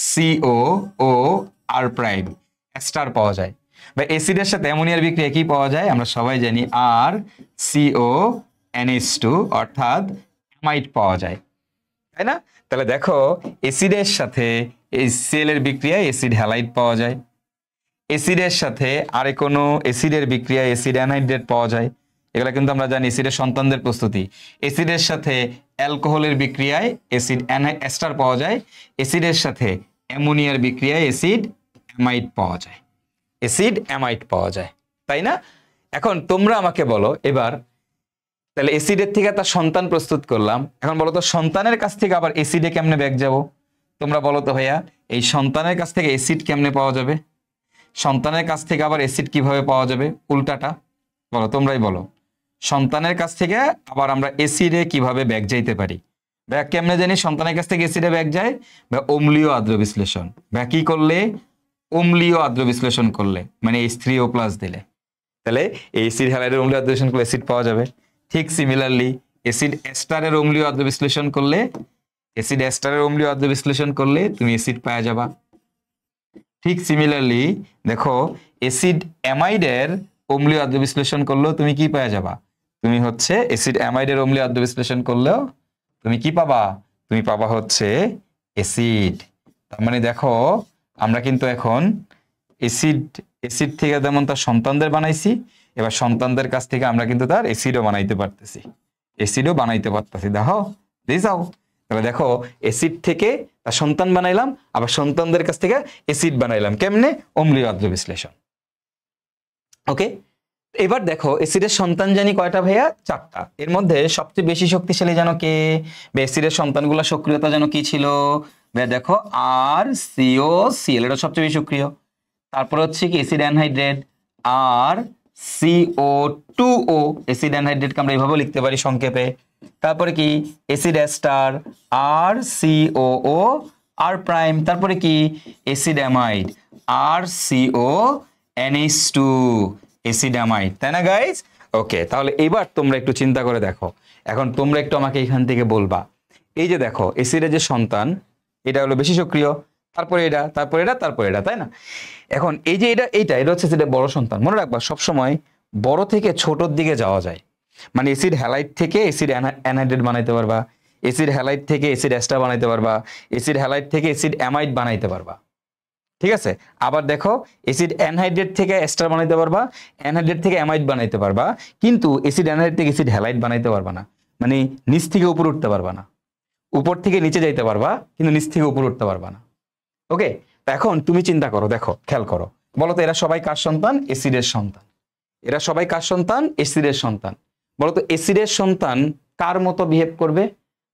COOR প্রাইম, অ্যাস্টার পাওয়া যায়। বা অ্যাসিডের সাথে অ্যামোনিয়ার বিক্রিয়া কি পাওয়া যায়, আমরা সবাই জানি আর CONH2 অর্থাৎ অ্যামাইড পাওয়া যায়, তাই না। তাহলে দেখো অ্যাসিডের সাথে HCl এর বিক্রিয়ায় অ্যাসিড হ্যালাইড পাওয়া যায়, অ্যাসিডের সাথে আরে কোনো অ্যাসিডের বিক্রিয়ায় অ্যাসিড অ্যানহাইড্রেট পাওয়া যায়, এগুলো কিন্তু আমরা জানি অ্যাসিডের সন্তানদের প্রস্তুতি। অ্যাসিডের সাথে অ্যালকোহলের বিক্রিয়ায় অ্যাসিড অ্যাস্টার পাওয়া যায়, অ্যাসিডের সাথে অ্যামোনিয়ার বিক্রিয়ায় অ্যাসিড অ্যামাইড পাওয়া যায়, অ্যাসিড অ্যামাইড পাওয়া যায়, তাই না। এখন তোমরা আমাকে বলো এবার, তাহলে অ্যাসিডের থেকে তার সন্তান প্রস্তুত করলাম, এখন বলো তো সন্তানের কাছ থেকে আবার অ্যাসিডে কেমনে ব্যাক যাব, তোমরা বলো তো ভাইয়া। এই সন্তানের কাছ থেকে অ্যাসিড কেমনে পাওয়া যাবে, সন্তানের কাছ থেকে আবার অ্যাসিড কিভাবে পাওয়া যাবে, উল্টাটা বলো, তোমরাই বলো। সন্তানের কাছ থেকে আবার আমরা অ্যাসিডে কিভাবে ব্যাক যাইতে পারি, ব্যাক কেমনে জানি সন্তানের কাছ থেকে অ্যাসিডে ব্যাক যায়, বা অম্লীয় আদ্র বিশ্লেষণ, বা কি করলে অম্লীয় আদ্র বিশ্লেষণ করলে, মানে H3O+ দিলে, তাহলে অ্যাসিড হ্যালাইডের অম্লীয় আদ্র বিশ্লেষণ করলে অ্যাসিড পাওয়া যাবে। ঠিক সিমিলারলি অ্যাসিড এস্টারের অম্লীয় আদ্র বিশ্লেষণ করলে, অ্যাসিড এস্টারের অম্লীয় আদ্র বিশ্লেষণ করলে তুমি অ্যাসিড পাওয়া যাবা। ঠিক সিমিলারলি দেখো অ্যাসিড অ্যামাইডের অম্লীয় আদ্র বিশ্লেষণ করলেও তুমি কি পাওয়া যাবা, তুমি হচ্ছে অ্যাসিড অ্যামাইডের অম্লীয় আদ্র বিশ্লেষণ করলেও তুমি কি পাবা, তুমি পাবা হচ্ছে অ্যাসিড। তার মানে দেখো আমরা কিন্তু এখন অ্যাসিড থেকে যেমন তার সন্তানদের বানাইছি, এবার সন্তানদের কাছ থেকে আমরা কিন্তু তার অ্যাসিডও বানাইতে পারতেছি, দেখো দিয়ে যাও। এবার দেখো অ্যাসিড থেকে তার সন্তান বানাইলাম, আবার সন্তানদের কাছ থেকে অ্যাসিড বানাইলাম, কেমনে, অম্লীয় আদ্র বিশ্লেষণ। ওকে, এবার দেখো অ্যাসিডের সন্তান জানি কয়টা ভাইয়া, 4টা। এর মধ্যে সবচেয়ে বেশি শক্তিশালী জানো কে, অ্যাসিডের সন্তানগুলো সক্রিয়তা যেন কি ছিল, দেখো আর COCl এটা সবচেয়ে বেশি সক্রিয়। তারপর হচ্ছে কি acid anhydride, R C O two O, acid অ্যানহাইড্রেটকে আমরা এইভাবে লিখতে পারি সংক্ষেপে। তারপরে কি acid ester R CO O R prime, তারপরে কি acid amide R C O N H two, acid amide, তাই না গাইজ? ওকে, তাহলে এবার তোমরা একটু চিন্তা করে দেখো, এখন তোমরা একটু আমাকে এখান থেকে বলবা, এই যে দেখো অ্যাসিডের যে সন্তান এটা হলো বেশি সক্রিয়, তারপরে এটা, তারপরে এটা, তারপরে এটা, তাই না? এখন এই যে এটা হচ্ছে সেটা বড় সন্তান। মনে রাখবা সবসময় বড় থেকে ছোটর দিকে যাওয়া যায়, মানে অ্যাসিড হ্যালাইড থেকে অ্যাসিড অ্যানহাইড্রেট বানাইতে পারবা, অ্যাসিড হ্যালাইড থেকে অ্যাসিড অ্যাস্টার বানাইতে পারবা, অ্যাসিড হ্যালাইড থেকে অ্যাসিড অ্যামাইড বানাইতে পারবা, ঠিক আছে? আবার দেখো অ্যাসিড অ্যানহাইড্রেট থেকে এস্টার বানাইতে পারবা, অ্যানহাইড্রেট থেকে অ্যামাইড বানাইতে পারবা, কিন্তু অ্যাসিড অ্যানহাইড্রেট থেকে অ্যাসিড হ্যালাইড বানাইতে পারবা না, মানে নিচ থেকে উপরে উঠতে পারবা না, উপর থেকে নিচে যাইতে পারবা কিন্তু নিচ থেকে উপরে উঠতে পারবা না। ওকে, তো এখন তুমি চিন্তা করো, দেখো খেয়াল করো, বলো তো এরা সবাই কার সন্তান? অ্যাসিডের সন্তান। এরা সবাই কার সন্তান? অ্যাসিডের সন্তান। বলো তো অ্যাসিডের সন্তান কার মতো বিহেভ করবে?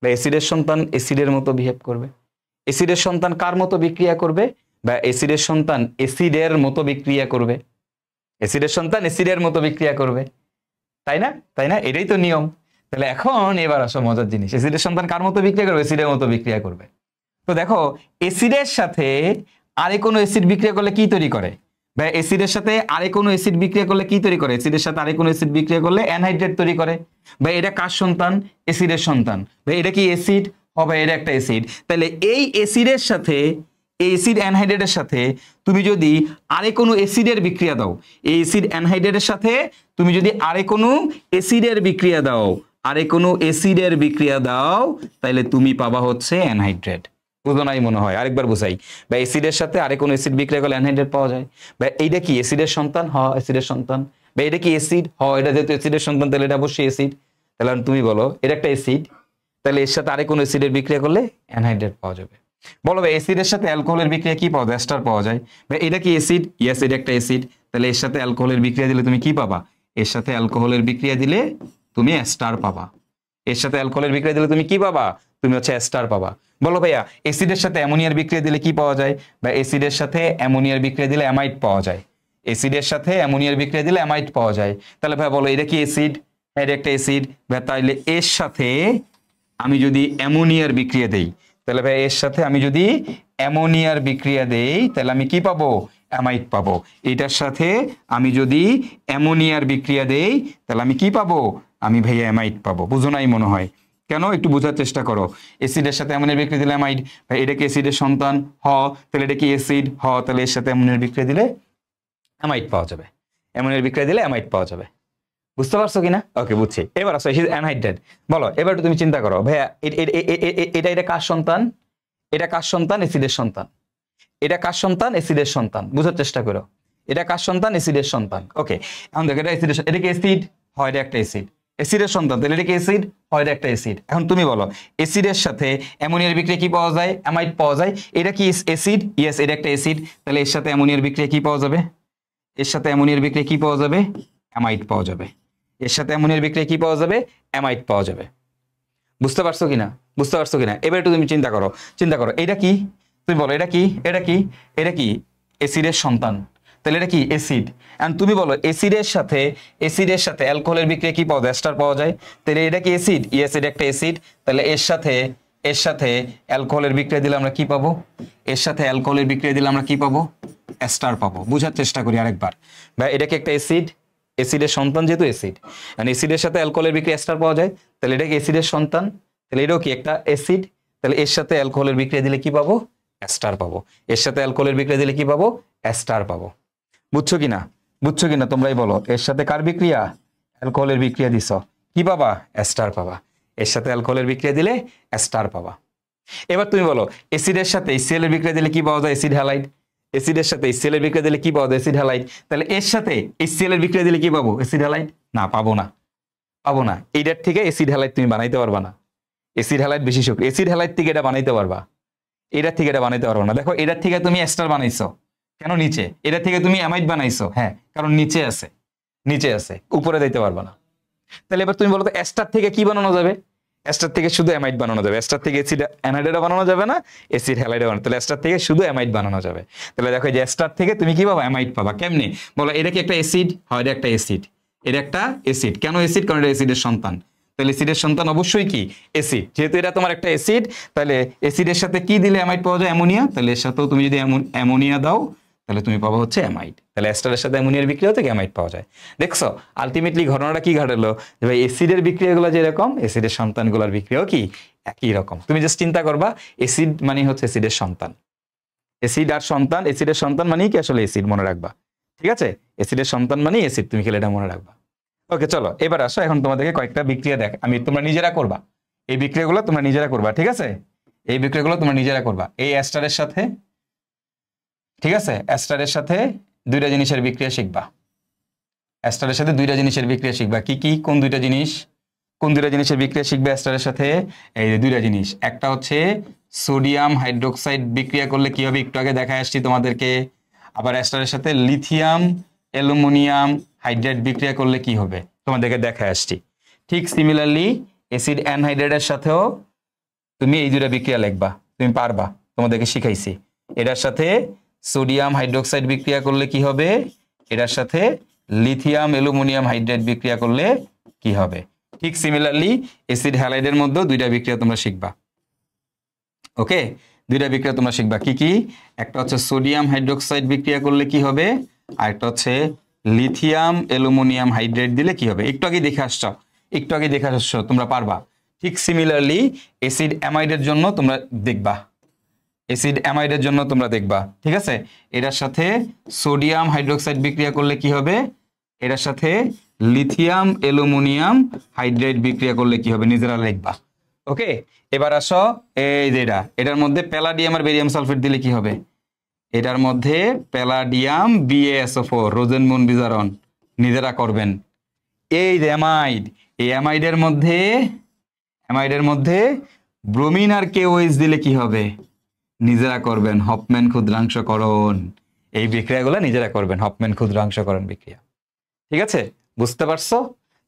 বা অ্যাসিডের সন্তান অ্যাসিডের মতো বিহেভ করবে। অ্যাসিডের সন্তান কার মতো বিক্রিয়া করবে? বা অ্যাসিডের সন্তান অ্যাসিডের মতো বিক্রিয়া করবে। অ্যাসিডের সন্তান অ্যাসিডের মতো বিক্রিয়া করবে, তাই না? তাই না? এটাই তো নিয়ম। তাহলে এখন এবার আসো মজার জিনিস, অ্যাসিডের সন্তান কার মতো বিক্রিয়া করবে? অ্যাসিডের মতো বিক্রিয়া করবে। তো দেখো অ্যাসিডের সাথে আরে কোনো অ্যাসিড বিক্রিয়া করলে কি তৈরি করে? বা অ্যাসিডের সাথে আরে কোনো অ্যাসিড বিক্রিয়া করলে কি তৈরি করে? অ্যাসিডের সাথে আরে কোনো অ্যাসিড বিক্রিয়া করলে অ্যানহাইড্রেট তৈরি করে। বা এটা কার সন্তান? অ্যাসিডের সন্তান। বা এটা কি অ্যাসিড? হবে, এটা একটা অ্যাসিড। তাহলে এই অ্যাসিডের সাথে, এই অ্যাসিড অ্যানহাইড্রেটের সাথে তুমি যদি আরে কোনো অ্যাসিডের বিক্রিয়া দাও, এই অ্যাসিড অ্যানহাইড্রেটের সাথে তুমি যদি আরে কোনো অ্যাসিডের বিক্রিয়া দাও, আরে কোনো অ্যাসিডের বিক্রিয়া দাও, তাহলে তুমি পাবা হচ্ছে অ্যানহাইড্রেট। বুঝো নাই মনে হয়, আরেকবার বুঝাই। বা অ্যাসিডের সাথে আরে কোনো অ্যাসিড বিক্রিয়া করলে অ্যানহাইড্রেট পাওয়া যায়। বা এইটা কি অ্যাসিডের সন্তান? হ, অ্যাসিডের সন্তান। বা এটা কি অ্যাসিড? হ, এটা যেহেতু অ্যাসিডের সন্তান তাহলে এটা অবশ্যই অ্যাসিড। তাহলে তুমি বলো এটা একটা অ্যাসিড, তাহলে এর সাথে আরে কোনো অ্যাসিডের বিক্রিয়া করলে অ্যানহাইড্রেট পাওয়া যাবে। বলো ভাই অ্যাসিডের সাথে অ্যালকোহলের বিক্রিয়া কি পাওয়া যায়? এস্টার পাওয়া যায়। ভাই এটা কি অ্যাসিড? ইয়েস, এটা একটা অ্যাসিড। তাহলে এর সাথে অ্যালকোহলের বিক্রিয়া দিলে তুমি কি পাবা? এর সাথে অ্যালকোহলের বিক্রিয়া দিলে তুমি এস্টার পাবা। এর সাথে অ্যালকোহলের বিক্রিয়া দিলে তুমি কি পাবা? তুমি হচ্ছে এস্টার পাবা। বলো ভাইয়া অ্যাসিডের সাথে অ্যামোনিয়ার বিক্রিয়া দিলে কি পাওয়া যায়? বা অ্যাসিডের সাথে অ্যামোনিয়ার বিক্রিয়া দিলে অ্যামাইড পাওয়া যায়। অ্যাসিডের সাথে অ্যামোনিয়ার বিক্রিয়া দিলে অ্যামাইড পাওয়া যায়। তাহলে ভাই বলো এটা কি অ্যাসিড? এটা একটা অ্যাসিড। ভাই তাইলে এর সাথে আমি যদি অ্যামোনিয়ার বিক্রিয়া দেই, তাহলে ভাই এর সাথে আমি যদি অ্যামোনিয়ার বিক্রিয়া দেই তাহলে আমি কি পাবো? অ্যামাইড পাবো। এটার সাথে আমি যদি অ্যামোনিয়ার বিক্রিয়া দেই তাহলে আমি কি পাবো? আমি ভাই অ্যামাইড পাবো। বুঝো নাই মনে হয়, কেন? একটু বোঝার চেষ্টা করো। অ্যাসিডের সাথে অ্যামোনিয়ার বিক্রিয়া দিলে অ্যামাইড, ভাই এটা কি অ্যাসিডের সন্তান? হ, তাহলে এটা কি অ্যাসিড? হ, তাহলে এর সাথে অ্যামোনিয়ার বিক্রিয়া দিলে অ্যামাইড পাওয়া যাবে। অ্যামোনিয়ার বিক্রিয়া দিলে অ্যামাইড পাওয়া যাবে। বুঝতে পারছো কিনা? ওকে, বুঝছি। এবার আসো অ্যানহাইড্রেট। বলো এবার তুমি চিন্তা করো ভাইয়া এটা এটা কার সন্তান? এটা কার সন্তান? অ্যাসিডের সন্তান। এটা কার সন্তান? অ্যাসিডের সন্তান। বুঝার চেষ্টা করো, এটা কার সন্তান? অ্যাসিডের সন্তান। ওকে, এখন দেখো এটা অ্যাসিডের, এটা কি অ্যাসিড? হয়, এটা একটা অ্যাসিড। অ্যাসিডের সন্তান, তাহলে এটা কি অ্যাসিড? হয়, এটা একটা অ্যাসিড। এখন তুমি বলো অ্যাসিডের সাথে অ্যামোনিয়ার বিক্রিয়া কি পাওয়া যায়? অ্যামাইড পাওয়া যায়। এটা কি অ্যাসিড? ইয়েস, এটা একটা অ্যাসিড। তাহলে এর সাথে অ্যামোনিয়ার বিক্রিয়া কি পাওয়া যাবে? এর সাথে অ্যামোনিয়ার বিক্রিয়া কি পাওয়া যাবে? অ্যামাইড পাওয়া যাবে। এর সাথে অ্যামোনিয়ার বিক্রিয়া কি পাওয়া যাবে? অ্যামাইড পাওয়া যাবে। বুঝতে পারছো কিনা? বুঝতে পারছো কিনা? এবার একটু তুমি চিন্তা করো, চিন্তা করো এটা কি? তুমি বলো এটা কি? এটা কি? এটা কি অ্যাসিডের সন্তান। তাহলে এটা কি অ্যাসিড। এন্ড তুমি বলো অ্যাসিডের সাথে অ্যালকোহলের বিক্রিয়া কি পাওয়া যায়? এস্টার পাওয়া যায়। তাহলে এটা কি অ্যাসিড? ইয়েস, এটা একটা অ্যাসিড। তাহলে এর সাথে অ্যালকোহলের বিক্রিয়া দিলে আমরা কি পাবো? এর সাথে অ্যালকোহলের বিক্রিয়া দিলে আমরা কি পাবো? এস্টার পাবো। বুঝার চেষ্টা করি আরেকবার। ভাই এটা কি একটা অ্যাসিড? অ্যাসিডের সন্তান যেহেতু অ্যাসিড, আর অ্যাসিডের সাথে অ্যালকোহলের বিক্রিয়া এস্টার পাওয়া যায়, তাহলে এটা কি অ্যাসিডের সন্তান? তাহলে এটাও কি একটা অ্যাসিড। তাহলে এর সাথে অ্যালকোহলের বিক্রিয়া দিলে কি পাবো? এস্টার পাবো। এর সাথে অ্যালকোহলের বিক্রিয়া দিলে কি পাবো? এস্টার পাবো। বুঝছো কিনা? বুঝছো কিনা তোমরাই বলো। এর সাথে কার বিক্রিয়া? অ্যালকোহলের বিক্রিয়া দিছ, কি পাবা? এস্টার পাবা। এর সাথে অ্যালকোহলের বিক্রিয়া দিলে এস্টার পাবা। এবার তুমি বলো অ্যাসিডের সাথে HCl এর বিক্রিয়া দিলে কি পাওয়া যায়? Acid halide. অ্যাসিডের সাথে HCl এর বিক্রিয়া দিলে কি পাওয়া যায়? Acid halide. তাহলে এর সাথে HCl এর বিক্রিয়া দিলে কি পাবো? Acid halide. না, পাবো না, পাবো না। এইটার থেকে অ্যাসিড হ্যালাইড তুমি বানাইতে পারবা না। অ্যাসিড হ্যালাইড বেশি সক্রিয়। অ্যাসিড হ্যালাইড থেকে এটা বানাইতে পারবা, এটার থেকে এটা বানাইতে পারবো না। দেখো এটার থেকে তুমি এস্টার বানাইছো, কেন? নিচে। এটার থেকে তুমি অ্যামাইড বানাইছো, হ্যাঁ, কারণ নিচে আছে, নিচে আছে, উপরে যাইতে পারবা না। তাহলে এবার তুমি বলো তো এস্টার থেকে কি বানানো যাবে? এস্টার থেকে শুধু অ্যামাইড বানানো যাবে, এস্টার থেকে অ্যাসিড অ্যানহাইড্রেটও বানানো যাবে না, অ্যাসিড হ্যালাইডও বানানো, তাহলে এস্টার থেকে শুধু অ্যামাইড বানানো যাবে। তাহলে দেখো যে এস্টার থেকে তুমি কি পাবা, অ্যামাইড পাবা। কেমনে বলো, এটা কি একটা অ্যাসিড? হয়, এটা একটা অ্যাসিড, এটা একটা অ্যাসিড। কেন অ্যাসিড? কারণ এটা অ্যাসিডের সন্তান। তাহলে অ্যাসিডের সন্তান অবশ্যই কি অ্যাসিড। যেহেতু এটা তোমার একটা অ্যাসিড, তাহলে অ্যাসিডের সাথে কি দিলে অ্যামাইড পাওয়া যায়? অ্যামোনিয়া। তাহলে এর সাথেও তুমি যদি অ্যামোনিয়া দাও তাহলে তুমি পাবো হচ্ছে অ্যামাইড। তাহলে এস্টারের সাথে অ্যামোনিয়ার বিক্রিয়া থেকে অ্যামাইড পাওয়া যায়। দেখছো আলটিমেটলি ঘটনাটা কি ঘটালো, যে ভাই অ্যাসিডের বিক্রিয়াগুলো যেরকম, অ্যাসিডের সন্তানগুলোর বিক্রিয়াও কি একই রকম। তুমি জাস্ট চিন্তা করবা, অ্যাসিড মানে হচ্ছে অ্যাসিডের সন্তান, অ্যাসিড আর সন্তান, অ্যাসিডের সন্তান মানে কি আসলে অ্যাসিড, মনে রাখবা। ঠিক আছে, অ্যাসিডের সন্তান মানে অ্যাসিড, তুমি খেলে এটা মনে রাখবা। ওকে চলো এবার আসো, এখন তোমাদেরকে কয়েকটা বিক্রিয়া দেখ, তোমরা নিজেরা করবা এই বিক্রিয়াগুলো, তোমরা নিজেরা করবা। ঠিক আছে, এই বিক্রিয়াগুলো তোমরা নিজেরা করবা এই অ্যাস্টারের সাথে। ঠিক আছে, অ্যাস্টারের সাথে দুইটা জিনিসের বিক্রিয়া শিখবা। অ্যাস্টারের সাথে দুইটা জিনিসের বিক্রিয়া শিখবা। কি কি, কোন দুইটা জিনিস? কোন দুইটা জিনিসের বিক্রিয়া শিখবে অ্যাস্টারের সাথে? এই যে দুইটা জিনিস, একটা হচ্ছে সোডিয়াম হাইড্রোক্সাইড বিক্রিয়া করলে কি হবে, একটু আগে দেখা আসছি তোমাদেরকে। আবার অ্যাস্টারের সাথে লিথিয়াম অ্যালুমিনিয়াম হাইড্রাইড বিক্রিয়া করলে কি হবে তোমাদেরকে দেখা আসছি। ঠিক সিমিলারলি অ্যাসিড অ্যানহাইড্রাইডের সাথেও তুমি এই দুইটা বিক্রিয়া লিখবা, তুমি পারবা, তোমাদেরকে শিখাইছি। এটার সাথে সোডিয়াম হাইড্রোক্সাইড বিক্রিয়া করলে কি হবে, এটার সাথে লিথিয়াম অ্যালুমিনিয়াম হাইড্রাইড বিক্রিয়া করলে কি হবে। ঠিক সিমিলারলি অ্যাসিড হ্যালাইডের মধ্যেও দুইটা বিক্রিয়া তোমরা শিখবা। ওকে, দুইটা বিক্রিয়া তোমরা শিখবা। কি কি? একটা হচ্ছে সোডিয়াম হাইড্রোক্সাইড বিক্রিয়া করলে কি হবে, আর একটা হচ্ছে লিথিয়াম অ্যালুমিনিয়াম হাইড্রাইড দিলে কি হবে। একটু আগে দেখে আসছো, তোমরা পারবা। ঠিক সিমিলারলি অ্যাসিড অ্যামাইডের জন্য তোমরা দেখবা, ঠিক আছে। এটার সাথে সোডিয়াম হাইড্রোক্সাইড বিক্রিয়া করলে কি হবে, এটার সাথে লিথিয়াম অ্যালুমিনিয়াম হাইড্রাইড বিক্রিয়া করলে কি হবে, নিজেরা লিখবা। ওকে, এবার আসো, এই যে এটার মধ্যে প্যালাডিয়াম আর বেরিয়াম সালফেট দিলে কি হবে, এটার মধ্যে প্যালাডিয়াম BaSO4 রোজেনমুন বিজারণ, নিজেরা করবেন। এই যে অ্যামাইড, এই অ্যামাইডের মধ্যে ব্রোমিন আর KOH দিলে কি হবে, নিজেরা করবেন। হফম্যান ক্ষুদ্রাংশকরণ, এই বিক্রিয়াগুলো নিজেরা করবেন, হফম্যান ক্ষুদ্রাংশকরণ বিক্রিয়া। ঠিক আছে, বুঝতে পারছো?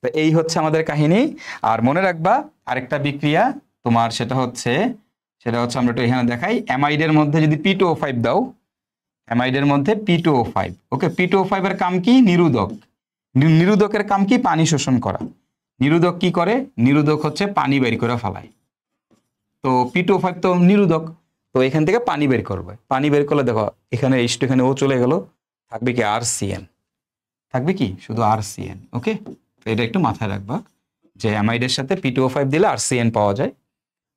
তো এই হচ্ছে আমাদের কাহিনী। আর মনে রাখবা আরেকটা বিক্রিয়া তোমার, সেটা হচ্ছে আমরা একটু এখানে দেখাই। অ্যামাইডের মধ্যে যদি P2O5 দাও, অ্যামাইডের মধ্যে P2O5, ওকে, P2O5 এর কাম কি, নিরোধকের কাম কি, পানি শোষণ করা। নিরোধক কি করে, নিরোধক হচ্ছে পানি বের করে ফেলায়। তো P2O5 তো নিরোধক, তো এখান থেকে পানি বের করবে। পানি বের করলে দেখো এখানে H2, এখানে ও চলে গেল, থাকবে কি RCN, থাকবে কি শুধু RCN। ওকে, তো এটা একটু মাথায় রাখবা যে অ্যামাইডের সাথে P2O5 দিলে RCN পাওয়া যায়।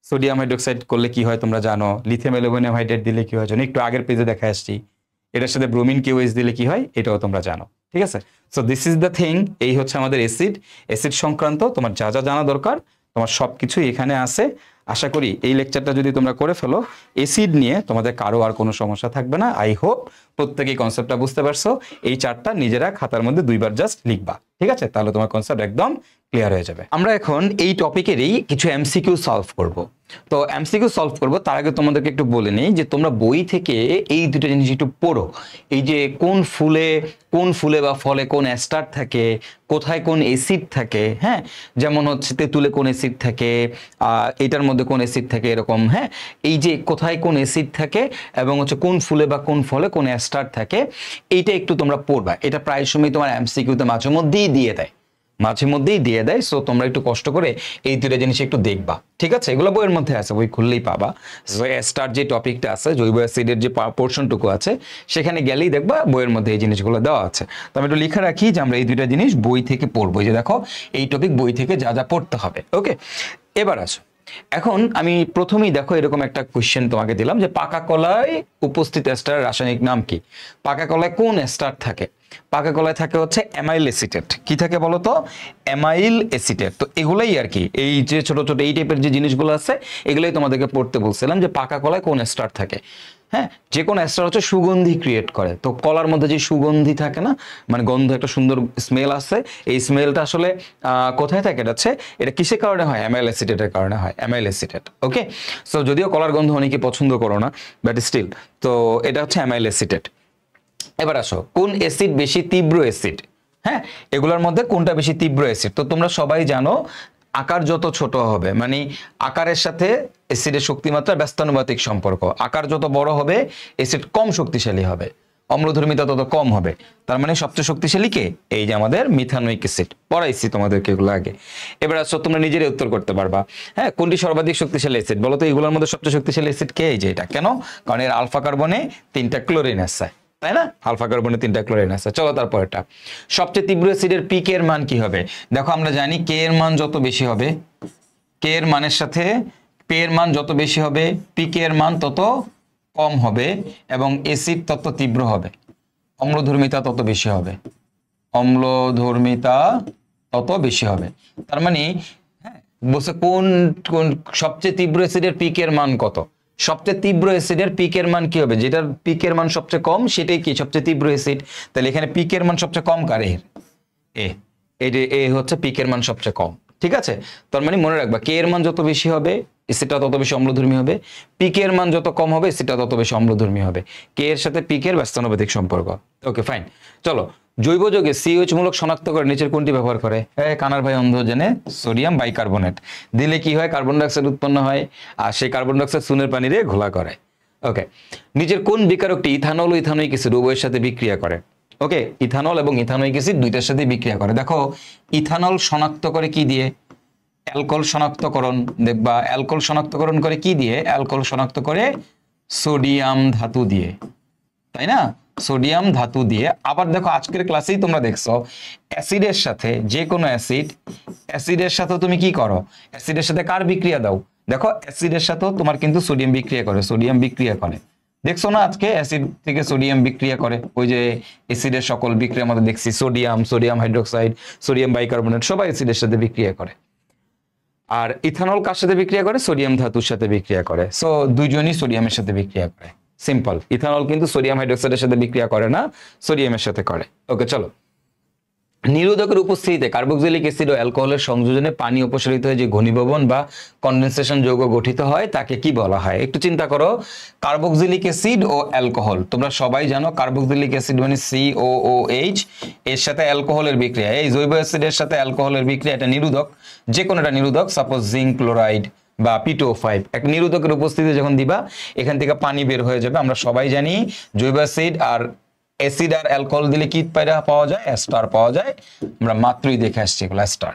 সোডিয়াম হাইড্রোক্সাইড করলে কি হয় তোমরা জানো, লিথিয়াম অ্যালুমিনিয়াম হাইড্রাইড দিলে কি হয় জানো, একটু আগের পেজে দেখা আসছি। এটার সাথে ব্রোমিন KOH দিলে কি হয়, এটাও তোমরা জানো। ঠিক আছে, so this is the thing. এই হচ্ছে আমাদের অ্যাসিড সংক্রান্ত তোমার যা যা জানা দরকার, তোমার সবকিছুই এখানে আছে। আশা করি এই লেকচারটা যদি তোমরা করে ফেলো, অ্যাসিড নিয়ে তোমাদের কারো আর কোনো সমস্যা থাকবে না। আই হোপ প্রত্যেকেই কনসেপ্টটা বুঝতে পারছো। এই চারটা নিজেরা খাতার মধ্যে দুইবার জাস্ট লিখবা, ঠিক আছে, তাহলে তোমার কনসেপ্ট একদম ক্লিয়ার হয়ে যাবে। আমরা এখন এই টপিকেরই কিছু MCQ সলভ করব। তো MCQ সলভ করব তার আগে তোমাদেরকে একটু বলে নিই যে তোমরা বই থেকে এই দুটো জিনিস একটু পড়ো। এই যে কোন ফুলে বা ফলে কোন অ্যাস্টার থাকে, কোথায় কোন অ্যাসিড থাকে, হ্যাঁ, যেমন হচ্ছে তেঁতুলে কোন অ্যাসিড থাকে, এটার মধ্যে কোন অ্যাসিড থাকে, এরকম। হ্যাঁ, এই যে কোথায় কোন অ্যাসিড থাকে এবং হচ্ছে কোন ফুলে বা কোন ফলে কোন অ্যাস্টার থাকে, এইটা একটু তোমরা পড়বা। এটা প্রায় সময় তোমার MCQতে মাঝে মধ্যেই দিয়ে দেয়। সো তোমরা একটু কষ্ট করে এই দুটো জিনিস একটু দেখবা, ঠিক আছে। এগুলো বইয়ের মধ্যে আছে, বই খুললেই পাবা। অ্যাস্টার যে টপিকটা আছে, জৈব অ্যাসিডের যে পোর্শনটুকু আছে, সেখানে গেলেই দেখবা বইয়ের মধ্যে এই জিনিসগুলো দেওয়া আছে। তো আমি একটু লিখে রাখি যে আমরা এই দুটো জিনিস বই থেকে পড়বো। যে দেখো এই টপিক বই থেকে যা যা পড়তে হবে। ওকে, এবার আসো। এখন আমি প্রথমেই দেখো এরকম একটা কোশ্চেন তোমাকে দিলাম যে পাকা কলায় উপস্থিত অ্যাস্টারের রাসায়নিক নাম কি। পাকা কলায় কোন অ্যাস্টার থাকে? পাকা কলায় থাকে হচ্ছে অ্যামাইল অ্যাসিটেট। কি থাকে বলো তো? Amyl acetate. তো এগুলাই আর কি, এই যে ছোট ছোট এই টাইপের যে জিনিসগুলো আছে, এগুলাই তোমাদেরকে পড়তে বলছিলাম যে পাকা কলায় কোন অ্যাস্টার থাকে। হ্যাঁ, যে কোনো অ্যাস্টার হচ্ছে সুগন্ধি ক্রিয়েট করে। তো কলার মধ্যে যে সুগন্ধি থাকে না, মানে গন্ধ, একটা সুন্দর স্মেল আছে, এই স্মেলটা আসলে কোথায় থাকে? এটা কিসের কারণে হয়? অ্যামাইল অ্যাসিটেটের কারণে হয়, অ্যামাইল অ্যাসিটেট। ওকে, সো যদিও কলার গন্ধ অনেকে পছন্দ করো না, বাট স্টিল, তো এটা হচ্ছে অ্যামাইল অ্যাসিটেট। এবার আসো, কোন অ্যাসিড বেশি তীব্র অ্যাসিড? হ্যাঁ, এগুলোর মধ্যে কোনটা বেশি তীব্র অ্যাসিড? তো তোমরা সবাই জানো আকার যত ছোট হবে, মানে আকারের সাথে অ্যাসিডের শক্তিমাত্রা ব্যস্তানুপাতিক সম্পর্ক, আকার যত বড় হবে অ্যাসিড কম শক্তিশালী হবে, অম্লধর্মিতা তত কম হবে। তার মানে সবচেয়ে শক্তিশালী কে? এই যে আমাদের মিথানোইক অ্যাসিড, পড়াইছি তোমাদেরকে এগুলো আগে। এবার আসো তোমরা নিজেরাই উত্তর করতে পারবা। হ্যাঁ, কোনটি সর্বাধিক শক্তিশালী অ্যাসিড বলো তো? এগুলোর মধ্যে সবচেয়ে শক্তিশালী অ্যাসিড কে? এই যে এটা। কেন? কারণ এর আলফা কার্বনে 3টা ক্লোরিন আছে, তাই না? আলফা কার্বনে 3টা ক্লোরিন আছে। চলো তারপরটা, সবচেয়ে তীব্র অ্যাসিডের পিক এর মান কি হবে? দেখো আমরা জানি কে এর মান যত বেশি হবে, কে এর মানের সাথে পি এর মান যত বেশি হবে, পিক এর মান তত কম হবে এবং অ্যাসিড তত তীব্র হবে, অম্লধর্মিতা তত বেশি হবে, অম্লধর্মিতা তত বেশি হবে। তার মানে বলছে কোন কোন সবচেয়ে তীব্র অ্যাসিডের পিকের মান কত? সবচেয়ে তীব্র অ্যাসিডের পিকের মান কি হবে? যেটার পিকের মান সবচেয়ে কম সেটাই কি সবচেয়ে তীব্র অ্যাসিড। তাহলে এখানে পিকের মান সবচেয়ে কম কার? এ হচ্ছে পিকের মান সবচেয়ে কম। ঠিক আছে, তার মানে মনে রাখবা কে এর মান যত বেশি হবে অ্যাসিডটা তত বেশি অম্লধর্মী হবে, পিকের মান যত কম হবে অ্যাসিডটা তত বেশি অম্লধর্মী হবে। কে এর সাথে পিকের ব্যস্তানুপাতিক সম্পর্ক। Okay fine. চলো, জৈব যৌগে সিএইচ মূলক শনাক্ত করে নিচের কোনটি ব্যবহার করে? কানার ভাই অন্ধ জেনে সোডিয়াম বাইকার্বনেট দিলে কি হয়? কার্বন ডাইঅক্সাইড উৎপন্ন হয়, আর সেই কার্বন ডাইঅক্সাইড চুনের পানিতে ঘোলা করে। ওকে, নিচের কোন বিকারকটি ইথানল ও ইথানোয়িক অ্যাসিড উভয়ের সাথে বিক্রিয়া করে? ওকে, ইথানল এবং ইথানোয়িক অ্যাসিড দুইটার সাথে বিক্রিয়া করে। দেখো ইথানল শনাক্ত করে কি দিয়ে? অ্যালকোহল শনাক্তকরণ। দেখবা অ্যালকোহল শনাক্তকরণ করে কি দিয়ে? অ্যালকোহল শনাক্ত করে সোডিয়াম ধাতু দিয়ে, তাই না? সোডিয়াম ধাতু দিয়ে। আবার দেখো আজকের ক্লাসেই তোমরা দেখছো অ্যাসিডের সাথে, যে কোনো অ্যাসিডের সাথে তুমি কি করো? অ্যাসিডের সাথে কার বিক্রিয়া দাও? দেখো অ্যাসিডের সাথেও তোমার কিন্তু সোডিয়াম বিক্রিয়া করে, সোডিয়াম বিক্রিয়া করে। দেখছো না আজকে অ্যাসিড থেকে সোডিয়াম বিক্রিয়া করে? ওই যে অ্যাসিডের সকল বিক্রিয়ার মধ্যে দেখছি সোডিয়াম হাইড্রোক্সাইড, সোডিয়াম বাইকার্বনেট সবাই অ্যাসিডের সাথে বিক্রিয়া করে। আর ইথানল কার সাথে বিক্রিয়া করে? সোডিয়াম ধাতুর সাথে বিক্রিয়া করে। সো দুইজনই সোডিয়ামের সাথে বিক্রিয়া করে। সিম্পল। ইথানল কিন্তু সোডিয়াম হাইড্রোক্সাইডের সাথে বিক্রিয়া করে না, সোডিয়ামের সাথে করে। ওকে চলো, নিরোধকের উপস্থিতিতে কার্বক্সিলিক অ্যাসিড ও অ্যালকোহলের সংযোজনে পানি অপসারিত হয়ে যে ঘনীভবন বা কনডেনসেশন যৌগ গঠিত হয় তাকে কি বলা হয়? একটু চিন্তা করো, কার্বক্সিলিক অ্যাসিড ও অ্যালকোহল, তোমরা সবাই জানো কার্বক্সিলিক অ্যাসিড মানে COOH, এর সাথে অ্যালকোহলের বিক্রিয়া, এই জৈব অ্যাসিডের সাথে অ্যালকোহলের বিক্রিয়া, এটা নিরোধক, যে কোনো একটা নিরোধক, সাপোজ জিঙ্ক ক্লোরাইড বা P2O5, এক নিরোধকের উপস্থিতি যখন দিবা এখান থেকে পানি বের হয়ে যাবে। আমরা সবাই জানি জৈব অ্যাসিড আর অ্যাসিড আর অ্যালকোহল দিলে কি পাওয়া যায়? অ্যাস্টার পাওয়া যায়। আমরা মাত্রই দেখে আসছি এগুলো অ্যাস্টার।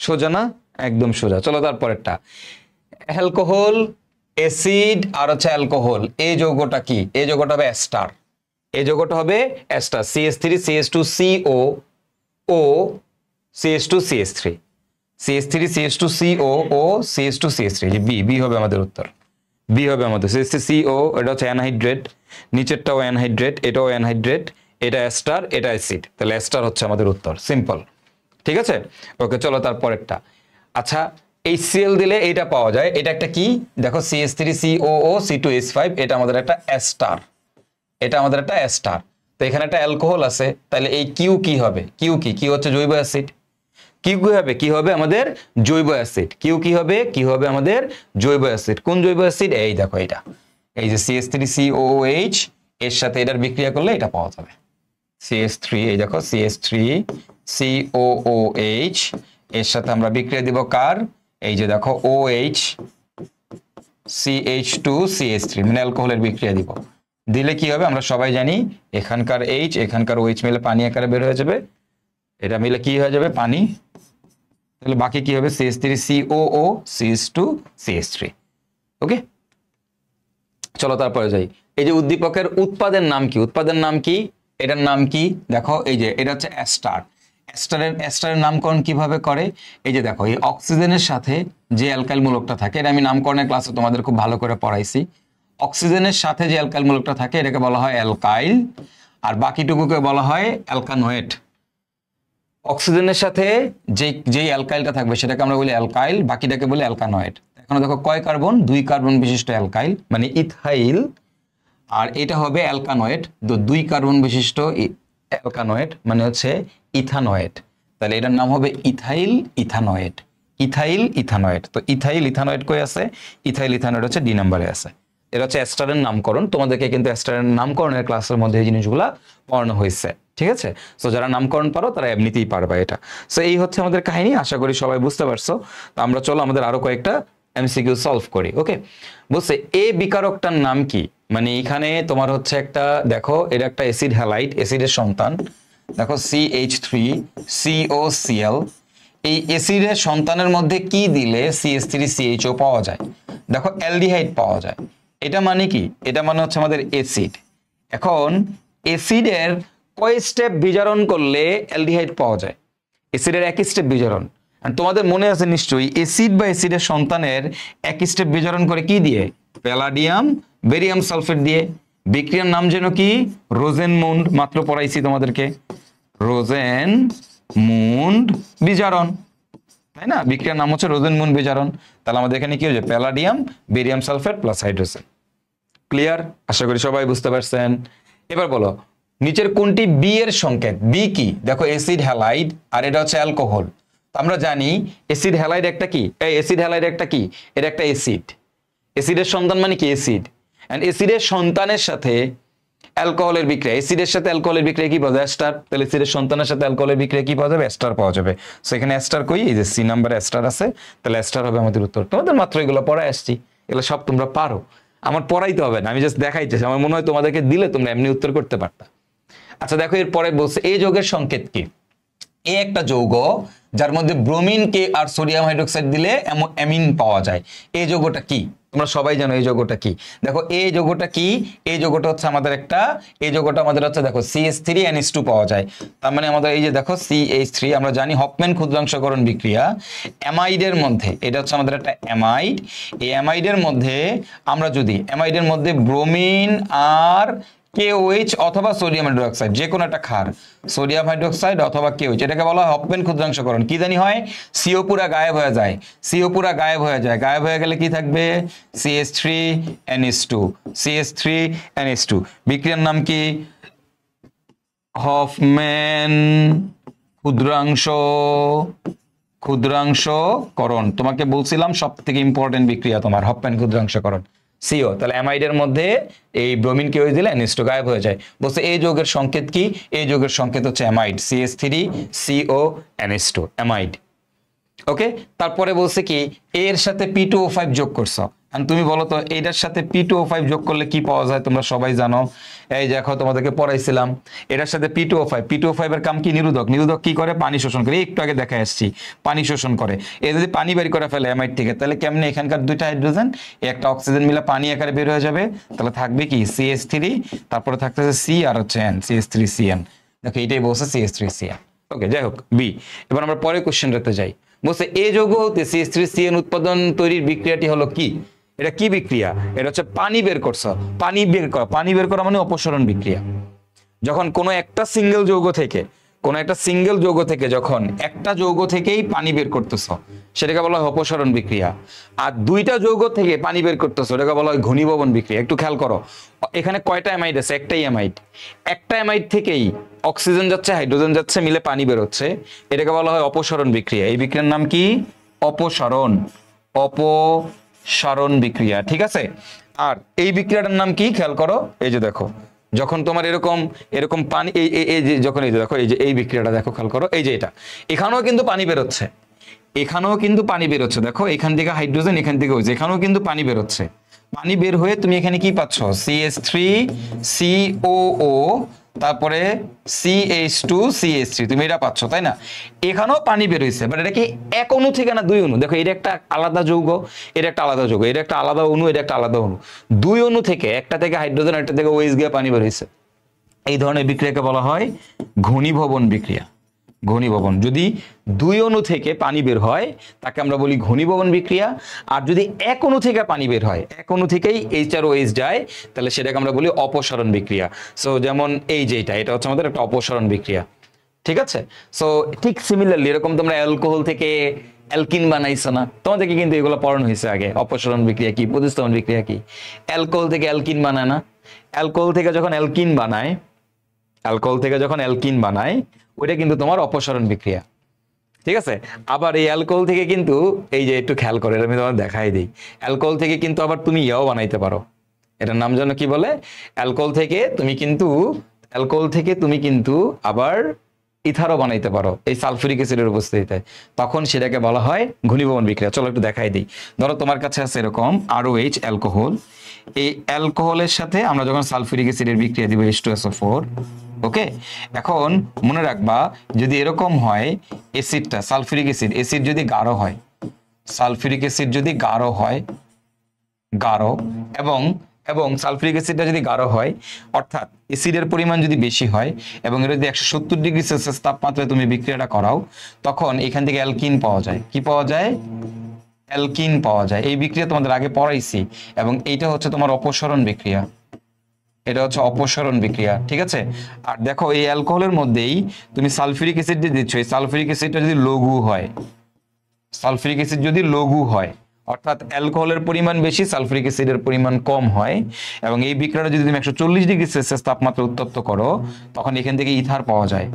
সোজা না? একদম সোজা। চলো তারপরেরটা, অ্যালকোহল, অ্যাসিড আর হচ্ছে অ্যালকোহল, এই যৌগটা কি? এই যৌগটা হবে অ্যাস্টার, এই যৌগটা হবে ester. CH3 CH2CO O CH2 CH3, CH3 CH2 CO O CH2 CH3, যে বি হবে আমাদের উত্তর, বি হবে আমাদের। CH3CO এটা হচ্ছে অ্যানহাইড্রেট, নিচেরটাও অ্যানহাইড্রেট, এটাও অ্যানহাইড্রেট, এটা অ্যাস্টার, এটা অ্যাসিড, তাহলে অ্যাস্টার হচ্ছে আমাদের উত্তর। সিম্পল, ঠিক আছে? ওকে চলো তারপরেরটা। আচ্ছা, HCl দিলে এটা পাওয়া যায়, এটা একটা কি? দেখো CH3COO C2H5, এটা আমাদের একটা অ্যাস্টার, এটা আমাদের একটা অ্যাস্টার। তো এখানে একটা অ্যালকোহল আছে, তাহলে এই কিউ কি হবে? কিউ কি হচ্ছে জৈব অ্যাসিড। কি হবে? কি হবে আমাদের? জৈব অ্যাসিড। কিউ কি হবে? কি হবে আমাদের? জৈব অ্যাসিড। কোন জৈব অ্যাসিড? এই দেখো এটা, এই যে CH3COOH, এর সাথে এটার বিক্রিয়া করলে এটা পাওয়া যাবে। CH3, এই দেখো CH3COOH, এর সাথে আমরা বিক্রিয়া দিব কার? এই যে দেখো OH CH2CH3, মানে অ্যালকোহলের বিক্রিয়া দিব। দিলে কি হবে? আমরা সবাই জানি এখানকার H এখানকার OH মিলে পানি আকারে বের হয়ে যাবে, এটা মিলে কি হয়ে যাবে? পানি। তাহলে বাকি কি হবে? CH3COO CH2CH3। ওকে চলো তারপরে যাই। এই যে উদ্দীপকের উৎপাদের নাম কি? উৎপাদের নাম কি? এটার নাম কি? দেখো এই যে এটা হচ্ছে অ্যাস্টার। অ্যাস্টারের নামকরণ কিভাবে করে? এই যে দেখো এই অক্সিজেনের সাথে যে অ্যালকাইল মূলকটা থাকে, এটা আমি নামকরণের ক্লাসে তোমাদের খুব ভালো করে পড়াইছি। অক্সিজেনের সাথে যে অ্যালকাইল মূলকটা থাকে এটাকে বলা হয় অ্যালকাইল, আর বাকিটুকুকে বলা হয় অ্যালকানোয়েট। অক্সিজেনের সাথে যেই অ্যালকাইলটা থাকবে সেটাকে আমরা বলি অ্যালকাইল, বাকিটাকে বলি অ্যালকানোয়েট। এখন দেখো কয় কার্বন? 2 কার্বন বিশিষ্ট অ্যালকাইল মানে ইথাইল, আর এটা হবে অ্যালকানোয়েট, তো 2 কার্বন বিশিষ্ট অ্যালকানোয়েট মানে হচ্ছে ইথানোয়েট। তাহলে এটার নাম হবে ইথাইল ইথানোয়েট, ইথাইল ইথানোয়েট। তো ইথাইল ইথানোয়েট কই আছে? ইথাইল ইথানোয়েট হচ্ছে ডি নাম্বারে আছে। এটা হচ্ছে এস্টারের নামকরণ, তোমাদেরকে কিন্তু এস্টারের নামকরণের ক্লাসের মধ্যে এই জিনিসগুলা পড়ানো হয়েছে, ঠিক আছে? সো যারা নামকরণ পারো তারা এমনিতেই পারবা এটা। সো এই হচ্ছে আমাদের কাহিনী, আশা করি সবাই বুঝতে পারছো। তো আমরা চলো আমাদের আরো কয়েকটা এমসিকিউ সলভ করি। ওকে, বলছে এ বিকারকটার নাম কি? মানে এখানে তোমার হচ্ছে একটা, দেখো এটা একটা অ্যাসিড হ্যালাইড, অ্যাসিডের সন্তান, দেখো CH3COCl, এই অ্যাসিডের সন্তানের মধ্যে কি দিলে CH3CHO পাওয়া যায়? দেখো অ্যালডিহাইড পাওয়া যায়। এটা মানে কি? এটা মানে হচ্ছে আমাদের অ্যাসিড। এখন অ্যাসিডের কয় স্টেপ বিজারণ করলে অ্যালডিহাইড পাওয়া যায়? অ্যাসিডের এক স্টেপ বিজারণ। আর তোমাদের মনে আছে নিশ্চয়ই, অ্যাসিড বা অ্যাসিডের সন্তানের এক স্টেপ বিজারণ করে কি দিয়ে? প্যালাডিয়াম বেরিয়াম সালফেট দিয়ে। বিক্রিয়ার নাম যেন কি? রোজেনমুন্ড, মাত্র পড়াইছি তোমাদেরকে, রোজেনমুন্ড বিজারণ, তাই না? বিক্রিয়ার নাম হচ্ছে রোজেনমুন্ড বিজারণ। তাহলে আমাদের এখানে কি হচ্ছে? Palladium barium sulphate plus hydrogen. Clear? আশা করি সবাই বুঝতে পারছেন। এবার বলো নিচের কোনটি বি এর সংকেত? বি কি? দেখো অ্যাসিড হ্যালাইড আর এটা হচ্ছে অ্যালকোহল। আমরা জানি অ্যাসিড হ্যালাইড একটা কি, এই অ্যাসিড হ্যালাইড একটা কি? এটা একটা অ্যাসিড। অ্যাসিডের সন্তান মানে কি? অ্যাসিড। এন্ড অ্যাসিডের সন্তানের সাথে অ্যালকোহলের বিক্রিয়া, অ্যাসিডের সাথে অ্যালকোহলের বিক্রিয়া কি পাওয়া যায়? এস্টার। তাহলে অ্যাসিডের সন্তানের সাথে অ্যালকোহলের বিক্রিয়া কি পাওয়া যাবে? এস্টার পাওয়া যাবে। সো এখানে এস্টার কই? এই যে সি নাম্বারে এস্টার আছে, তাহলে এস্টার হবে আমাদের উত্তর। তোমাদের মাত্র এগুলো পড়ায় আসছি, এগুলো সব তোমরা পারো, আমার পড়াইতে হবে না, আমি জাস্ট দেখাইতেছি। আমার মনে হয় তোমাদেরকে দিলে তোমরা এমনি উত্তর করতে পারতা। আচ্ছা দেখো এরপরে বলছে এই যৌগের সংকেত কি? এ একটা যৌগ যার মধ্যে ব্রোমিন কে আর সোডিয়াম হাইড্রোক্সাইড দিলে অ্যামিন পাওয়া যায়। এই যৌগটা কি? তোমরা সবাই জানো এই যৌগটা কি। দেখো এই যৌগটা কি? এই যৌগটা হচ্ছে আমাদের একটা, এই যৌগটা আমাদের হচ্ছে দেখো CH3NH2 পাওয়া যায়। তার মানে আমাদের এই যে দেখো CH3, আমরা জানি হফম্যান ক্ষুদ্রাংশকরণ বিক্রিয়া, অ্যামাইডের মধ্যে, এটা হচ্ছে আমাদের একটা অ্যামাইড। এই অ্যামাইডের মধ্যে আমরা যদি অ্যামাইডের মধ্যে ব্রোমিন আর KOH অথবা সোডিয়াম হাইড্রোক্সাইড, যে কোনো একটা ক্ষার, সোডিয়াম হাইড্রোক্সাইড অথবা KOH, এটাকে বলা হয় হফম্যান ক্ষুদ্রাংশকরণ। কি জানি হয়? CO পুরা গায়েব হয়ে যায়, CO পুরা গায়েব হয়ে যায়। গায়েব হয়ে গেলে কি থাকবে? CH3NH2, CH3NH2। বিক্রিয়ার নাম কি? হফম্যান ক্ষুদ্রাংশকরণ। তোমাকে বলছিলাম সব থেকে ইম্পর্টেন্ট বিক্রিয়া তোমার হফম্যান ক্ষুদ্রাংশকরণ। সিও, তাহলে অ্যামাইডের মধ্যে এই ব্রোমিন কে দিলে NH2 গায়েব হয়ে যায়। বলছে এই যৌগের সংকেত কি? এই যৌগের সংকেত হচ্ছে অ্যামাইড, CH3CONH2, অ্যামাইড। ওকে, তারপরে বলছে কি এর সাথে P2O5 যোগ করছো। আর তুমি বলো তো এটার সাথে P2O5 যোগ করলে কি পাওয়া যায়? তোমরা সবাই জানো, এই দেখো তোমাদেরকে পড়াইছিলাম। এটার সাথে P2O5 এর কাম কি? নিরোধক। নিরোধক কি করে? পানি শোষণ করে। একটু আগে দেখা আসছি, পানি শোষণ করে। এ যদি পানি বের করে ফেলে অ্যামাইড থেকে, তাহলে কেমনে এখানকার দুইটা হাইড্রোজেন একটা অক্সিজেন মিলে পানি আকারে বের হয়ে যাবে। তাহলে থাকবে কি? CH3, তারপরে থাকতেছে C আর হচ্ছে N, CH3CN। দেখো এটাই বলছে CH3CN। ওকে, যাই হোক বি। এবার আমরা পরের কোশ্চেনটাতে যাই। বলছে এই যৌগ হতে CH3CN উৎপাদন তৈরির বিক্রিয়াটি হলো কি? এটা কি বিক্রিয়া? এটা হচ্ছে পানি বের করছো। পানি বের করা, পানি বের করা মানে অপসরণ বিক্রিয়া। যখন কোনো একটা সিঙ্গেল যৌগ থেকে, কোনো একটা সিঙ্গেল যৌগ থেকে যখন একটা যৌগ থেকেই পানি বের করতেছো, সেটাকে বলা হয় অপসরণ বিক্রিয়া। আর দুইটা যৌগ থেকে পানি বের করতেছো, এটাকে বলা হয় ঘনীভবন বিক্রিয়া। একটু খেয়াল করো, এখানে কয়টা অ্যামাইড আছে? একটাই অ্যামাইড। একটা অ্যামাইড থেকেই অক্সিজেন যাচ্ছে, হাইড্রোজেন যাচ্ছে, মিলে পানি বের হচ্ছে, এটাকে বলা হয় অপসরণ বিক্রিয়া। এই বিক্রিয়ার নাম কি? অপসরণ, অপসরণ বিক্রিয়া, ঠিক আছে? আর এই বিক্রিয়াটার নাম কি? খেয়াল করো, এই যে দেখো যখন তোমার এরকম এরকম পানি এই যে যখন এই যে দেখো এই যে এই বিক্রিয়াটা দেখো, খেয়াল করো, এই যে এটা, এখানেও কিন্তু পানি বেরোচ্ছে, এখানেও কিন্তু পানি বেরোচ্ছে। দেখো এখান থেকে হাইড্রোজেন, এখান থেকে হয়েছে, এখানেও কিন্তু পানি বেরোচ্ছে। পানি বের হয়ে তুমি এখানে কি পাচ্ছ? CH3COO, তারপরে CH2CH3, তুমি এটা পাচ্ছ, তাই না? এখানেও পানি বের হয়েছে, বাট এটা কি এক অণু থেকে না দুই অণু? দেখো এটা একটা আলাদা যৌগ, এটা একটা আলাদা যৌগ, এটা একটা আলাদা অণু, এটা একটা আলাদা অণু। দুই অণু থেকে, একটা থেকে হাইড্রোজেন, একটা থেকে OH গিয়ে পানি বের হয়েছে। এই ধরনের বিক্রিয়াকে বলা হয় ঘনীভবন বিক্রিয়া। ঘনীভবন, যদি দুই অণু থেকে পানি বের হয় তাকে আমরা বলি ঘনীভবন বিক্রিয়া। আর যদি এক অণু থেকে পানি বের হয়, এক অণু থেকেই H আর OH যায়, তাহলে সেটাকে আমরা বলি অপসরণ বিক্রিয়া। সো যেমন এই যে এটা হচ্ছে আমাদের একটা অপসরণ বিক্রিয়া, ঠিক আছে? সো ঠিক সিমিলারলি এরকম তোমরা অ্যালকোহল থেকে অ্যালকিন বানাইছো না? তোমাদেরকে কিন্তু এগুলো পড়ানো হয়েছে আগে, অপসরণ বিক্রিয়া কি, প্রতিস্থাপন বিক্রিয়া কি। অ্যালকোহল থেকে অ্যালকিন বানায় না? অ্যালকোহল থেকে যখন অ্যালকিন বানায়, অ্যালকোহল থেকে যখন অ্যালকিন বানায়, ওইটা কিন্তু তোমার অপসরণ বিক্রিয়া, ঠিক আছে? আবার এই অ্যালকোহল থেকে কিন্তু এই যে একটু খেয়াল করে, আমি তোমার দেখাই দিই, অ্যালকোহল থেকে কিন্তু আবার তুমি ইয়াও বানাইতে পারো, এটার নাম যেন কি বলে, অ্যালকোহল থেকে তুমি কিন্তু আবার ইথারও বানাইতে পারো এই সালফিউরিক অ্যাসিডের উপস্থিতিতে, তখন সেটাকে বলা হয় ঘনীভবন বিক্রিয়া। চলো একটু দেখাই দিই। ধরো তোমার কাছে আছে এরকম ROH অ্যালকোহল, এই অ্যালকোহলের সাথে আমরা যখন সালফিউরিক অ্যাসিডের বিক্রিয়া দিব H2SO4, ওকে। এখন মনে রাখবা যদি এরকম হয় অ্যাসিডটা সালফিউরিক অ্যাসিড যদি গাঢ় হয়, সালফিউরিক অ্যাসিড যদি গাঢ় হয়, গাঢ় এবং সালফিউরিক অ্যাসিডটা যদি গাঢ় হয়, অর্থাৎ অ্যাসিডের পরিমাণ যদি বেশি হয় এবং এটা যদি 170 ডিগ্রি সেলসিয়াস তাপমাত্রায় তুমি বিক্রিয়াটা করাও, তখন এখান থেকে অ্যালকিন পাওয়া যায়। কি পাওয়া যায়? অ্যালকিন পাওয়া যায়। এই বিক্রিয়া তোমাদের আগে পড়াইছি, এবং এইটা হচ্ছে তোমার অপসরণ বিক্রিয়া, এটা হচ্ছে অপসরণ বিক্রিয়া, ঠিক আছে। আর দেখো এই অ্যালকোহলের মধ্যেই তুমি সালফিউরিক অ্যাসিড যে দিচ্ছ, এই সালফিউরিক অ্যাসিডটা যদি লঘু হয়, সালফিউরিক অ্যাসিড যদি লঘু হয়, অর্থাৎ অ্যালকোহলের পরিমাণ বেশি সালফিউরিক অ্যাসিডের পরিমাণ কম হয়, এবং এই বিক্রিয়াটা যদি তুমি 140 ডিগ্রি সেলসিয়াস তাপমাত্রা উত্তপ্ত করো, তখন এখান থেকে ইথার পাওয়া যায়,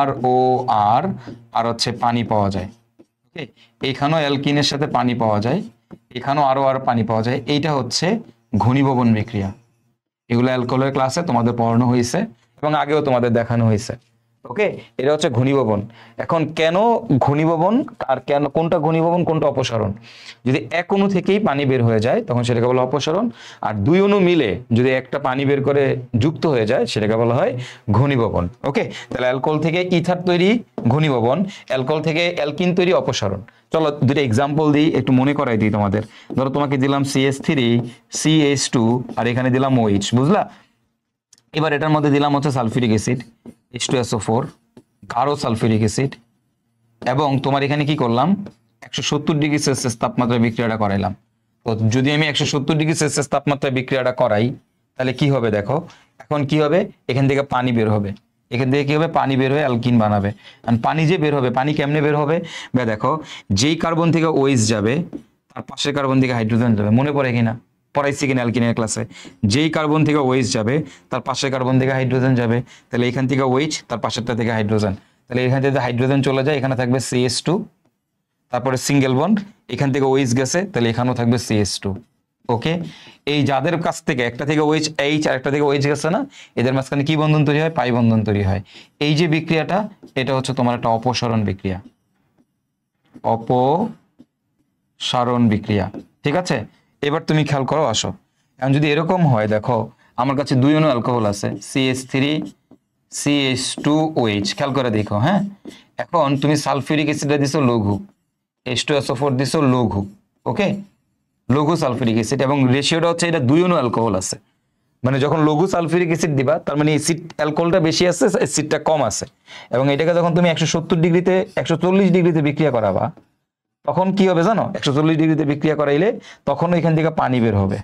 ROR, আর হচ্ছে পানি পাওয়া যায়। ওকে, এখানেও অ্যালকিনের সাথে পানি পাওয়া যায়, এখানেও ROR পানি পাওয়া যায়। এইটা হচ্ছে ঘনীভবন বিক্রিয়া। এগুলো অ্যালকোহলের ক্লাসে তোমাদের পড়ানো হয়েছে এবং আগেও তোমাদের দেখানো হয়েছে। ওকে, এটা হচ্ছে ঘনীভবন। এখন কেন ঘনীভবন আর কেন কোনটা ঘনীভবন কোনটা অপসারণ? যদি এক অণু থেকেই পানি বের হয়ে যায় তখন সেটাকে বলা হয় অপসারণ, আর দুই অণু মিলে যদি একটা পানি বের করে যুক্ত হয়ে যায় সেটাকে বলা হয় ঘনীভবন। ওকে, তাহলে অ্যালকোহল থেকে ইথার তৈরি ঘনীভবন, অ্যালকোহল থেকে অ্যালকিন তৈরি অপসারণ। চলো দুটো এক্সাম্পল দিই, একটু মনে করাই দিই তোমাদের। ধরো তোমাকে দিলাম CH3 CH2 আর এখানে দিলাম OH, বুঝলা? এবার এটার মধ্যে দিলাম হচ্ছে সালফিউরিক অ্যাসিড H2SO4, গাঢ় সালফিউরিক অ্যাসিড, এবং তোমার এখানে কি করলাম 170 ডিগ্রি সেলসিয়াস তাপমাত্রায় বিক্রিয়াটা করাইলাম। তো যদি আমি 170 ডিগ্রি সেলসিয়াস তাপমাত্রায় বিক্রিয়াটা করাই তাহলে কি হবে দেখো, এখন কি হবে, এখান থেকে পানি বের হবে, এখান থেকে কি হবে, পানি বের হয়ে অ্যালকিন বানাবে। আর পানি যে বের হবে, পানি কেমনে বের হবে, দেখো যেই কার্বন থেকে OH যাবে তার পাশের কার্বন থেকে হাইড্রোজেন যাবে, মনে পড়ে কিনা, পড়াইছি কিনা অ্যালকিনের ক্লাসে? যেই কার্বন থেকে OH যাবে তার পাশের কার্বন থেকে হাইড্রোজেন যাবে, তাহলে এখান থেকে OH তার পাশেরটা থেকে হাইড্রোজেন, তাহলে এখান থেকে হাইড্রোজেন চলে যায়, এখানে থাকবে CH2, তারপরে সিঙ্গেল বন্ড, এখান থেকে OH গেছে তাহলে এখানেও থাকবে CH2। ওকে, এই যাদের কাছ থেকে একটা থেকে OH H আর একটা থেকে OH গেছে না, এদের মাঝখানে কি বন্ধন তৈরি হয়, পাই বন্ধন তৈরি হয়। এই যে বিক্রিয়াটা, এটা হচ্ছে তোমার একটা অপসারণ বিক্রিয়া, অপসারণ বিক্রিয়া, ঠিক আছে। এবার তুমি খেয়াল করো, আসো, এখন যদি এরকম হয়, দেখো আমার কাছে দুই অণু অ্যালকোহল আছে CH3 CH2OH, খেয়াল করে দেখো, হ্যাঁ। এখন তুমি সালফিউরিক অ্যাসিডে দিছো লঘু, H2SO4 দিছো লঘু, ওকে, লঘু সালফিউরিক অ্যাসিড, এবং রেশিওটা হচ্ছে এটা দুই অণু অ্যালকোহল আছে, মানে যখন লঘু সালফিউরিক অ্যাসিড দিবা তার মানে অ্যাসিড অ্যালকোহলটা বেশি আছে, অ্যাসিডটা কম আছে, এবং এটাকে যখন তুমি 170 ডিগ্রিতে 140 ডিগ্রিতে বিক্রিয়া করাবা তখন কি হবে জানো, 140 ডিগ্রিতে বিক্রিয়া করাইলে তখন এখান থেকে পানি বের হবে,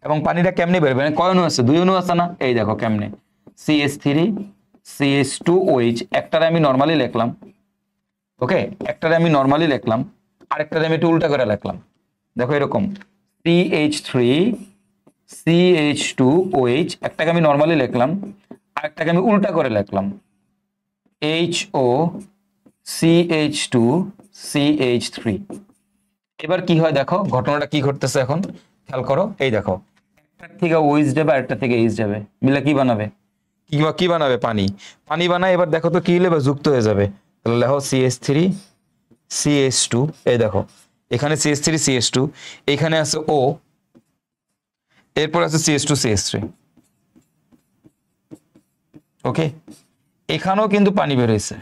এবং পানিটা কেমনে বের হবে, মানে কয় অণু আছে, দুই অণু আছে না, এই দেখো কেমনে, CH3 CH2OH, একটারে আমি নরমালি লিখলাম, ওকে, একটারে আমি নরমালি লিখলাম, আরেকটারে আমি একটু উল্টা করে লিখলাম, দেখো এরকম CH3 CH2OH, একটাকে আমি নরমালি লিখলাম, আরেকটাকে আমি উল্টা করে লিখলাম HO CH2 CH3। এবার কি হয় দেখো, ঘটনাটা কি ঘটতেছে এখন খেয়াল করো, এই দেখো একটার থেকে OH যাবে আর একটা থেকে H যাবে, মিলে কি বানাবে, কি বানাবে, পানি, পানি বানায়। এবার দেখো তো কি হলে যুক্ত হয়ে যাবে, তাহলে লেখো CH3 CH2, এই দেখো এখানে CH3 CH2, এখানে আছে O, এরপর আছে CH2 CH3, ওকে, এখানেও কিন্তু পানি বের হয়েছে,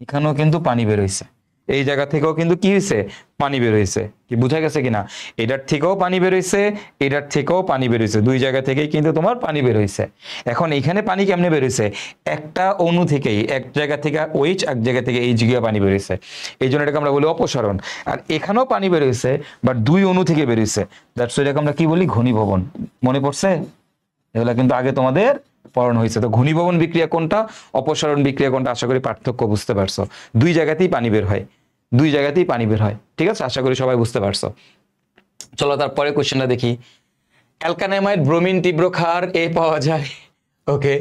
এখানেও কিন্তু পানি বের হয়েছে, এই জায়গা থেকেও কিন্তু কি হয়েছে, পানি বের হয়েছে, কি বোঝা গেছে কিনা, এটার থেকেও পানি বের হয়েছে, এটার থেকেও পানি বের হয়েছে, দুই জায়গা থেকেই কিন্তু তোমার পানি বের হয়েছে। এখন এখানে পানি কেমনে বের হয়েছে, একটা অণু থেকেই, এক জায়গা থেকে OH এক জায়গা থেকে H গিয়ে পানি বের হয়েছে, এই জন্য এটাকে আমরা বলি অপসারণ। আর এখানেও পানি বের হয়েছে বাট দুই অণু থেকে বের হয়েছে, দ্যাটস এটাকে আমরা কি বলি, ঘনীভবন। মনে পড়ছে, এগুলা কিন্তু আগে তোমাদের পড়ানো হয়েছে। তো ঘনীভবন বিক্রিয়া কোনটা, অপসারণ বিক্রিয়া কোনটা, আশা করি পার্থক্য বুঝতে পারছো। দুই জায়গাতেই পানি বের হয়, দুই জায়গাতেই পানি বের হয়, ঠিক আছে, আশা করি সবাই বুঝতে পারছো। চলো তারপরে কোশ্চেনটা দেখি। অ্যালকানামাইড ব্রোমিন তীব্র ক্ষার এ পাওয়া যায়, ওকে,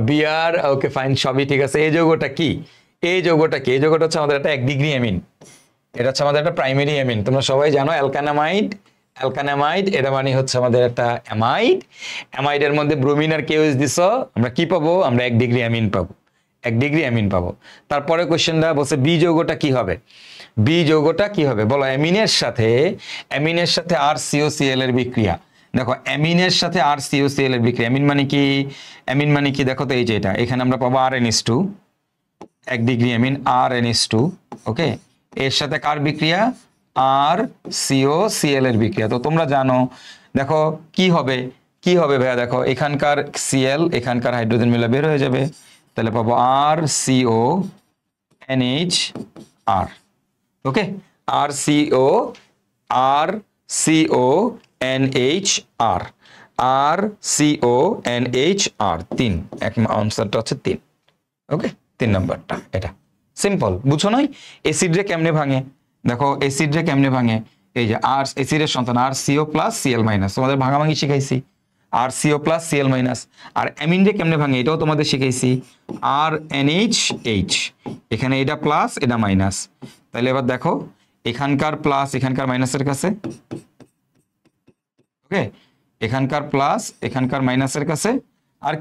বিআর, ওকে ফাইন, সবই ঠিক আছে। এই যৌগটা কি, এই যৌগটা কি, এই যৌগটা হচ্ছে আমাদের একটা 1 ডিগ্রি অ্যামিন, এটা হচ্ছে আমাদের একটা প্রাইমারি অ্যামিন। তোমরা সবাই জানো অ্যালকানামাইড, এটা মানে হচ্ছে আমাদের একটা অ্যামাইড। অ্যামাইডের মধ্যে ব্রোমিন আর কেওএইচ দিছ, আমরা কি পাবো? আমরা 1 ডিগ্রি অ্যামিন পাবো, 1 ডিগ্রি অ্যামিন পাবো। তারপরে কোশ্চেনটা বলছে বি যৌগটা কি হবে? বি যৌগটা কি হবে বলো? অ্যামিনের সাথে আর সিওসিএল এর বিক্রিয়া। দেখো অ্যামিনের সাথে আর সিওসিএল এর বিক্রিয়া, অ্যামিন মানে কি? অ্যামিন মানে কি দেখো তো, এই যে এটা, এখানে আমরা পাবো RnH2, 1 ডিগ্রি অ্যামিন RnH2, ওকে। এর সাথে কার বিক্রিয়া? আর সিওসিএল এর বিক্রিয়া। তো তোমরা জানো, দেখো কি হবে, কি হবে ভাইয়া? দেখো এখানকার সিএল এখানকার হাইড্রোজেন মিলে বের হয়ে যাবে, তাহলে পাবো RCONH, ওকে। RCONHR, RCONHR 3, এক আনসারটা হচ্ছে 3, ওকে। 3 নাম্বারটা এটা সিম্পল, বুঝছো নয়? অ্যাসিড রে কেমনে ভাঙে? দেখো অ্যাসিড রে কেমনে ভাঙে, এই যে আর অ্যাসিডের সন্তান RCO প্লাস Cl মাইনাস, তোমাদের ভাঙাভাঙি শিখাইছি, RCO প্লাস Cl মাইনাস। আর অ্যামিন রে কেমনে ভাঙে এটাও তোমাদের শিখাইছি, RNH, এখানে এটা প্লাস এটা মাইনাস। তাহলে এবার দেখো এখানকার প্লাস এখানকার মাইনাসের কাছে, ওকে, এখানকার প্লাস এখানকার মাইনাসের কাছে, আর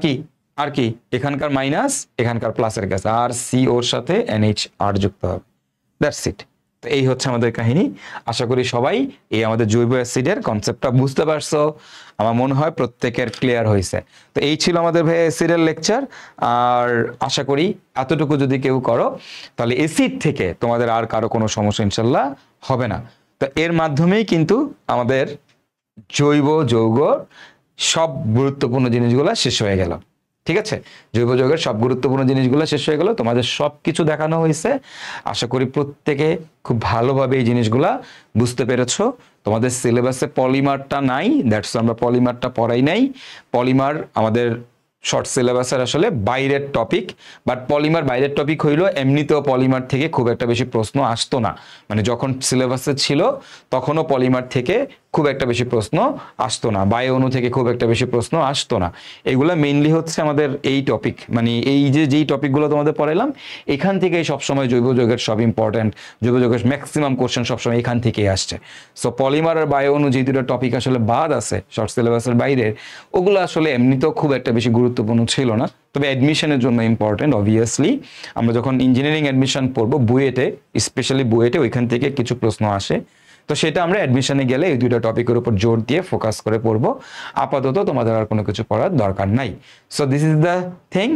কি এখানকার মাইনাস এখানকার প্লাসের কাছে, আর সি ওর সাথে NHR যুক্ত হবে, দ্যাটস ইট। তো এই হচ্ছে আমাদের কাহিনী। আশা করি সবাই এই আমাদের জৈব অ্যাসিডের কনসেপ্টটা বুঝতে পারছো, আমার মনে হয় প্রত্যেকের ক্লিয়ার হয়েছে। তো এই ছিল আমাদের ভাই অ্যাসিডের লেকচার। আর আশা করি এতটুকু যদি কেউ করো তাহলে অ্যাসিড থেকে তোমাদের আর কারো কোনো সমস্যা ইনশাল্লাহ হবে না। তো এর মাধ্যমেই কিন্তু আমাদের জৈব যৌগ সব গুরুত্বপূর্ণ জিনিসগুলো শেষ হয়ে গেল, ঠিক আছে? জৈব যৌগের সব গুরুত্বপূর্ণ জিনিসগুলো শেষ হয়ে গেল, তোমাদের সব কিছু দেখানো হয়েছে। আশা করি প্রত্যেকে খুব ভালোভাবে এই জিনিসগুলা বুঝতে পেরেছো। তোমাদের সিলেবাসে পলিমারটা নাই, দ্যাটস আমরা পলিমারটা পড়াই নাই। পলিমার আমাদের শর্ট সিলেবাসের আসলে বাইরের টপিক, বাট পলিমার বাইরের টপিক হইলো, এমনিতেও পলিমার থেকে খুব একটা বেশি প্রশ্ন আসতো না, মানে যখন সিলেবাসে ছিল তখনও পলিমার থেকে খুব একটা বেশি প্রশ্ন আসতো না, বায়ো অণু থেকে খুব একটা বেশি প্রশ্ন আসতো না। এগুলো মেইনলি হচ্ছে আমাদের এই টপিক, মানে এই যেই টপিকগুলো তোমাদের পড়াইলাম এখান থেকেই সবসময় জৈব যৌগের সব ইম্পর্টেন্ট, জৈব যৌগের ম্যাক্সিমাম কোশ্চেন সবসময় এখান থেকেই আসছে। সো পলিমার আর বায়ো অণু যে দুটো টপিক আসলে বাদ আছে শর্ট সিলেবাসের বাইরে, ওগুলো আসলে এমনিতেও খুব একটা বেশি গুরুত্বপূর্ণ ছিল না, তবে অ্যাডমিশনের জন্য ইম্পর্টেন্ট অবভিয়াসলি। আমরা যখন ইঞ্জিনিয়ারিং অ্যাডমিশন পড়বো বুয়েটে, স্পেশালি বুয়েটে ওইখান থেকে কিছু প্রশ্ন আসে, তো সেটা আমরা অ্যাডমিশনে গেলে এই দুইটা টপিকের উপর জোর দিয়ে ফোকাস করে পড়বো। আপাতত তোমাদের আর কোনো কিছু পড়ার দরকার নাই। So this is the thing,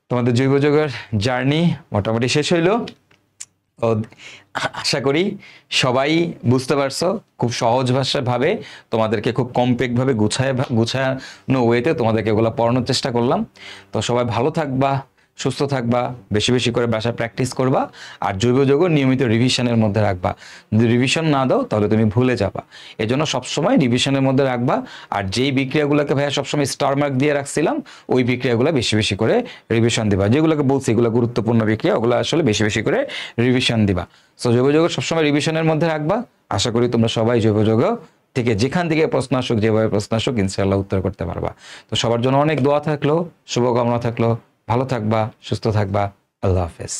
তোমাদের জৈব যৌগের জার্নি মোটামুটি শেষ হইলো। তো আশা করি সবাই বুঝতে পারছো, খুব সহজ ভাবে তোমাদেরকে খুব কমপ্যাক্ট ভাবে গুছানো ওয়েতে তোমাদেরকে এগুলো পড়ানোর চেষ্টা করলাম। তো সবাই ভালো থাকবা, সুস্থ থাকবা, বেশি বেশি করে বাসায় প্র্যাকটিস করবা, আর জৈব যৌগ নিয়মিত রিভিশনের মধ্যে রাখবা। যদি রিভিশন না দাও তাহলে তুমি ভুলে যাবা, এজন্য সবসময় রিভিশনের মধ্যে রাখবা। আর যেই বিক্রিয়াগুলোকে ভাইয়া সবসময় স্টার মার্ক দিয়ে রাখছিলাম ওই বিক্রিয়াগুলো বেশি বেশি করে রিভিশন দিবা, যেগুলোকে বলছি এগুলো গুরুত্বপূর্ণ বিক্রিয়া, ওগুলো আসলে বেশি বেশি করে রিভিশন দিবা। সো জৈব যৌগ সবসময় রিভিশনের মধ্যে রাখবা। আশা করি তোমরা সবাই জৈব যৌগ থেকে যেখান থেকে প্রশ্ন আসুক, যেভাবে প্রশ্ন আসুক ইনশাআল্লাহ উত্তর করতে পারবা। তো সবার জন্য অনেক দোয়া থাকলো, শুভকামনা থাকলো, ভালো থাকবা, সুস্থ থাকবা, আল্লাহ হাফেজ।